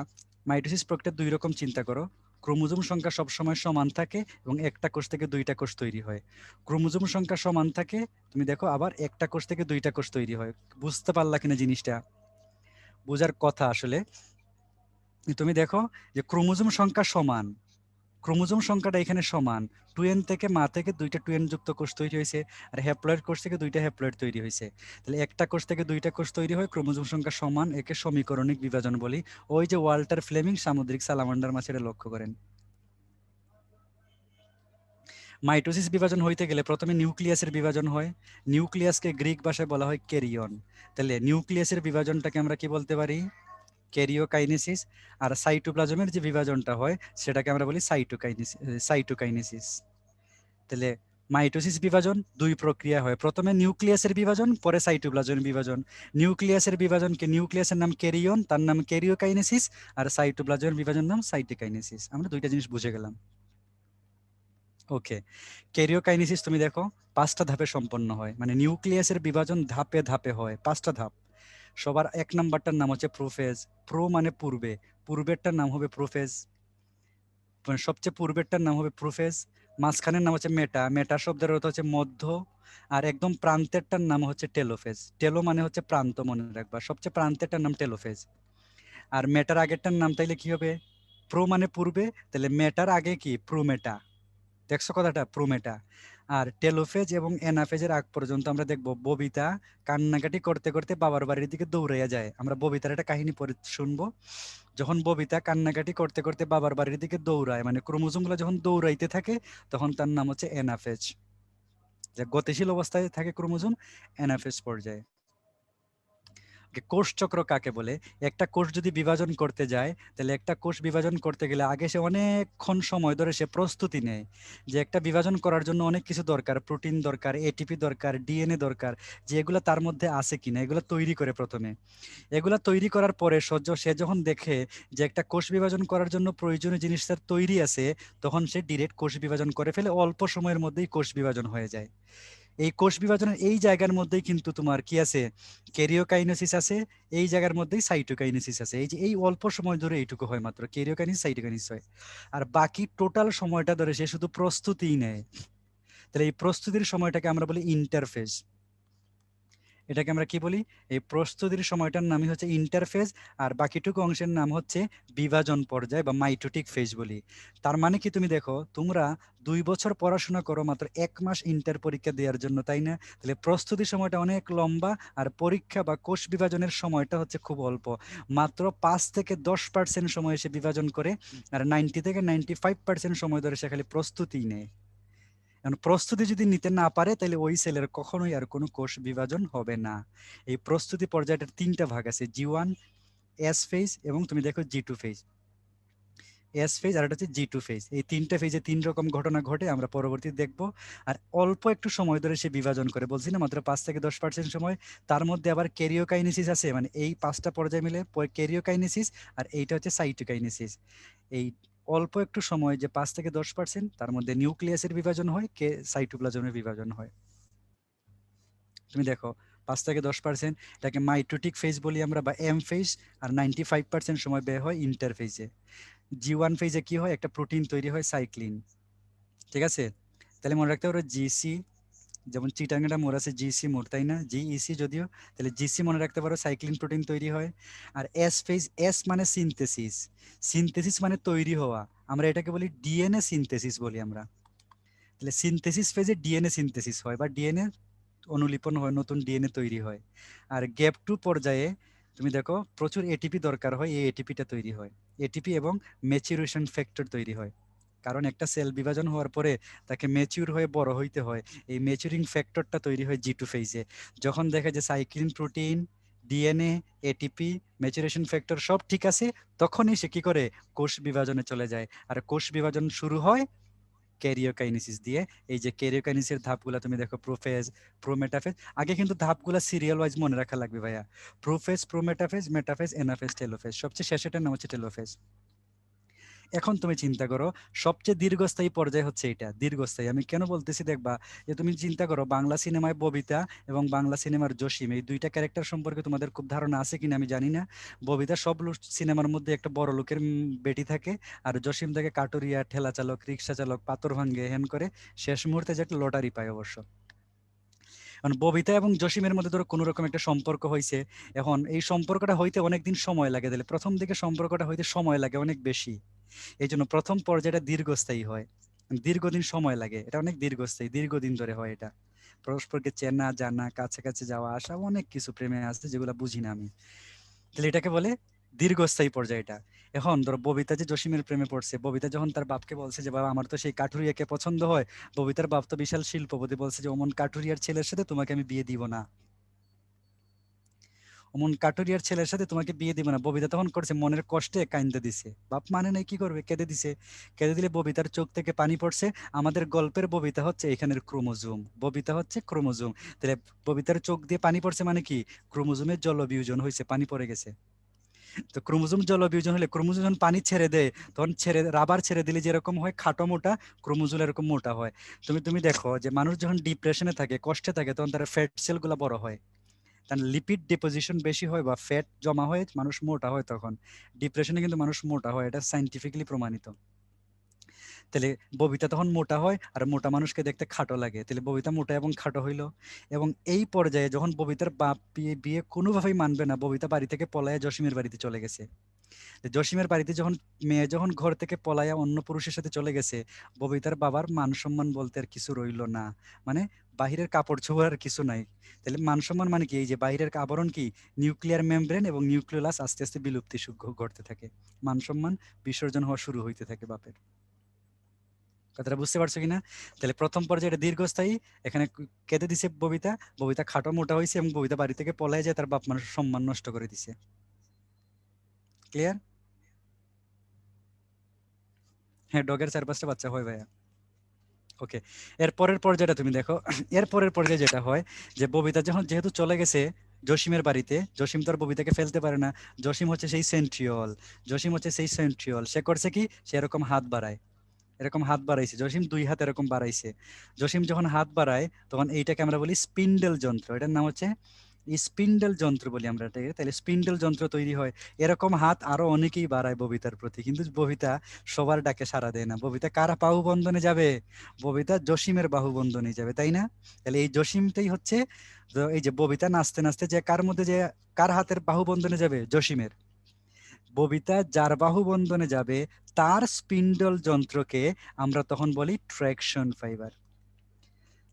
মাইটোসিস প্রক্রিয়া দুই রকম চিন্তা করো। ক্রোমোজোম সংখ্যা সবসময় সমান থাকে এবং একটা কোষ থেকে দুইটা কোষ তৈরি হয়। ক্রোমোজোম সংখ্যা সমান থাকে, তুমি দেখো আবার একটা কোষ থেকে দুইটা কোষ তৈরি হয়। বুঝতে পারলা কিনা জিনিসটা? বোঝার কথা আসলে। তুমি দেখো যে ক্রোমোজোম সংখ্যা সমান, ক্রোমোজোম সংখ্যাটা এখানে সমান, 2n থেকে মা থেকে দুইটা 2n যুক্ত কোষ তৈরি হয়েছে, আর হ্যাপ্লয়েড কোষ থেকে দুইটা হ্যাপ্লয়েড তৈরি হয়েছে। তাহলে একটা কোষ থেকে দুইটা কোষ তৈরি হয়, ক্রোমোজোম সংখ্যা সমান, একে সমীকরণিক বিভাজন বলি। ওই যে ওয়াল্টার ফ্লেমিং সামুদ্রিক সালামান্ডার মাছ, এটা লক্ষ্য করেন। মাইটোসিস বিভাজন হইতে গেলে প্রথমে নিউক্লিয়াসের বিভাজন হয়। নিউক্লিয়াসকে গ্রিক ভাষায় বলা হয় ক্যারিয়ন। তাহলে নিউক্লিয়াসের বিভাজনটাকে আমরা কি বলতে পারি? ক্যারিওকাইনেসিস। আর সাইটোপ্লাজমের যে বিভাজনটা হয় সেটাকে আমরা বলি সাইটোকাইনেসিস। তাহলে মাইটোসিস বিভাজন দুই প্রক্রিয়া হয়, প্রথমে নিউক্লিয়াসের বিভাজন, পরে সাইটোপ্লাজমের বিভাজন। নিউক্লিয়াসের বিভাজনকে, নিউক্লিয়াসের নাম ক্যারিয়ন, তার নাম ক্যারিওকাইনেসিস, আর সাইটোপ্লাজমের বিভাজনের নাম সাইটোকাইনেসিস। আমরা দুইটা জিনিস বুঝে গেলাম। ওকে, ক্যারিওকাইনেসিস তুমি দেখো 5টা ধাপে সম্পন্ন হয়, মানে নিউক্লিয়াসের বিভাজন ধাপে ধাপে হয়, 5টা ধাপ। সবার 1 নাম্বারটার নাম হচ্ছে প্রোফেজ। প্রো মানে পূর্বে, পূর্বেরটার নাম হবে প্রোফেজ, মানে সবচেয়ে পূর্বেরটার নাম হবে প্রোফেজ। মাঝখানের নাম হচ্ছে মেটা, মেটা শব্দের অর্থ হচ্ছে মধ্য। আর একদম প্রান্তেরটার নাম হচ্ছে টেলোফেজ। টেলো মানে হচ্ছে প্রান্ত, মনে রাখবা, সবচেয়ে প্রান্তেরটার নাম টেলোফেজ। আর মেটার আগেরটার নাম তাইলে কি হবে? প্রো মানে পূর্বে, তাহলে মেটার আগে কি? প্রোমেটা। দেখছো কথাটা? প্রোমেটা। আর টেলোফেজ এবং এনাফেজের আগ পর্যন্ত আমরা দেখবো ববিতা কান্নাকাটি করতে করতে বাবার বাড়ির দিকে দৌড়াইয়া যায়। আমরা ববিতার একটা কাহিনী পরে শুনবো। যখন ববিতা কান্নাকাটি করতে করতে বাবার বাড়ির দিকে দৌড়ায়, মানে ক্রোমোজোম গুলো যখন দৌড়াইতে থাকে, তখন তার নাম হচ্ছে এনাফেজ। যে গতিশীল অবস্থায় থাকে ক্রোমোজোম, এনাফেজ পর্যায়ে। কোষ চক্র কাকে বলে? একটা কোষ যদি বিভাজন করতে যায়, তাহলে একটা কোষ বিভাজন করতে গেলে আগে সে অনেকক্ষণ সময় ধরে সে প্রস্তুতি নেয়, যে একটা বিভাজন করার জন্য অনেক কিছু দরকার, প্রোটিন দরকার, এটিপি দরকার, ডিএনএ দরকার, যে এগুলো তার মধ্যে আছে কিনা এগুলো তৈরি করে প্রথমে। এগুলা তৈরি করার পরে সে যখন দেখে যে একটা কোষ বিভাজন করার জন্য প্রয়োজনীয় জিনিস তার তৈরি আছে, তখন সে ডিরেক্ট কোষ বিভাজন করে ফেলে, অল্প সময়ের মধ্যেই কোষ বিভাজন হয়ে যায়। এই কোষ বিভাজনের এই জায়গার মধ্যেই কিন্তু তোমার কি আছে? ক্যারিওকাইনেসিস আছে, এই জায়গার মধ্যেই সাইটোকাইনেসিস আছে। এই যে এই অল্প সময় ধরে এইটুকু হয় মাত্র, ক্যারিওকাইনেসিস সাইটোকাইনেসিস হয়। আর বাকি টোটাল সময়টা ধরে সে শুধু প্রস্তুতিই নেয়। তাহলে এই প্রস্তুতির সময়টাকে আমরা বলি ইন্টারফেজ। এটাকে আমরা কি বলি? এই প্রস্তুতির সময়টার নামই হচ্ছে ইন্টারফেজ, আর বাকিটুকু অংশের নাম হচ্ছে বিভাজন পর্যায় বা মাইটোটিক ফেজ বলি। তার মানে কি, তুমি দেখো তোমরা 2 বছর পড়াশোনা করো মাত্র 1 মাস ইন্টার পরীক্ষা দেওয়ার জন্য, তাই না? তাহলে প্রস্তুতির সময়টা অনেক লম্বা, আর পরীক্ষা বা কোষ বিভাজনের সময়টা হচ্ছে খুব অল্প, মাত্র 5 থেকে 10% সময় সে বিভাজন করে, আর 90 থেকে 95% সময় ধরে সে খালি প্রস্তুতি নেয়। এখন প্রস্তুতি যদি নিতে না পারে, তাহলে ওই সেলের কখনোই আর কোনো কোষ বিভাজন হবে না। এই প্রস্তুতি পর্যায়টার 3টা ভাগ আছে, G1, S ফেজ এবং তুমি দেখো G2 ফেজ। এস ফেজ আর এটা হচ্ছে জি টু ফেজ। এই তিনটা ফেজে তিন রকম ঘটনা ঘটে, আমরা পরবর্তীতে দেখব। আর অল্প একটু সময় ধরে সে বিভাজন করে, বলছি না মাত্র 5 থেকে 10% সময়। তার মধ্যে আবার ক্যারিওকাইনেসিস আছে, মানে এই 5টা পর্যায় মিলে ক্যারিওকাইনেসিস, আর এইটা হচ্ছে সাইটোকাইনেসিস। এই অল্প একটু সময় যে 5 থেকে 10%, তার মধ্যে নিউক্লিয়াসের বিভাজন হয়, সাইটোপ্লাজমের বিভাজন হয়। তুমি দেখো 5 থেকে 10%, এটাকে মাইটোটিক ফেজ বলি আমরা বা এম ফেজ। আর 95% সময় ব্যয় হয় ইন্টারফেজে। জি1 ফেজে কি হয়, একটা প্রোটিন তৈরি হয় সাইক্লিন, ঠিক আছে? তাহলে মনে রাখতে পারো জিসি, যেমন চিটাঙ্গাটা মোর আছে জিসি মোর, তাই না? জিইসি যদিও, তাহলে জিসি মনে রাখতে পারো, সাইক্লিন প্রোটিন তৈরি হয়। আর এস ফেজ, এস মানে সিনথেসিস, সিনথেসিস মানে তৈরি হওয়া, আমরা এটাকে বলি ডিএনএ সিনথেসিস বলি আমরা। তাহলে সিনথেসিস ফেজে ডিএনএ সিনথেসিস হয় বা ডিএনএ অনুলিপন হয়, নতুন ডিএনএ তৈরি হয়। আর গ্যাপ টু পর্যায়ে তুমি দেখো প্রচুর এটিপি দরকার হয়, এই এটিপিটা তৈরি হয়। এটিপি এবং ম্যাচুরেশন ফ্যাক্টর তৈরি হয়, কারণ একটা সেল বিভাজন হওয়ার পরে তাকে ম্যাচিউর হয়ে বড় হইতে হয়। এই ম্যাচুরিং ফ্যাক্টরটা তৈরি হয় জি টু ফেজে। যখন দেখা যায় cyclin protein, DNA, ATP, maturation factor সব ঠিক আছে, তখনই সে কি করে, কোষ বিভাজনে চলে যায়। আর কোষ বিভাজন শুরু হয় ক্যারিওকাইনেসিস দিয়ে। এই যে ক্যারিওকাইনেসিসের ধাপগুলা তুমি দেখো, প্রোফেজ, প্রোমেটাফেজ। আগে কিন্তু ধাপগুলা সিরিয়াল ওয়াইজ মনে রাখা লাগবে ভাইয়া। Prophase, prometaphase, metaphase, anaphase, telophase, সবচেয়ে শেষেরটার নাম হচ্ছে টেলোফেজ। এখন তুমি চিন্তা করো, সবচেয়ে দীর্ঘস্থায়ী পর্যায় হচ্ছে এটা। দীর্ঘস্থায়ী আমি কেন বলতেছি দেখবা, যে তুমি চিন্তা করো বাংলা সিনেমায় ববিতা এবং বাংলা সিনেমার জসিম, এই দুইটা ক্যারেক্টার সম্পর্কে তোমাদের খুব ধারণা আছে কিনা আমি জানি না। ববিতা সব সিনেমার মধ্যে একটা বড় লোকের বেটি থাকে, আর জসিম থাকে কাটুরিয়া, ঠেলা চালক, রিক্সা চালক, পাথর ভাঙ্গে, হেন করে। শেষ মুহূর্তে যে একটা লটারি পায় অবশ্য। কারণ ববিতা এবং জসিমের মধ্যে ধরো কোনো রকম একটা সম্পর্ক হয়েছে। এখন এই সম্পর্কটা হইতে অনেকদিন সময় লাগে, তাহলে প্রথম দিকে সম্পর্কটা হইতে সময় লাগে অনেক বেশি। এই জন্য প্রথম পর্যায়টা দীর্ঘস্থায়ী হয়, দীর্ঘদিন সময় লাগে, এটা অনেক দীর্ঘস্থায়ী, দীর্ঘদিন ধরে হয় এটা। পরস্পরকে চেনা জানা, কাছাকাছি যাওয়া আসা, অনেক কিছু প্রেমে আছে যেগুলো বুঝি না আমি। তাহলে এটাকে বলে দীর্ঘস্থায়ী পর্যায় এটা। এখন ধরো ববিতা যে জসিমের প্রেমে পড়ছে, ববিতা যখন তার বাপকে বলছে যে বাবা আমার তো সেই কাঠুরিয়াকে পছন্দ হয়, ববিতার বাপ তো বিশাল শিল্পপতি, বলছে যে অমন কাঠুরিয়ার ছেলের সাথে তোমাকে আমি বিয়ে দিব না, অমন কাটুরিয়ার ছেলের সাথে তোমাকে বিয়ে দিব না। ববিতা তখন করছে মনের কষ্টে কাইন্দে দিছে, বাপ মানে নাই, কি করবে, কেঁদে দিছে। কেঁদে দিলে ববিতার চোখ থেকে পানি পড়ছে। আমাদের গল্পের ববিতা হচ্ছে এখানের ক্রোমোজোম, ববিতা হচ্ছে ক্রোমোজোম। তাহলে ববিতার চোখ দিয়ে পানি পড়ছে মানে কি, ক্রোমোজোমের জলবিয়োজন হয়েছে, পানি পড়ে গেছে। তো ক্রোমোজোম জলবিয়োজন হলে ক্রোমোজোম যখন পানি ছেড়ে দেয়, তখন রাবার ছেড়ে দিলে যেরকম হয় খাটো মোটা, ক্রোমোজোম এরকম মোটা হয়। তুমি তুমি দেখো যে মানুষ যখন ডিপ্রেশনে থাকে, কষ্টে থাকে, তখন তার ফ্যাট সেল গুলা বড় হয়, কারণ লিপিড ডিপোজিশন বেশি হয় বা ফ্যাট জমা হয়ে মানুষ মোটা হয়। তখন ডিপ্রেশনে কিন্তু মানুষ মোটা হয়, এটা সাইন্টিফিক্যালি প্রমাণিত। তাহলে ববিতা তখন মোটা হয়, আর মোটা মানুষকে দেখতে খাটো লাগে, তাহলে ববিতা মোটা এবং খাটো হইলো। এবং এই পর্যায়ে যখন ববিতার বাপ বিয়ে বিয়ে কোনোভাবেই মানবে না, ববিতা বাড়ি থেকে পলায় জসিমের বাড়িতে চলে গেছে। তো জসিমের বাড়িতে যখন মেয়ে যখন ঘর থেকে পলায়া অন্য পুরুষের সাথে চলে গেছে, ববিতার বাবার মান সম্মান বলতে আর কিছু রইলো না। মানে বাহিরের কাপড় চোপড় আর কিছু নাই। তাহলে মান সম্মান মানে কি, এই যে বাহিরের আবরণ কি, নিউক্লিয়ার মেমব্রেন এবং নিউক্লিয়াস আস্তে আস্তে বিলুপ্তি ঘটতে থাকে, মান সম্মান বিসর্জন হওয়া শুরু হইতে থাকে বাপের। কথাটা বুঝতে পারছো কিনা? তাহলে প্রথম পর্যায়ে এটা দীর্ঘস্থায়ী। এখানে কেঁদে দিছে ববিতা, ববিতা খাটো মোটা হয়েছে এবং ববিতা বাড়ি থেকে পলায় যায়, তার বাপ মানুষের সম্মান নষ্ট করে দিছে। ক্লিয়ার? হ্যাঁ, ডগের 4-5টা বাচ্চা হয় ভাইয়া। ওকে, এর পরের পর্যায়টা তুমি দেখো। এর পরের পর্যায়ে যেটা হয়, যে ববিতা যখন যেহেতু চলে গেছে জসিমের বাড়িতে, জসিম তো আর ববিতাকে ফেলতে পারে না। জসিম হচ্ছে সেই সেন্ট্রিওল, জসিম হচ্ছে সেই সেন্ট্রিওল। সে করছে কি, সে এরকম হাত বাড়ায়, এরকম হাত বাড়াইছে জসিম, 2 হাত এরকম বাড়াইছে। জসিম যখন হাত বাড়ায়, তখন এইটাকে আমরা বলি স্পিন্ডেল যন্ত্র, এটার নাম হচ্ছে স্পিন্ডেল যন্ত্র বলি আমরা এটাকে। তাহলে স্পিন্ডেল যন্ত্র তৈরি হয়। এরকম হাত আরো অনেকেই বাড়ায় ববিতার প্রতি, কিন্তু ববিতা সবার ডাকে সাড়া দেয় না। ববিতা কার বাহু বন্ধনে যাবে, ববিতা জসিমের বাহু বন্ধনে যাবে, তাই না? তাহলে এই জসিমটাই হচ্ছে, তো এই যে ববিতা নাচতে নাচতে যে কার মধ্যে যে, কার হাতের বাহু বন্ধনে যাবে, জসিমের। ববিতা যার বাহু বন্ধনে যাবে, তার স্পিন্ডল যন্ত্রকে আমরা তখন বলি ট্র্যাকশন ফাইবার।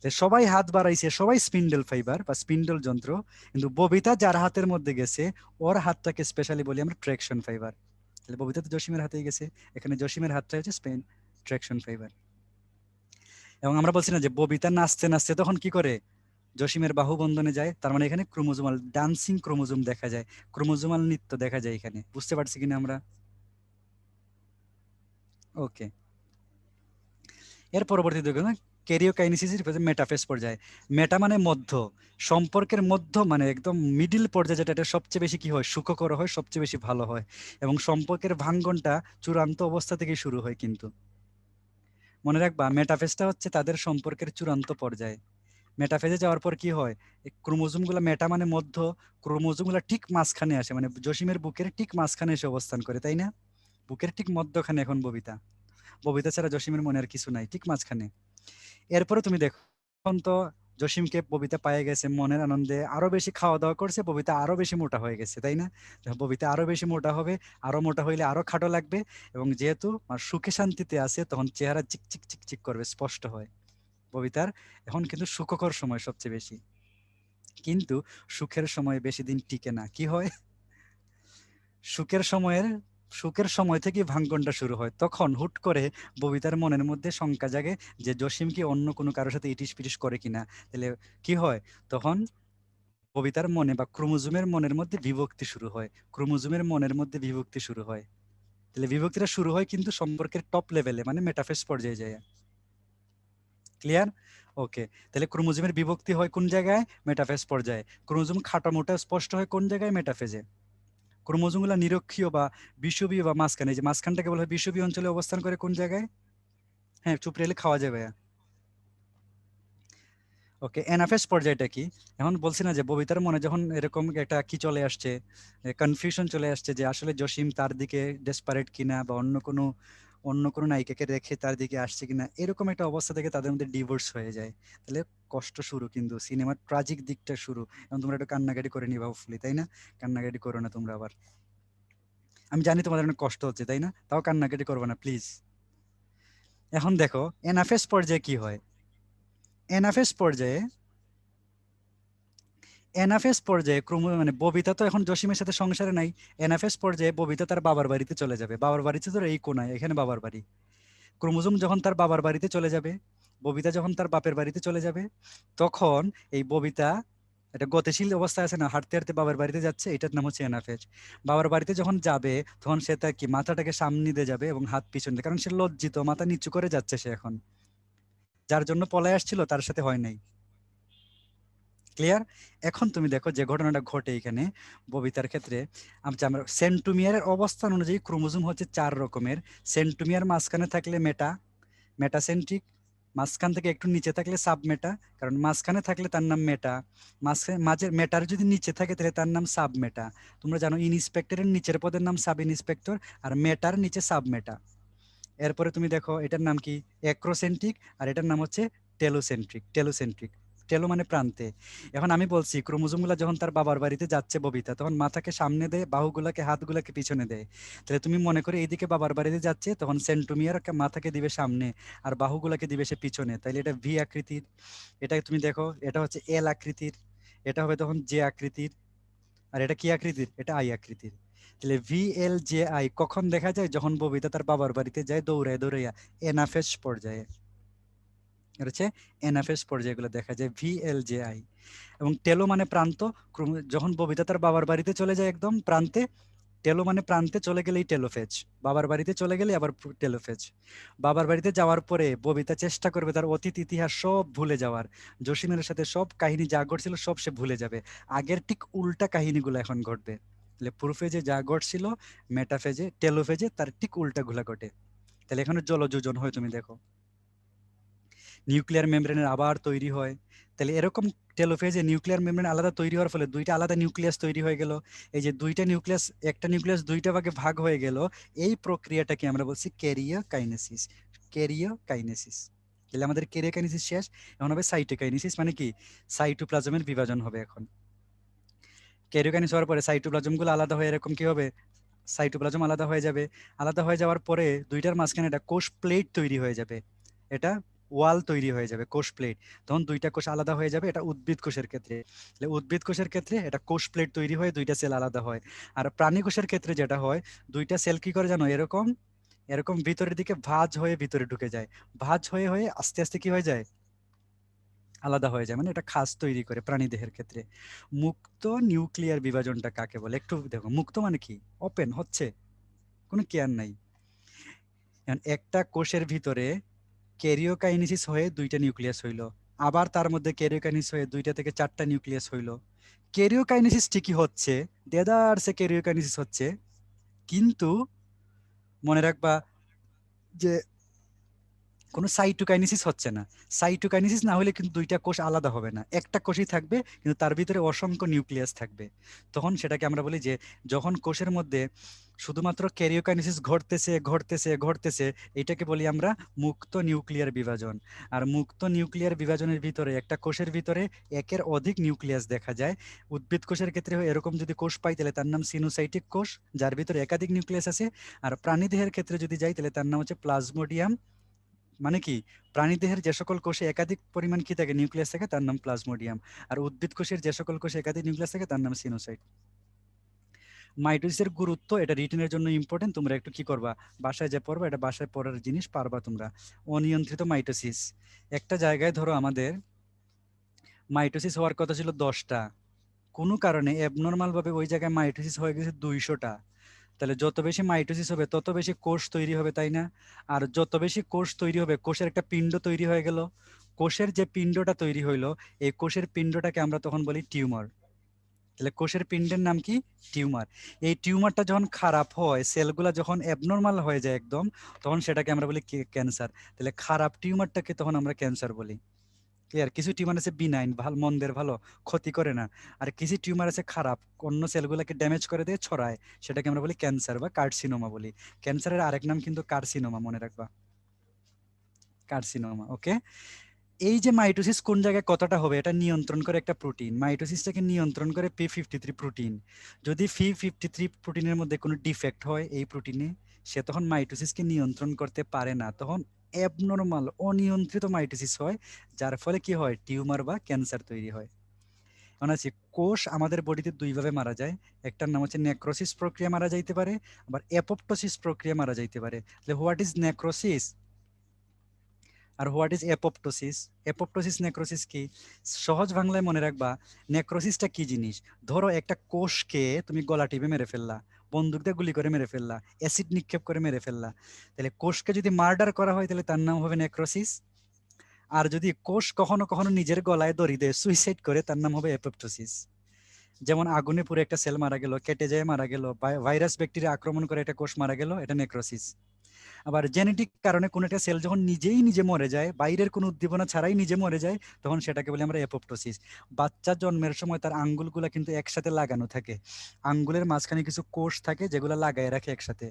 সবাই হাত বাড়াইছে, সবাই স্পিন্ডল ফাইবার বা স্পিন্ডল যন্ত্র, কিন্তু ববিতা যার হাতের মধ্যে গেছে, ওর হাতটাকে স্পেশালি বলি আমরা ট্র্যাকশন ফাইবার। তাহলে ববিতা তো জসিমের হাতেই গেছে, এখানে জসিমের হাতটা হচ্ছে ট্র্যাকশন ফাইবার। এবং আমরা বলছি না যে ববিতা নাচতে নাচতে তখন কি করে, জসিমের বাহু বন্ধনে যায়, তার মানে এখানে ক্রোমোজোমাল ডান্সিং ক্রোমোজোম দেখা যায়, ক্রোমোজোমাল নৃত্য দেখা যায় এখানে। বুঝতে পারছি কিনা আমরা? ওকে, এর পরবর্তী দেখুন ক্যারিওকাইনেসিসের মেটাফেজ পর্যায়ে। মেটা মানে মধ্য, সম্পর্কের মধ্য মানে একদম মিডিল পর্যায়ে, যেটা এটা সবচেয়ে বেশি কি হয়, সুখকর হয়, সবচেয়ে বেশি ভালো হয়, এবং সম্পর্কের ভাঙ্গনটা চূড়ান্ত অবস্থা থেকে শুরু হয়। কিন্তু মনে রাখবা, মেটাফেজটা হচ্ছে তাদের সম্পর্কের চূড়ান্ত পর্যায়ে। মেটাফেজে যাওয়ার পর কি হয়, ক্রোমোজোম গুলা, মেটা মানে মধ্য, ক্রোমোজোম গুলা ঠিক মাঝখানে আসে, মানে জসিমের বুকের ঠিক মাঝখানে এসে অবস্থান করে, তাই না? বুকের ঠিক মধ্যখানে এখন ববিতা, ববিতা ছাড়া জসিমের মনে আর কিছু নাই, ঠিক মাঝখানে। এরপরে তুমি দেখো, এখন তো জসিমকে ববিতা পায়ে গেছে, মনের আনন্দে আরো বেশি খাওয়া দাওয়া করছে, ববিতা আরো বেশি মোটা হয়ে গেছে, তাই না? তো ববিতা আরো বেশি মোটা হবে, আরো মোটা হইলে আরো খাটো লাগবে, এবং যেহেতু আর সুখে শান্তিতে আছে, তখন চেহারা চিকচিক চিকচিক করবে, স্পষ্ট হয় ববিতার। এখন কিন্তু সুখকর সময় সবচেয়ে বেশি, কিন্তু সুখের সময় বেশি দিন টিকে না। কি হয়, সুখের সময়ের সুখের সময় থেকে ভাঙ্গনটা শুরু হয়, তখন হুট করে ববিতার মনের মধ্যে শঙ্কা জাগে যে জসিম কি অন্য কোনো কারোর সাথে ইটিস পিটিস করে কিনা। তাহলে কি হয়, তখন ববিতার মনে বা ক্রোমোজোমের মনের মধ্যে বিভক্তি শুরু হয়, ক্রোমোজোমের মনের মধ্যে বিভক্তি শুরু হয়। তাহলে বিভক্তিটা শুরু হয় কিন্তু সম্পর্কের টপ লেভেলে, মানে মেটাফেজ পর্যায়ে যায়। ক্লিয়ার? ওকে, তাহলে ক্রোমোজোমের বিভক্তি হয় কোন জায়গায়, মেটাফেজ পর্যায়ে। ক্রোমোজোম খাটো মোটা স্পষ্ট হয় কোন জায়গায়, মেটাফেজে। ক্রোমোজোমগুলো নিরক্ষীয় বা বিষুবীয় বা মাঝখানে, এই যে মাঝখানটাকে বলা হয় বিষুবীয় অঞ্চলে অবস্থান করে কোন জায়গায়? হ্যাঁ, চুপ রেলে খাওয়া যাবে। ওকে, এনাফেস পর্যায়টা কি? এখন বলছি না যে ববিতার মনে যখন এরকম একটা কি চলে আসছে, কনফিউশন চলে আসছে যে আসলে জসিম তার দিকে ডেসপারেট কিনা, বা অন্য কোনো নায়িকাকে রেখে তার দিকে আসছে কিনা, এরকম একটা অবস্থা থেকে তাদের মধ্যে ডিভোর্স হয়ে যায়। তাহলে কষ্ট শুরু, কিন্তু সিনেমার ট্রাজিক দিকটা শুরু। এখন তোমরা একটু কান্নাকাটি করে নিবা হোপফুলি, তাই না? কান্নাকাটি করো না তোমরা আবার, আমি জানি তোমাদের অনেক কষ্ট হচ্ছে, তাই না? তাও কান্নাকাটি করবে না প্লিজ। এখন দেখো এনাফেস পর্যায়ে কি হয়। এনাফেস পর্যায়ে এনাফেস পর্যায়ে মানে ববিতা তো এখন জসিমের সাথে সংসারে নাই। এনাফেস পর্যায়ে ববিতা তার বাবার বাড়িতে চলে যাবে, বাবার বাড়িতে তো এই কোনায়, এখানে বাবার বাড়ি। ক্রোমোজোম যখন তার বাবার বাড়িতে চলে যাবে, ববিতা যখন তার বাপের বাড়িতে চলে যাবে, তখন এই ববিতা একটা গতিশীল অবস্থায় আছে না, হাঁটতে হাঁটতে বাবার বাড়িতে যাচ্ছে, এটার নাম হচ্ছে এনাফেজ। বাবার বাড়িতে যখন যাবে, তখন সে তার কি মাথাটাকে সামনে দিয়ে যাবে এবং হাত পিছন দিয়ে, কারণ সে লজ্জিত, মাথা নিচু করে যাচ্ছে সে এখন, যার জন্য পলায় আসছিল তার সাথে হয় নাই। ক্লিয়ার? এখন তুমি দেখো যে ঘটনাটা ঘটে এখানে ববিতার ক্ষেত্রে, আমরা সেন্ট্রোমিয়ারের অবস্থান অনুযায়ী ক্রোমোজোম হচ্ছে 4 রকমের। সেন্ট্রোমিয়ার মাঝখানে থাকলে মেটা, মেটাসেন্ট্রিক, মাঝখান থেকে একটু নিচে থাকলে সাবমেটা, কারণ মাঝখানে থাকলে তার নাম মেটা, মাঝের মেটার যদি নিচে থাকে তাহলে তার নাম সাবমেটা। তোমরা জানো ইনস্পেক্টরের নিচের পদের নাম সাব ইন্সপেক্টর, আর মেটার নিচে সাবমেটা। এরপরে তুমি দেখো এটার নাম কি, অ্যাক্রোসেন্ট্রিক, আর এটার নাম হচ্ছে টেলোসেন্ট্রিক। টেলো মানে প্রান্তে। এখন আমি বলছি ক্রোমোজোমগুলো যখন তার বাবার বাড়িতে যাচ্ছে ববিতা, তখন মাথাকে সামনে দেয়, বাহুগুলাকে হাতগুলাকে পিছনে দেয়। তাহলে তুমি মনে করে এইদিকে বাবার বাড়িতে যাচ্ছে, তখন সেন্ট্রোমিয়ার মাথাকে দিবে সামনে, আর বাহুগুলাকে দিবে সে পিছনে, তাইলে এটা ভি আকৃতির। এটা তুমি দেখো, এটা হচ্ছে এল আকৃতির, এটা হবে তখন জে আকৃতির, আর এটা কি আকৃতির, এটা আই আকৃতির। তাহলে VLJI কখন দেখা যায়, যখন ববিতা তার বাবার বাড়িতে যায় দৌড়ায় দৌড়াইয়া, এনাফেস পর্যায়ে। এটা হচ্ছে এনাফেস পর্যায়ে এগুলো দেখা যায়, VLJI। এবং টেলো মানে প্রান্ত, যখন ববিতা তার বাবার বাড়িতে চলে যায় একদম প্রান্তে, টেলো মানে প্রান্তে চলে গেলেই টেলোফেজ, বাবার বাড়িতে চলে গেলে আবার টেলোফেজ। বাবার বাড়িতে যাওয়ার পরে ববিতা চেষ্টা করবে তার অতীত ইতিহাস সব ভুলে যাওয়ার, জসিমের সাথে সব কাহিনী যা ঘটছিল সব সে ভুলে যাবে, আগের ঠিক উল্টা কাহিনীগুলো এখন ঘটবে। তাহলে প্রোফেজে যা ঘটছিল, মেটাফেজে টেলোফেজে তার ঠিক উল্টা গুলা ঘটে। তাহলে এখানে জলযোজন হয়, তুমি দেখো নিউক্লিয়ার মেমব্রেনের আবার তৈরি হয়। তাহলে এরকম টেলোফেজে নিউক্লিয়ার মেমব্রেন আলাদা তৈরি হওয়ার ফলে দুইটা আলাদা নিউক্লিয়াস তৈরি হয়ে গেল। এই যে দুইটা নিউক্লিয়াস, একটা নিউক্লিয়াস দুইটা ভাগে ভাগ হয়ে গেল, এই প্রক্রিয়াটাকে আমরা বলছি ক্যারিওকাইনেসিস। ক্যারিওকাইনেসিস। তাহলে আমাদের ক্যারিওকাইনেসিস শেষ, এখন হবে সাইটোকাইনেসিস, মানে কি, সাইটোপ্লাজমের বিভাজন হবে এখন। ক্যারিওকাইনেসিস হওয়ার পরে সাইটোপ্লাজম গুলো আলাদা হয়ে এরকম কি হবে, সাইটোপ্লাজম আলাদা হয়ে যাবে। আলাদা হয়ে যাওয়ার পরে দুইটার মাঝখানে একটা কোষ প্লেট তৈরি হয়ে যাবে, এটা ওয়াল তৈরি হয়ে যাবে, কোষ প্লেট। তখন দুইটা কোষ আলাদা হয়ে যাবে, এটা উদ্ভিদ কোষের ক্ষেত্রে। তাহলে উদ্ভিদ কোষের ক্ষেত্রে এটা কোষ প্লেট তৈরি হয়ে দুইটা সেল আলাদা হয়। আর প্রাণী কোষের ক্ষেত্রে যেটা হয়, দুইটা সেল কি করে জানো, এরকম এরকম ভিতরের দিকে ভাঁজ হয়ে ভিতরে ঢুকে যায়, ভাঁজ হয়ে হয়ে আস্তে আস্তে কি হয়ে যায়, আলাদা হয়ে যায়, মানে এটা খাস তৈরি করে প্রাণী দেহের ক্ষেত্রে। মুক্ত নিউক্লিয়ার বিভাজনটা কাকে বলে একটু দেখো, মুক্ত মানে কি, ওপেন হচ্ছে, কোনো কেয়ার নাই। এখন একটা কোষের ভিতরে ক্যারিওকাইনেসিস হয়ে 2টা নিউক্লিয়াস হইলো, আবার তার মধ্যে ক্যারিওকাইনেসিস হয়ে 2টা থেকে 4টা নিউক্লিয়াস হইলো। ক্যারিওকাইনেসিস ঠিকই হচ্ছে, দেদারসে ক্যারিওকাইনেসিস হচ্ছে, কিন্তু মনে রাখবা যে কোনো সাইটোকাইনেসিস হচ্ছে না। সাইটোকাইনেসিস না হলে কিন্তু 2টা কোষ আলাদা হবে না, একটা কোষই থাকবে, কিন্তু তার ভিতরে অসংখ্য নিউক্লিয়াস থাকবে। তখন সেটাকে আমরা বলি যে যখন কোষের মধ্যে শুধুমাত্র ক্যারিওকাইনেসিস ঘটতেছে ঘটতেছে ঘটতেছে, এটাকে বলি আমরা মুক্ত নিউক্লিয়ার বিভাজন। আর মুক্ত নিউক্লিয়ার বিভাজনের ভিতরে একটা কোষের ভিতরে একের অধিক নিউক্লিয়াস দেখা যায়। উদ্ভিদ কোষের ক্ষেত্রে এরকম যদি কোষ পাই তাহলে তার নাম সিনোসাইটিক কোষ, যার ভিতরে একাধিক নিউক্লিয়াস আছে। আর প্রাণীদেহের ক্ষেত্রে যদি যাই তাহলে তার নাম হচ্ছে প্লাজমোডিয়াম। মানে কি, প্রাণীদেহের যে সকল কোষে একাধিক পরিমাণ কি থাকে, নিউক্লিয়াস থাকে, তার নাম প্লাজমোডিয়াম। আর উদ্ভিদ কোষের যে সকল কোষে একাধিক নিউক্লিয়াস থাকে তার নাম সিনোসাইট। মাইটোসিসের গুরুত্ব, এটা রিটেনের জন্য ইম্পর্টেন্ট, তোমরা একটু কি করবা, বাসায় যে পড়বা, এটা বাসায় পড়ার জিনিস পারবা তোমরা। অনিয়ন্ত্রিত মাইটোসিস, একটা জায়গায় ধরো আমাদের মাইটোসিস হওয়ার কথা ছিল 10টা, কোনো কারণে অ্যাবনর্মাল ভাবে ওই জায়গায় মাইটোসিস হয়ে গেছে 200টা। তাহলে যত বেশি মাইটোসিস হবে তত বেশি কোষ তৈরি হবে, তাই না? আর যত বেশি কোষ তৈরি হবে, কোষের একটা পিণ্ড তৈরি হয়ে গেল। কোষের যে পিণ্ডটা তৈরি হইলো, এই কোষের পিণ্ডটাকে আমরা তখন বলি টিউমার। তাহলে কোষের পিণ্ডের নাম কি? টিউমার। এই টিউমারটা যখন খারাপ হয়, সেলগুলা যখন অ্যাবনর্মাল হয়ে যায় একদম, তখন সেটাকে আমরা বলি ক্যান্সার। তাহলে খারাপ টিউমারটাকে তখন আমরা ক্যান্সার বলি। ক্লিয়ার? কিছু টিউমার আছে বিনাইন, ভালো, মন্দের ভালো, ক্ষতি করে না। আর কিছু টিউমার আছে খারাপ, অন্য সেলগুলোকে ড্যামেজ করে দিয়ে ছড়ায়, সেটাকে আমরা বলি ক্যান্সার বা কার্সিনোমা বলি। ক্যান্সারের আরেক নাম কিন্তু কার্সিনোমা, মনে রাখবা, কার্সিনোমা। ওকে, এই যে মাইটোসিস কোন জায়গায় কতটা হবে এটা নিয়ন্ত্রণ করে একটা প্রোটিন, মাইটোসিসটাকে নিয়ন্ত্রণ করে P53 প্রোটিন। যদি P53 প্রোটিনের মধ্যে কোনো ডিফেক্ট হয় এই প্রোটিনে, সে তখন মাইটোসিসকে নিয়ন্ত্রণ করতে পারে না, তখন অ্যাবনর্মাল অনিয়ন্ত্রিত মাইটোসিস হয়, যার ফলে কি হয়, টিউমার বা ক্যান্সার তৈরি হয়। মানে আছে, কোষ আমাদের বডিতে 2 ভাবে মারা যায়। একটার নাম হচ্ছে নেক্রোসিস প্রক্রিয়া মারা যাইতে পারে, আবার অ্যাপোপ্টোসিস প্রক্রিয়া মারা যাইতে পারে। তাহলে হোয়াট ইজ নেক্রোসিস আর what is apoptosis? Apoptosis necrosis কি? সহজ বাংলায় মনে রাখবা, নেক্রোসিসটা কি জিনিস। ধরো একটা কোষকে তুমি গলা টিপে মেরে ফেললা, বন্দুক দিয়ে গুলি করে মেরে ফেললা, অ্যাসিড নিক্ষেপ করে মেরে ফেললা, তাহলে কোষকে যদি মার্ডার করা হয় তাহলে তার নাম হবে নেক্রোসিস। আর যদি কোষ কখনো কখনো নিজের গলায় দড়ি দিয়ে সুইসাইড করে, তার নাম হবে অ্যাপোপ্টোসিস। যেমন আগুনে পুরো একটা সেল মারা গেল, কেটে যায় মারা গেল, ভাইরাস ব্যাকটেরিয়া আক্রমণ করে একটা কোষ মারা গেল, এটা নেক্রোসিস। আবার জেনেটিক কারণে কোনো একটা সেল যখন নিজেই নিজে মরে যায়, বাইরের কোনো উদ্দীপনা ছাড়াই নিজে মরে যায়, তখন সেটাকে বলি আমরা অ্যাপোপ্টোসিস। বাচ্চা জন্মের সময় তার আঙ্গুলগুলা কিন্তু একসাথে লাগানো থাকে, আঙ্গুলের মাঝখানে কিছু কোষ থাকে যেগুলো লাগায় রাখে একসাথে।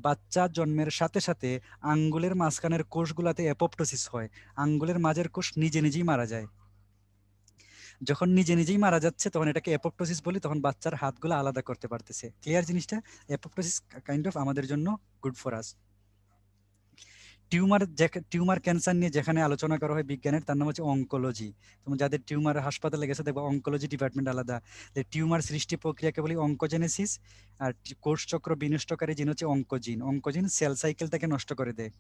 বাচ্চা জন্মের সাথে সাথে আঙ্গুলের মাঝখানের কোষগুলাতে অ্যাপোপ্টোসিস হয়, আঙ্গুলের মাঝের কোষ নিজে নিজেই মারা যায়। যখন নিজে নিজেই মারা যাচ্ছে তখন এটাকে অ্যাপোপ্টোসিস বলি, তখন বাচ্চার হাতগুলো আলাদা করতে পারতেছে। ক্লিয়ার জিনিসটা? অ্যাপোপ্টোসিস কাইন্ড অফ আমাদের জন্য good for us. Tumour, tumour cancer নিয়ে যেখানে আলোচনা করা হয় বিজ্ঞানের, তার নাম হচ্ছে অঙ্কোলজি। তুমি যাদের টিউমার হাসপাতালে গেছে দেখবো অঙ্কোলজি ডিপার্টমেন্ট আলাদা। টিউমার সৃষ্টি প্রক্রিয়াকে বলি অঙ্কোজেনেসিস। আর কোষচক্র বিনষ্টকারী জিন হচ্ছে অঙ্কোজিন। অঙ্কোজিন সেল সাইকেলটাকে নষ্ট করে দেয়।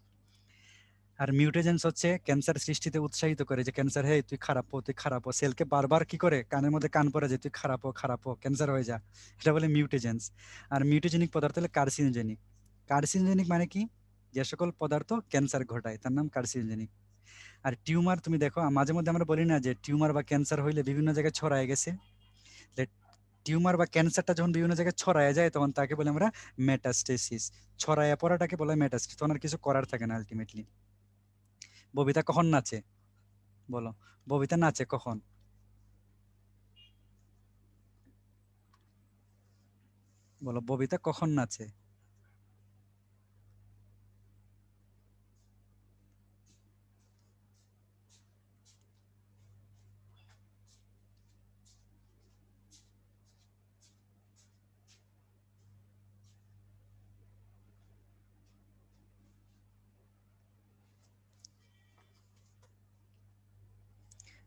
আর মিউটেজেন্স হচ্ছে ক্যান্সার সৃষ্টিতে উৎসাহিত করে, যে ক্যান্সার, হে তুই খারাপ হ, তুই খারাপ হ, সেলকে বারবার কি করে কানের মধ্যে কান পড়ে যায়, তুই খারাপ হ, খারাপ হ, ক্যান্সার হয়ে যা। এটা বলে মিউটেজেন্স। আর মিউটোজেনিক পদার্থ হলে কার্সিনোজেনিক। কার্সিনোজেনিক মানে কি? যে সকল পদার্থ ক্যান্সার ঘটায় তার নাম কার্সিনোজেনিক। আর টিউমার তুমি দেখো, মাঝে মধ্যে আমরা বলি না যে টিউমার বা ক্যান্সার হইলে বিভিন্ন জায়গায় ছড়ায় গেছে। টিউমার বা ক্যান্সারটা যখন বিভিন্ন জায়গায় ছড়ায় যায় তখন তাকে বলে আমরা মেটাস্টেসিস। ছড়ায় পড়াটাকে বলে মেটাস্টেসিস, তখন আর কিছু করার থাকে না আলটিমেটলি। ববিতা কখন নাচে? বলো, ববিতা নাচে কখন? বলো, ববিতা কখন নাচে?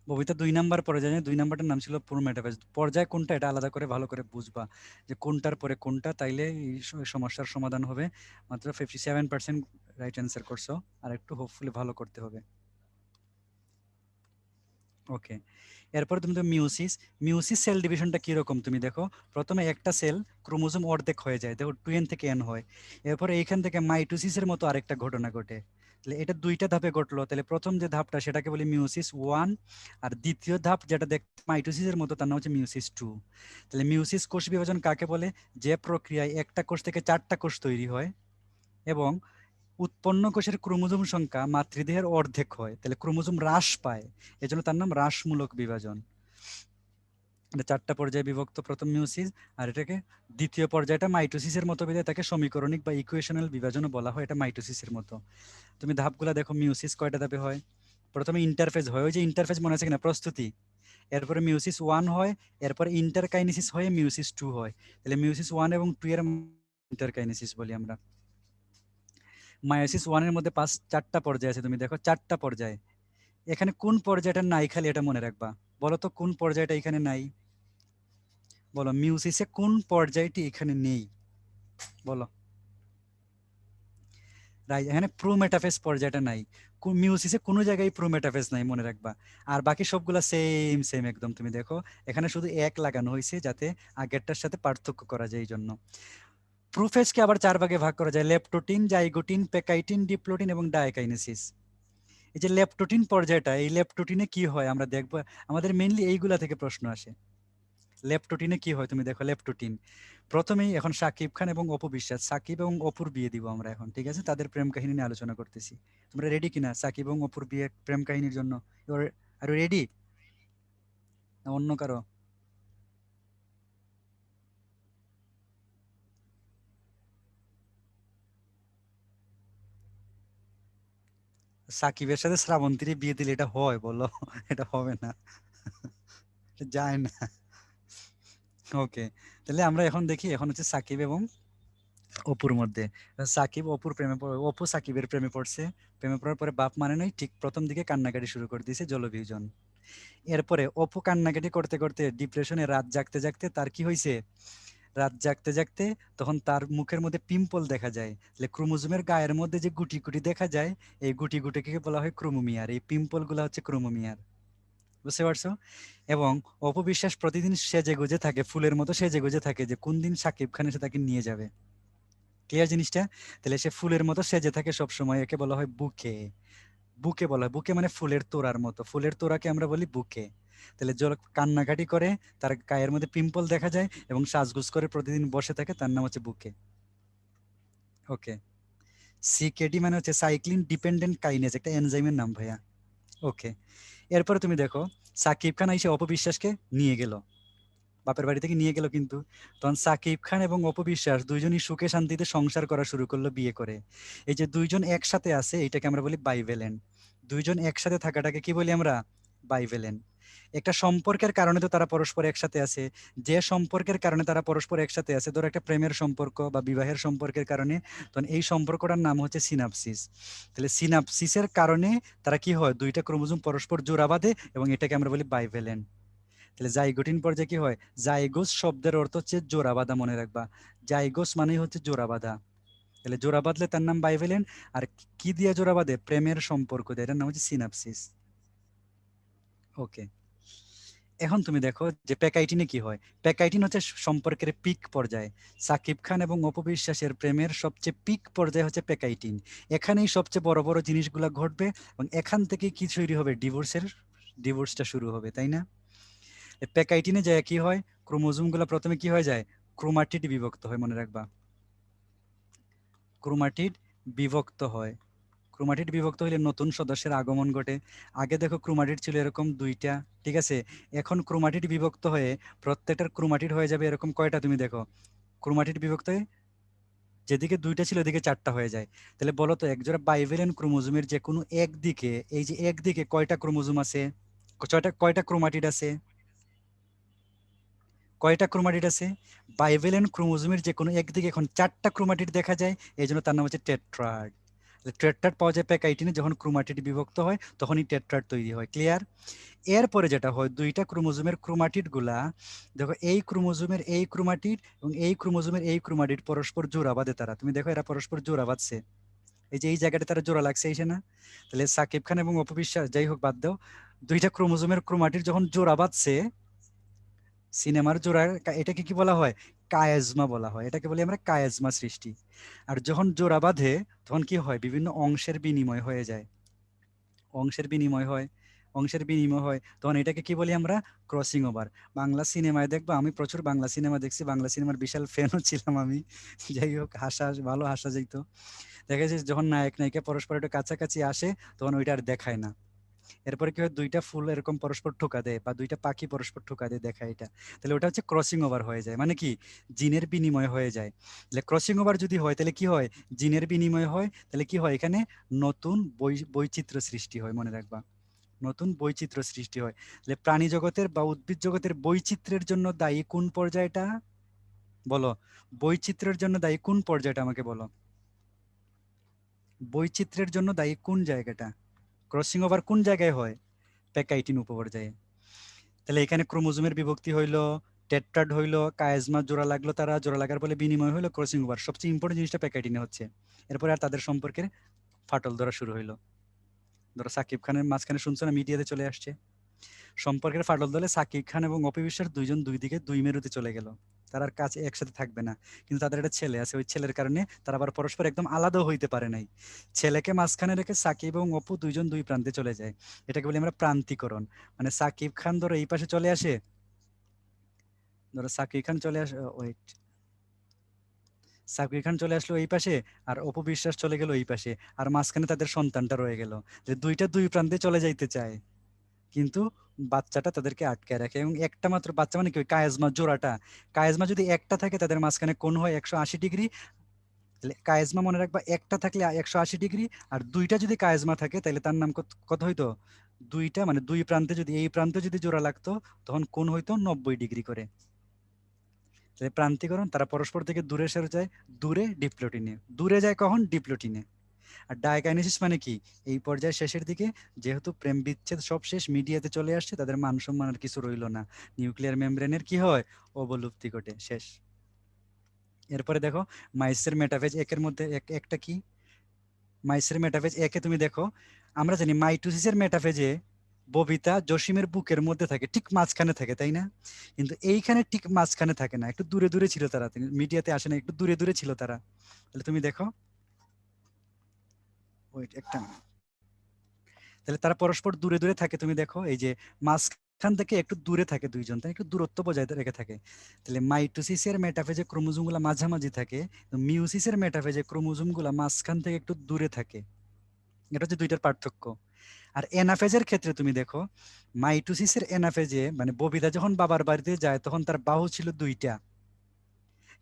ববিতা 2 নাম্বার পর্যায়ে, 2 নাম্বারটার নাম ছিল পুরো মেটাফেজ। পর্যায় কোনটা এটা আলাদা করে ভালো করে বুঝবা, যে কোনটার পরে কোনটা, তাইলে এই সমস্যার সমাধান হবে। মাত্র 57% রাইট অ্যান্সার করছো, আর একটু হোপফুলি ভালো করতে হবে। ওকে, এরপর তুমি তো মিউসিস। মিউসিস সেল ডিভিশনটা কিরকম তুমি দেখো, প্রথমে একটা সেল ক্রোমোজোম অর্ধেক হয়ে যায়, দেখো 2n থেকে n হয়। এরপরে এইখান থেকে মাইটোসিসের মতো আরেকটা ঘটনা ঘটে। তাহলে এটা দুইটা ধাপে ঘটলো। তাহলে প্রথম যে ধাপটা সেটাকে বলি মিউসিস 1, আর দ্বিতীয় ধাপ যেটা দেখ মাইটোসিসের মতো তার নাম হচ্ছে মিউসিস 2। তাহলে মিউসিস কোষ বিভাজন কাকে বলে, যে প্রক্রিয়ায় একটা কোষ থেকে 4টা কোষ তৈরি হয় এবং উৎপন্ন কোষের ক্রোমোজোম সংখ্যা মাতৃদেহের অর্ধেক হয়, তাহলে ক্রোমোজোম হ্রাস পায়, এজন্য তার নাম হ্রাসমূলক বিভাজন। এটা 4টা পর্যায়ে বিভক্ত, প্রথম মিউসিস, আর এটাকে দ্বিতীয় পর্যায়টা মাইটোসিসের মতো বিধায় তাকে সমীকরণিক বা ইকুয়েশনাল বিভাজনও বলা হয়, এটা মাইটোসিসের মতো। তুমি ধাপগুলা দেখো, মিউসিস কয়টা ধাপে হয়, প্রথমে ইন্টারফেজ হয়, ওই যে ইন্টারফেজ মনে আছে কিনা, প্রস্তুতি। এরপরে মিউসিস 1 হয়, এরপরে ইন্টারকাইনেসিস হয়ে মিউসিস 2 হয়। তাহলে মিউসিস 1 এবং 2 এর ইন্টারকাইনেসিস বলি আমরা। মায়োসিস 1 এর মধ্যে 4টা পর্যায় আছে, তুমি দেখো 4টা পর্যায়। এখানে কোন পর্যায়টা নাই খালি এটা মনে রাখবা। বলো তো কোন পর্যায়টা এখানে নাই, বলো মিউসিসে কোন পর্যায়টি এখানে নেই, বলো। রাইট, এখানে প্রোমেটাফেজ পর্যায়টা নাই। মিউসিসে কোনো জায়গায় প্রোমেটাফেজ নাই, মনে রাখবা। আর বাকি সবগুলা সেম সেম একদম, তুমি দেখো এখানে শুধু এক লাগানো হয়েছে যাতে আগেরটার সাথে পার্থক্য করা যায়, এই জন্য। প্রোফেজকে আবার 4 ভাগে ভাগ করা যায়, লেপটোটিন, জাইগোটিন, পেকাইটিন, ডিপ্লোটিন এবং ডায়াকাইনেসিস। এই যে লেপটোটিন পর্যায়টা, এই লেপটোটিনে কি হয় আমরা দেখবো, আমাদের মেইনলি এইগুলা থেকে প্রশ্ন আসে। লেপটোটিনে কি হয় তুমি দেখো, লেপটোটিন প্রথমেই এখন সাকিব খান এবং অপু বিশ্বাস, সাকিব এবং অপুর বিয়ে দিব আমরা এখন, ঠিক আছে, তাদের প্রেম কাহিনী নিয়ে আলোচনা করতেছি। তোমরা রেডি কিনা সাকিব এবং অপুর বিয়ে প্রেম কাহিনীর জন্য? আর রেডি না অন্য কারো? সাকিবের সাথে শ্রাবন্তীর বিয়ে দিলে এটা হয় বলো? এটা হবে না, এটা যায় না। ওকে, তাহলে আমরা এখন দেখি, এখন হচ্ছে সাকিব এবং অপুর মধ্যে। সাকিব অপুর প্রেমে অপু সাকিবের প্রেমে পড়ছে। প্রেমে পড়ার পরে বাপ মানে নাই, ঠিক প্রথম দিকে কান্নাকাটি শুরু করে দিয়েছে, জলবিয়োজন। এরপরে অপু কান্নাকাটি করতে করতে ডিপ্রেশনে রাত জাগতে জাগতে তার কি হয়েছে, রাত জাগতে জাগতে তখন তার মুখের মধ্যে পিম্পল দেখা যায়। তাহলে ক্রোমোজোমের গায়ের মধ্যে যে গুটি গুটি দেখা যায়, এই গুটি গুটিকে বলা হয় ক্রোমোমিয়ার, এই পিম্পল গুলা হচ্ছে ক্রোমোমিয়ার। বুঝতে পারছো? এবং অপবিশ্বাস প্রতিদিন সেজে গুজে থাকে, ফুলের মতো সেজে গুজে থাকে যে কোন দিন সাকিব খান এসে তাকে নিয়ে যাবে। ক্লিয়ার জিনিসটা? তাহলে সে ফুলের মতো সেজে থাকে সব সময়, একে বলা হয় বুকে। বুকে বলা হয়, বুকে মানে ফুলের তোড়ার মতো, ফুলের তোড়াকে আমরা বলি বুকে। তাহলে জল কান্নাকাটি করে, তার গায়ের মধ্যে পিম্পল দেখা যায় এবং সাজগোজ করে প্রতিদিন বসে থাকে, তার নাম হচ্ছে বুকে। ওকে, সিকেডি মানে হচ্ছে সাইক্লিন ডিপেন্ডেন্ট কাইনেজ, একটা এনজাইমের নাম ভাইয়া। ওকে, এরপরে তুমি দেখো সাকিব খান এসে অপবিশ্বাসকে নিয়ে গেল, বাপের বাড়ি থেকে নিয়ে গেল, কিন্তু তখন সাকিব খান এবং অপবিশ্বাস দুইজনই সুখে শান্তিতে সংসার করা শুরু করলো বিয়ে করে। এই যে দুইজন একসাথে আছে এটাকে আমরা বলি বাইভেলেন্ট। দুইজন একসাথে থাকাটাকে কি বলি আমরা, বাইভেলেন্ট। একটা সম্পর্কের কারণে তো তারা পরস্পর একসাথে আছে। যে সম্পর্কের কারণে তারা পরস্পর একসাথে আছে, ধরো একটা প্রেমের সম্পর্ক বা বিবাহের সম্পর্কের কারণে, তখন এই সম্পর্কটার নাম হচ্ছে সিনাপসিস। তাহলে সিনাপসিসের কারণে তারা কি হয়, দুইটা ক্রোমোজোম পরস্পর জোড়া বাঁধে এবং এটাকে আমরা বলি বাইভেলেন্ট। তাহলে জাইগোটিন পর্যায়ে কি হয়, জাইগোস শব্দের অর্থ হচ্ছে জোড়া বাঁধা, মনে রাখবা। জাইগোস মানেই হচ্ছে জোড়া বাঁধা। তাহলে জোড়া বাঁধলে তার নাম বাইভেলেন্ট। আর কি দিয়ে জোড়া বাঁধে, প্রেমের সম্পর্ক দিয়ে, এটার নাম হচ্ছে সিনাপসিস। ওকে, এখন তুমি দেখো যে প্যাকাইটিনে কি হয়। প্যাকাইটিন হচ্ছে সম্পর্কের পিক পর্যায়ে। সাকিব খান এবং অপবিশ্বাসের প্রেমের সবচেয়ে পিক পর্যায়ে হচ্ছে প্যাকাইটিন। এখানেই সবচেয়ে বড় বড় জিনিসগুলা ঘটবে এবং এখান থেকে কি তৈরি হবে, ডিভোর্সটা শুরু হবে, তাই না? প্যাকাইটিনে যায় কি হয়, ক্রোমোজোম গুলা প্রথমে কি হয়ে যায়, ক্রোমাটিড বিভক্ত হয়, মনে রাখবা। ক্রোমাটিড বিভক্ত হয়। ক্রোমাটিড বিভক্ত হলে নতুন সদস্যের আগমন ঘটে। আগে দেখো ক্রোমাটিড ছিল এরকম দুইটা, ঠিক আছে। এখন ক্রোমাটিড বিভক্ত হয়ে প্রত্যেকটার ক্রোমাটিড হয়ে যাবে এরকম কয়টা, তুমি দেখো ক্রোমাটিড বিভক্ত হয়ে যেদিকে দুইটা ছিল ওদিকে 4টা হয়ে যায়। তাহলে বলো তো একজোড়া বাইভেলেন্ট ক্রোমোজোমের যে কোনো একদিকে, এই যে একদিকে কয়টা ক্রোমোজোম আছে, কয়টা ক্রোমাটিড আছে, কয়টা ক্রোমাটিড আছে? বাইভেলেন্ট ক্রোমোজোমের যে কোনো একদিকে এখন 4টা ক্রোমাটিড দেখা যায়, এই জন্য তার নাম হচ্ছে টেট্রাড। টেট্রাড পাওয়া যায় প্যাকাইটিনে, যখন ক্রোমাটিড বিভক্ত হয় তখনই টেট্রাড তৈরি হয়। ক্লিয়ার? এরপরে যেটা হয়, দুইটা ক্রোমোজোমের ক্রোমাটিড গুলা, দেখো এই ক্রোমোজোমের এই ক্রোমাটিড এবং এই ক্রোমোজোমের এই ক্রোমাটিড পরস্পর জোড়া বাঁধে তারা, তুমি দেখো এরা পরস্পর জোড়া বাঁধছে। এই যে এই জায়গাটা তারা জোড়া লাগছে এসে না, তাহলে সাকিব খান এবং অপু বিশ্বাস, যাই হোক বাদ দাও, দুইটা ক্রোমোজোমের ক্রোমাটির যখন জোড়া বাঁধছে সিনেমার জোড়া, এটাকে কি বলা হয়? কায়াজমা বলা হয়, এটাকে বলি আমরা কায়াজমা সৃষ্টি। আর যখন জোড়া বাঁধে তখন কি হয়? বিভিন্ন অংশের বিনিময় হয়ে যায়, অংশের বিনিময় হয়, অংশের বিনিময় হয়, তখন এটাকে কি বলি আমরা? Crossing over. বাংলা সিনেমায় দেখবা, আমি প্রচুর বাংলা সিনেমা দেখছি, বাংলা সিনেমার বিশাল ফ্যানও ছিলাম আমি। যাই হোক, ভালো হাসা যেত। দেখা যায় যখন নায়ক নায়িকা পরস্পর একটু কাছাকাছি আসে তখন ওইটা আর দেখায় না। এরপরে কি হয়? দুইটা ফুল এরকম পরস্পর ঠোকা দেয় বা দুইটা পাখি পরস্পর ঠোকা দেয়, দেখা এটা, তাহলে ওটা হচ্ছে ক্রসিং ওভার হয়ে যায়, মানে কি জিনের বিনিময় হয়ে যায়। তাহলে ক্রসিং ওভার যদি হয় তাহলে কি হয়? জিনের বিনিময় হয়, তাহলে কি হয়? এখানে নতুন বৈচিত্র্য সৃষ্টি হয়, মনে রাখবা, নতুন বৈচিত্র্য সৃষ্টি হয়। তাহলে প্রাণী জগতের বা উদ্ভিদ জগতের বৈচিত্র্যের জন্য দায়ী কোন পর্যায়টা? বলো, বৈচিত্র্যের জন্য দায়ী কোন পর্যায়টা আমাকে বলো, বৈচিত্র্যের জন্য দায়ী কোন জায়গাটা? ক্রসিং ওভার কোন জায়গায় হয়? প্যাকাইটিন উপপর্যায়ে। তাহলে এখানে ক্রোমোজোমের বিভক্তি হইলো, টেট্রাড হইলো, কায়াজমা জোড়া লাগলো, তারা জোড়া লাগার ফলে বিনিময় হইলো, ক্রসিং ওভার। সবচেয়ে ইম্পর্টেন্ট জিনিসটা প্যাকাইটিনে হচ্ছে। এরপরে আর তাদের সম্পর্কের ফাটল ধরা শুরু হইলো। ধরো সাকিব খানের মাঝখানে শুনছো না, মিডিয়াতে চলে আসছে, সম্পর্কের ফাটল ধরলে সাকিব খান এবং অপু বিশ্বাস দুইজন দুই দিকে দুই মেরুতে চলে গেল, তারা আর কাছে একসাথে থাকবে না। কিন্তু তাদের একটা ছেলে আছে, ওই ছেলের কারণে তারা আবার পরস্পর একদম আলাদাও হইতে পারে নাই। ছেলেকে মাঝখানে রেখে সাকিব এবং অপু দুইজন দুই প্রান্তে চলে যায়, এটাকে বলি আমরা প্রান্তিকরণ। মানে সাকিব খান ধরো এই পাশে চলে আসে, ধরো সাকিব খান চলে আসে, ওয়েট, সাকিব খান চলে আসলো এই পাশে, আর অপু বিশ্বাস চলে গেল এই পাশে, আর মাঝখানে তাদের সন্তানটা রয়ে গেল, যে দুইটা দুই প্রান্তে চলে যাইতে চায়, কিন্তু বাচ্চাটা তাদেরকে আটকায় রাখে। এবং একটা মাত্র বাচ্চা, মানে কি ওই কায়াজমা জোড়াটা, কায়াজমা যদি একটা থাকে তাদের মাঝখানে কোণ হয় 180 ডিগ্রি। তাহলে কায়াজমা মনে রাখবা, একটা থাকলে 180 ডিগ্রি, আর দুইটা যদি কায়াজমা থাকে তাহলে তার নাম কত কত হইতো? দুইটা, মানে দুই প্রান্তে যদি, এই প্রান্তে যদি জোড়া লাগতো তখন কোণ হইতো 90 ডিগ্রি করে। তাহলে প্রান্তিকরণ, তারা পরস্পর থেকে দূরে সরে যায়, দূরে ডিপ্লোটিনে, দূরে যায় কখন? ডিপ্লোটিনে। আর ডায়াকাইনেসিস মানে কি? এই পর্যায়ে শেষের দিকে, যেহেতু প্রেম বিচ্ছেদ সব শেষ, মিডিয়াতে চলে আসছে, তাদের মান সম্মান আর কিছু রইলো না, নিউক্লিয়ার মেমব্রেনের কি হয়? অবলুপ্তি ঘটে, শেষ। এরপরে দেখো মাইসের মেটাফেজ একের মধ্যে একটা কি, মাইসের মেটাফেজ একে তুমি দেখো, আমরা জানি মাইটোসিসের মেটাফেজে ববিতা জসিমের বুকের মধ্যে থাকে, ঠিক মাঝখানে থাকে, তাই না? কিন্তু এইখানে ঠিক মাঝখানে থাকে না, একটু দূরে দূরে ছিল তারা, মিডিয়াতে আসে না, একটু দূরে দূরে ছিল তারা। তাহলে তুমি দেখো, ওয়েট একটা minute। তাহলে তারা পরস্পর দূরে দূরে থাকে, তুমি দেখো এই যে মাঝখান থেকে একটু দূরে থাকে দুইজন, তাই একটু দূরত্ব বজায় রেখে থাকে। তাহলে মাইটোসিসের মেটাফেজে ক্রোমোজোম গুলা মাঝামাঝি থাকে, মিউসিসের মেটাফেজে ক্রোমোজোম গুলা মাঝখান থেকে একটু দূরে থাকে। এটা হচ্ছে দুইটার পার্থক্য। আর এনাফেজের ক্ষেত্রে তুমি দেখো, মাইটোসিসের এনাফেজে মানে ববিতা যখন বাবার বাড়িতে যায় তখন তার বাহু ছিল দুইটা,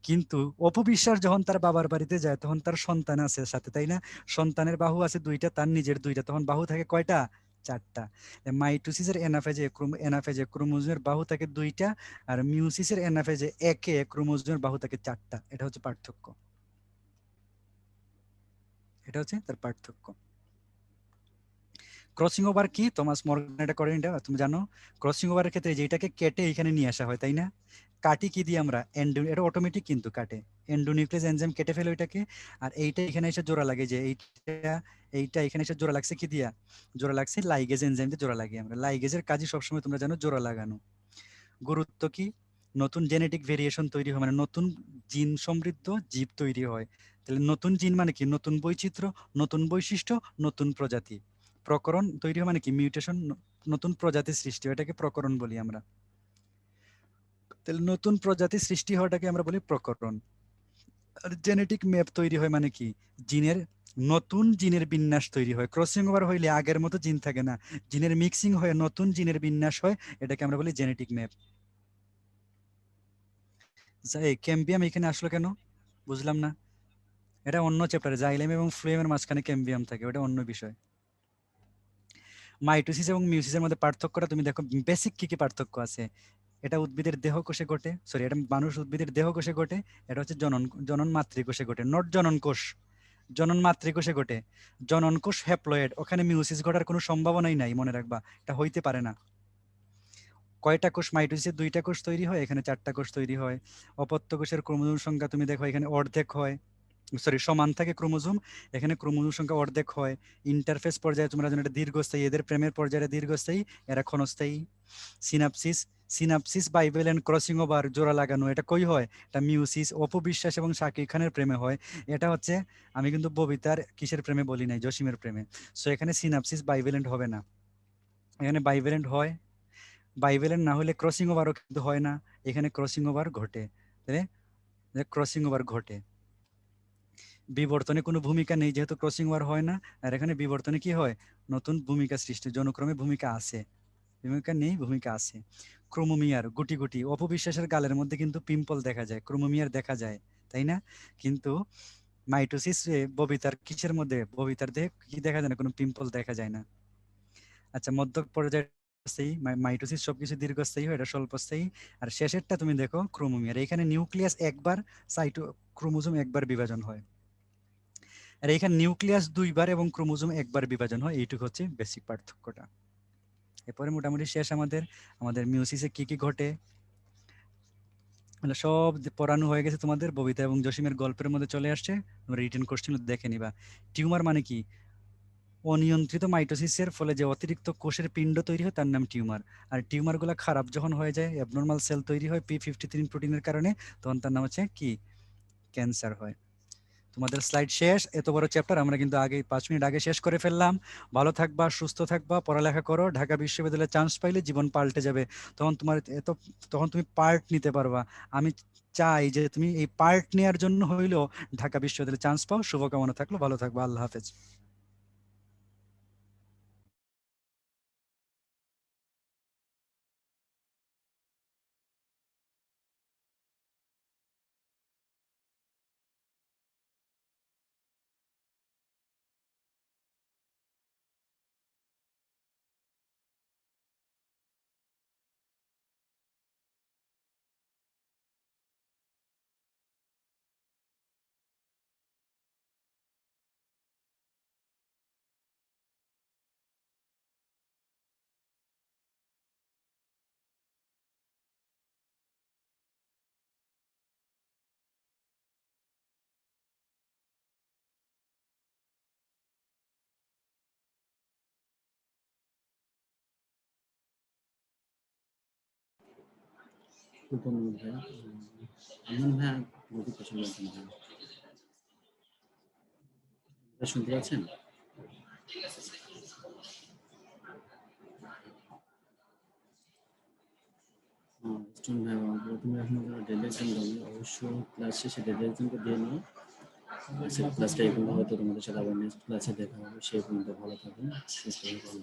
কিন্তু অপবিশ্বাস যখন তার বাবার বাড়িতে যায় তখন তার সন্তান আছে সাথে, তাই না? সন্তানের বাহু আছে দুইটা, তার নিজের দুইটা, তখন বাহু থাকে কয়টা? চারটা। মাইটোসিসের এনাফেজে ক্রোমোজোমের বাহু থাকে দুইটা, আর মিউসিসের এনাফেজে একে ক্রোমোজোমের বাহু থাকে চারটা। এটা হচ্ছে পার্থক্য, এটা হচ্ছে তার পার্থক্য। ক্রসিং ওভার কি? থমাস মর্গান এটা করেন, এটা তুমি জানো। ক্রসিং ওভারের ক্ষেত্রে যেটাকে কেটে এখানে নিয়ে আসা হয়, তাই না? কাটি কি দিয়ে আমরা? এটা অটোমেটিক কিন্তু কাটে, এন্ডোনিউক্লিয়াস এনজাইম কেটে ফেলে ওইটাকে। আর এইটা এখানে এসে জোড়া লাগে, যে এইটা, এইটা এখানে এসে জোড়া লাগছে কি দিয়া? জোড়া লাগছে লাইগেজ এনজাইম দিয়ে জোড়া লাগিয়ে। আমরা লাইগেজের কাজই সবসময় তোমরা জানো জোড়া লাগানো। গুরুত্ব কি? নতুন জেনেটিক ভেরিয়েশন তৈরি হয়, মানে নতুন জিন সমৃদ্ধ জীব তৈরি হয়। তাহলে নতুন জিন মানে কি? নতুন বৈচিত্র্য, নতুন বৈশিষ্ট্য, নতুন প্রজাতি। প্রকরণ তৈরি হয় মানে কি? মিউটেশন, নতুন প্রজাতি সৃষ্টি হয়, এটাকে প্রকরণ বলি আমরা। তাহলে নতুন প্রজাতি সৃষ্টি হওয়াটাকে আমরা বলি প্রকরণ। আর জেনেটিক ম্যাপ তৈরি হয় মানে কি? জিনের, নতুন জিনের বিন্যাস তৈরি হয়। ক্রসিং ওভার হইলে আগের মতো জিন থাকে না, জিনের মিক্সিং হয়ে নতুন জিনের বিন্যাস হয়, এটাকে আমরা বলি জেনেটিক ম্যাপ। এই ক্যাম্বিয়াম এখানে আসলো কেন? বুঝলাম না। এটা অন্য চ্যাপ্টারে, জাইলেম এবং ফ্লুয়েমের মাঝখানে ক্যাম্বিয়াম থাকে, ওটা অন্য বিষয়। মাইটোসিস এবং মিউসিসের মধ্যে পার্থক্যটা তুমি দেখো, বেসিক কি কি পার্থক্য আছে। এটা উদ্ভিদের দেহকোষে ঘটে, সরি এটা মানুষ উদ্ভিদের দেহকোষে ঘটে। এটা হচ্ছে জনন জনন মাতৃকোষে ঘটে, নট জনন কোষ, জনন মাতৃকোষে ঘটে। জনন কোষ হ্যাপ্লয়েড, ওখানে মিউসিস ঘটার কোনো সম্ভাবনাই নাই, মনে রাখবা, এটা হইতে পারে না। কয়টা কোষ? মাইটোসিসে দুইটা কোষ তৈরি হয়, এখানে চারটা কোষ তৈরি হয়। অপত্য কোষের ক্রোমোজোম সংখ্যা তুমি দেখো এখানে অর্ধেক হয়, সরি সমান থাকে ক্রোমোজোম, এখানে ক্রোমোজোম সংখ্যা অর্ধেক হয়। ইন্টারফেস পর্যায়ে তোমরা জানো এটা দীর্ঘস্থায়ী, এদের প্রেমের পর্যায়ে দীর্ঘস্থায়ী, এরা ক্ষণস্থায়ী। Synopsis, synopsis bivalent crossing over জোড়া লাগানো, এটা কই হয়? এটা মিউসিস, অপবিশ্বাস এবং শাকিব খানের প্রেমে হয়। এটা হচ্ছে, আমি কিন্তু ববিতার কিসের প্রেমে বলি নাই, জসিমের প্রেমে। সো এখানে সিনাপসিস বাইভ্যালেন্ট হবে না, এখানে বাইভ্যালেন্ট হয়। বাইভ্যালেন্ট না হলে ক্রসিং ওভারও কিন্তু হয় না, এখানে ক্রসিং ওভার ঘটে, তাই ক্রসিং ওভার ঘটে। বিবর্তনে কোনো ভূমিকা নেই যেহেতু ক্রসিং ওভার হয় না, আর এখানে বিবর্তনে কি হয়? নতুন ভূমিকা সৃষ্টি, যৌনক্রমে ভূমিকা আছে, ভূমিকা নেই, ভূমিকা আছে। ক্রোমোমিয়ার গুটি গুটি, অপবিশ্বাসের গালের মধ্যে কিন্তু পিম্পল দেখা যায়, ক্রোমোমিয়ার দেখা যায়, তাই না? কিন্তু মাইটোসিস ববিতার কিসের মধ্যে, ববিতার দেহে কি দেখা যায় না, কোনো পিম্পল দেখা যায় না। আচ্ছা, মধ্য পর্যায়ে মাইটোসিস সবকিছু দীর্ঘস্থায়ী হয়, এটা স্বল্পস্থায়ী। আর শেষেরটা তুমি দেখো ক্রোমোমিয়ার, এখানে নিউক্লিয়াস একবার, সাইটো ক্রোমোজোম একবার বিভাজন হয়। আর এখানে নিউক্লিয়াস দুইবার এবং ক্রোমোজোম একবার বিভাজন হয়, এইটুকু হচ্ছে বেসিক পার্থক্যটা। এরপরে মোটামুটি শেষ আমাদের। আমাদের মিউসিসে কি কি ঘটে মানে সব পড়ানো হয়ে গেছে তোমাদের, ববিতা এবং জসিমের গল্পের মধ্যে চলে আসছে, তোমরা রিটেন কোশ্চেন দেখে নিবা। টিউমার মানে কি? অনিয়ন্ত্রিত মাইটোসিসের ফলে যে অতিরিক্ত কোষের পিণ্ড তৈরি হয় তার নাম টিউমার। আর টিউমারগুলো খারাপ যখন হয়ে যায়, অ্যাবনর্মাল সেল তৈরি হয় p53 প্রোটিনের কারণে, তখন তার নাম হচ্ছে কি? ক্যান্সার হয়। তোমাদের স্লাইড শেষ, এত বড় চ্যাপ্টার আমরা কিন্তু আগে 5 মিনিট আগে শেষ করে ফেললাম। ভালো থাকবা, সুস্থ থাকবা, পড়ালেখা করো, ঢাকা বিশ্ববিদ্যালয়ে চান্স পাইলে জীবন পাল্টে যাবে। তখন তোমার এত, তখন তুমি পার্ট নিতে পারবা। আমি চাই যে তুমি এই পার্ট নেওয়ার জন্য হইলেও ঢাকা বিশ্ববিদ্যালয়ে চান্স পাও। শুভকামনা থাকলো, ভালো থাকবা, আল্লাহ হাফেজ। ধন্যবাদ ভাইয়া। আমান ভাইয়া বলতে পছন্দ করেন ভাইয়া, শুনতে পাচ্ছেন? স্টুডেন্ট ভাইয়া, তুমি এখন যারা ডেলি এক্সাম দেবে অবশ্যই ক্লাস শেষে ডেলি এক্সামটা দিয়ে নিও। আজকের ক্লাসটা এই পর্যন্ত, হয়তো তোমাদের সাথে আবার নেক্সট ক্লাসে দেখা হবে। সেই পর্যন্ত ভালো থাকুন, সুস্থ থাকুন।